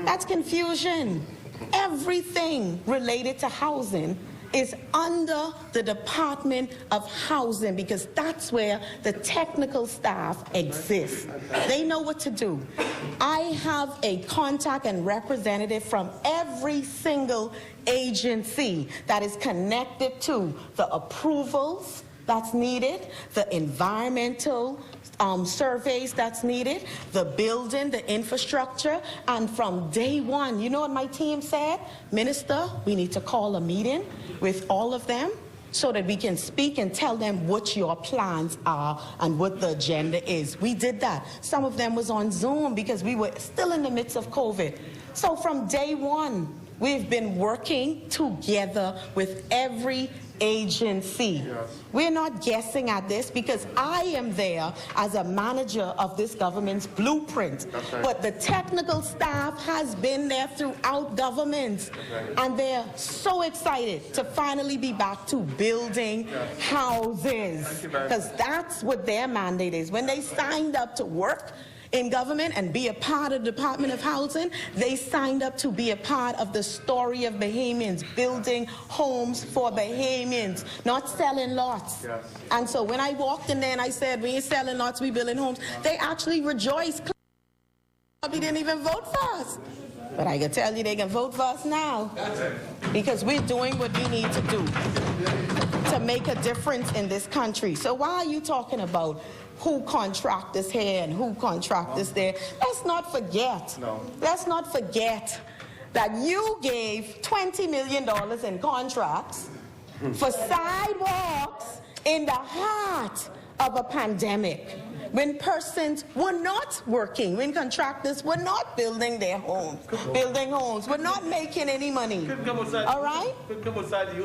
Speaker 4: That's confusion. Everything related to housing is under the Department of Housing because that's where the technical staff exists. They know what to do. I have a contact and representative from every single agency that is connected to the approvals that's needed, the environmental surveys that's needed, the building, the infrastructure, and from day one, you know what my team said? Minister, we need to call a meeting with all of them so that we can speak and tell them what your plans are and what the agenda is. We did that. Some of them was on Zoom because we were still in the midst of COVID. So from day one, we've been working together with every agency. Yes. We're not guessing at this because I am there as a manager of this government's blueprint. Right. But the technical staff has been there throughout governments. Right. And they're so excited to finally be back to building houses. Because that's what their mandate is. When they signed up to work in government and be a part of the Department of Housing, they signed up to be a part of the story of Bahamians, building homes for Bahamians, not selling lots. Yes. And so when I walked in there and I said, we ain't selling lots, we building homes, they actually rejoiced. We didn't even vote for us. But I can tell you they can vote for us now because we're doing what we need to do to make a difference in this country. So why are you talking about who contract this here and who contract this there? Let's not forget. Let's not forget that you gave $20 million in contracts for sidewalks in the heart of a pandemic, when persons were not working, when contractors were not building their homes, were not making any money. All right?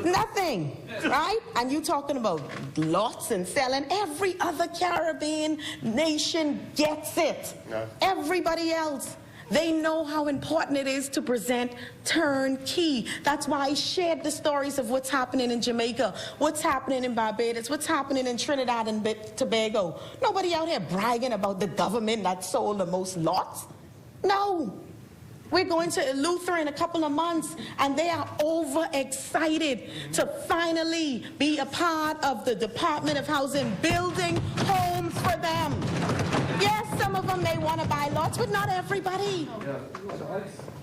Speaker 4: Nothing, right? And you talking about lots and selling. Every other Caribbean nation gets it. Everybody else. They know how important it is to present turnkey. That's why I shared the stories of what's happening in Jamaica, what's happening in Barbados, what's happening in Trinidad and Tobago. Nobody out here bragging about the government that sold the most lots. No. We're going to Luther in a couple of months, and they are overexcited to finally be a part of the Department of Housing, building homes for them. Yes, some of them may want to buy lots, but not everybody.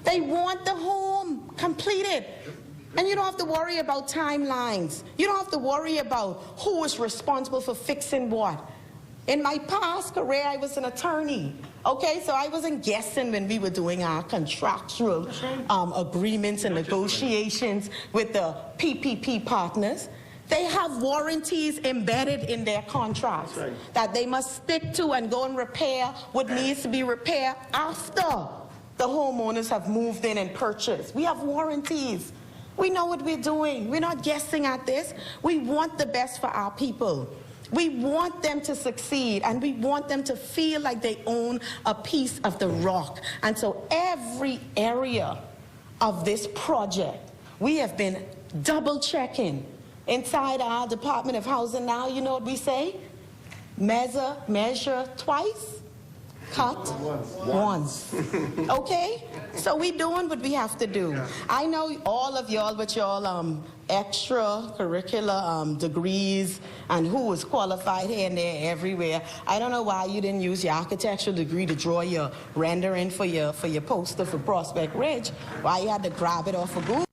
Speaker 4: They want the home completed. And you don't have to worry about timelines. You don't have to worry about who is responsible for fixing what. In my past career, I was an attorney. Okay, so I wasn't guessing when we were doing our contractual agreements and negotiations with the PPP partners. They have warranties embedded in their contracts that they must stick to and go and repair what needs to be repaired after the homeowners have moved in and purchased. We have warranties. We know what we're doing. We're not guessing at this. We want the best for our people. We want them to succeed, and we want them to feel like they own a piece of the rock. And so every area of this project, we have been double checking. Inside our Department of Housing now, you know what we say? Measure twice, cut once. Okay? So we're doing what we have to do. I know all of y'all with y'all extracurricular degrees and who is qualified here and there everywhere. I don't know why you didn't use your architectural degree to draw your rendering for your poster for Prospect Ridge. Why you had to grab it off of Google.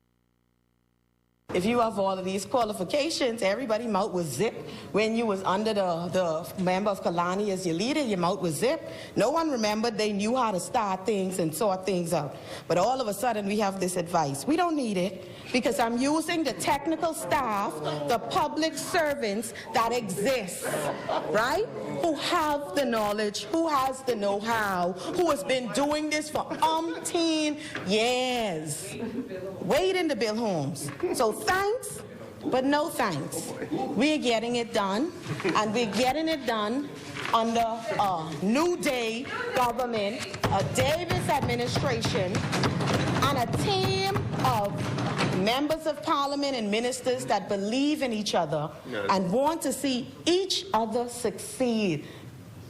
Speaker 4: If you have all of these qualifications, everybody mouth was zip. When you was under the member of Kalani as your leader, your mouth was zip. No one remembered they knew how to start things and sort things out. But all of a sudden we have this advice. We don't need it because I'm using the technical staff, the public servants that exist, right? Who have the knowledge, who has the know-how, who has been doing this for umpteen years. Wait in the Bill Holmes. So thanks, but no thanks. We're getting it done, and we're getting it done under a New Day government, a Davis administration, and a team of members of parliament and ministers that believe in each other and want to see each other succeed.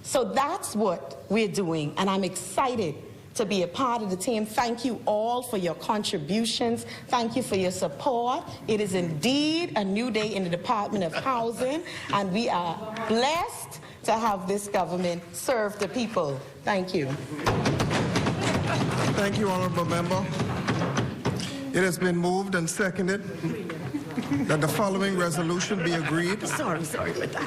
Speaker 4: So that's what we're doing, and I'm excited to be a part of the team. Thank you all for your contributions. Thank you for your support. It is indeed a new day in the Department of Housing, and we are blessed to have this government serve the people. Thank you.
Speaker 1: Thank you, Honorable Member. It has been moved and seconded that the following resolution be agreed.
Speaker 4: Sorry with that.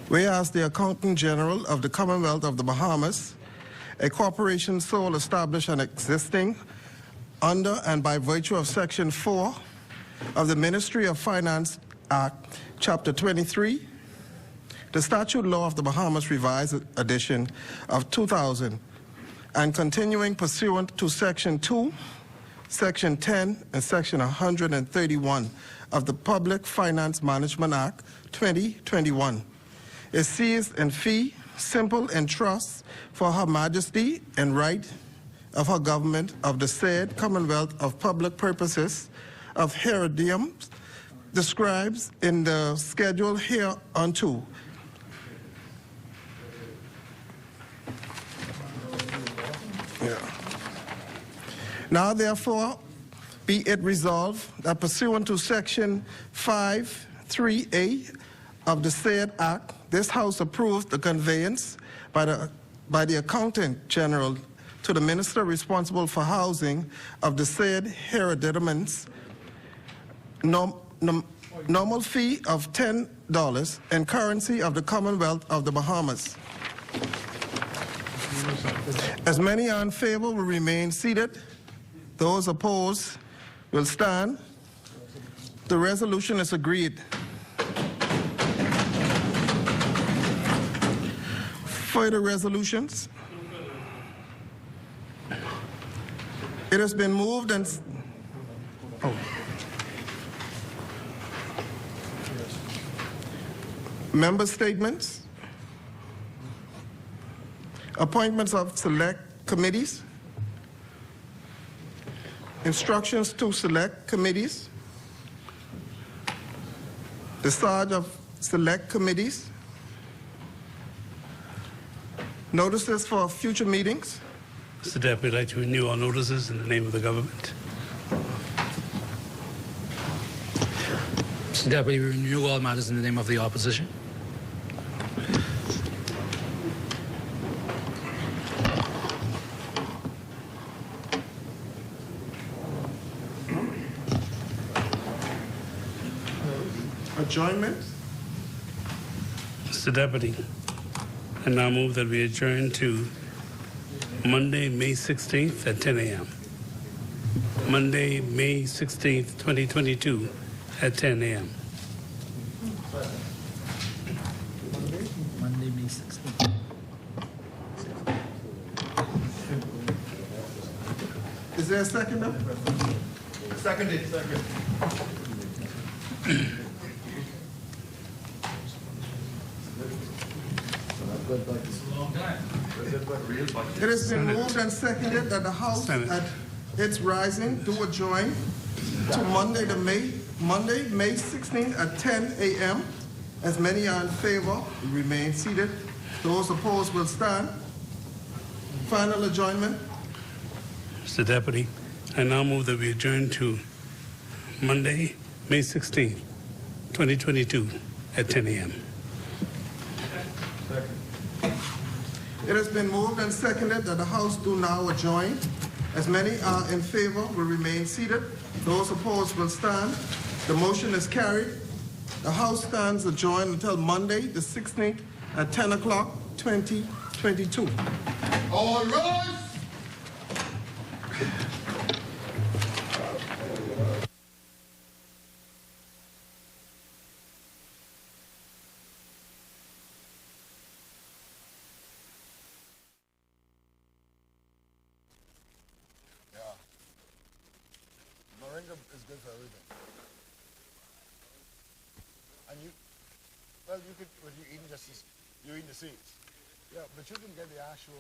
Speaker 1: Whereas the Accountant General of the Commonwealth of the Bahamas, a corporation sole established and existing under and by virtue of Section 4 of the Ministry of Finance Act, Chapter 23, the Statute Law of the Bahamas Revised Edition of 2000, and continuing pursuant to Section 2, Section 10, and Section 131 of the Public Finance Management Act, 2021, is seized in fee, simple, and trust for Her Majesty and right of her government of the said Commonwealth of Public Purposes of Herodium describes in the schedule hereunto. Now, therefore, be it resolved that pursuant to Section 5(3)(a) of the said Act, this House approves the conveyance by the Accountant General to the Minister responsible for housing of the said hereditaments normal fee of $10 and currency of the Commonwealth of the Bahamas. As many are in favor will remain seated. Those opposed will stand. The resolution is agreed. Further resolutions? It has been moved and... Member statements? Appointments of select committees? Instructions to select committees? Discharge of select committees? Notices for future meetings?
Speaker 6: Mr. Deputy, I'd like to renew our notices in the name of the government.
Speaker 9: Mr. Deputy, we renew all matters in the name of the opposition.
Speaker 1: Adjournment?
Speaker 6: Mr. Deputy, I now move that we adjourn to Monday, May 16th at 10 a.m. Monday, May 16th, 2022 at 10 a.m.
Speaker 9: Monday, May 16th.
Speaker 1: Is there a second?
Speaker 5: Seconded.
Speaker 1: It has been moved and seconded that the House at its rising do adjourn to Monday, May 16th at 10 a.m. As many are in favor, remain seated. Those opposed will stand. Final adjournment.
Speaker 6: Mr. Deputy, I now move that we adjourn to Monday, May 16th, 2022 at 10 a.m.
Speaker 1: It has been moved and seconded that the House do now adjourn. As many are in favor will remain seated. Those opposed will stand. The motion is carried. The House stands adjourned until Monday, the 16th at 10 o'clock, 2022.
Speaker 5: All rise.
Speaker 11: Moringa is good for everything. And you, well, you could, when you eating just, you eat the seeds. Yeah, but you can get the actual,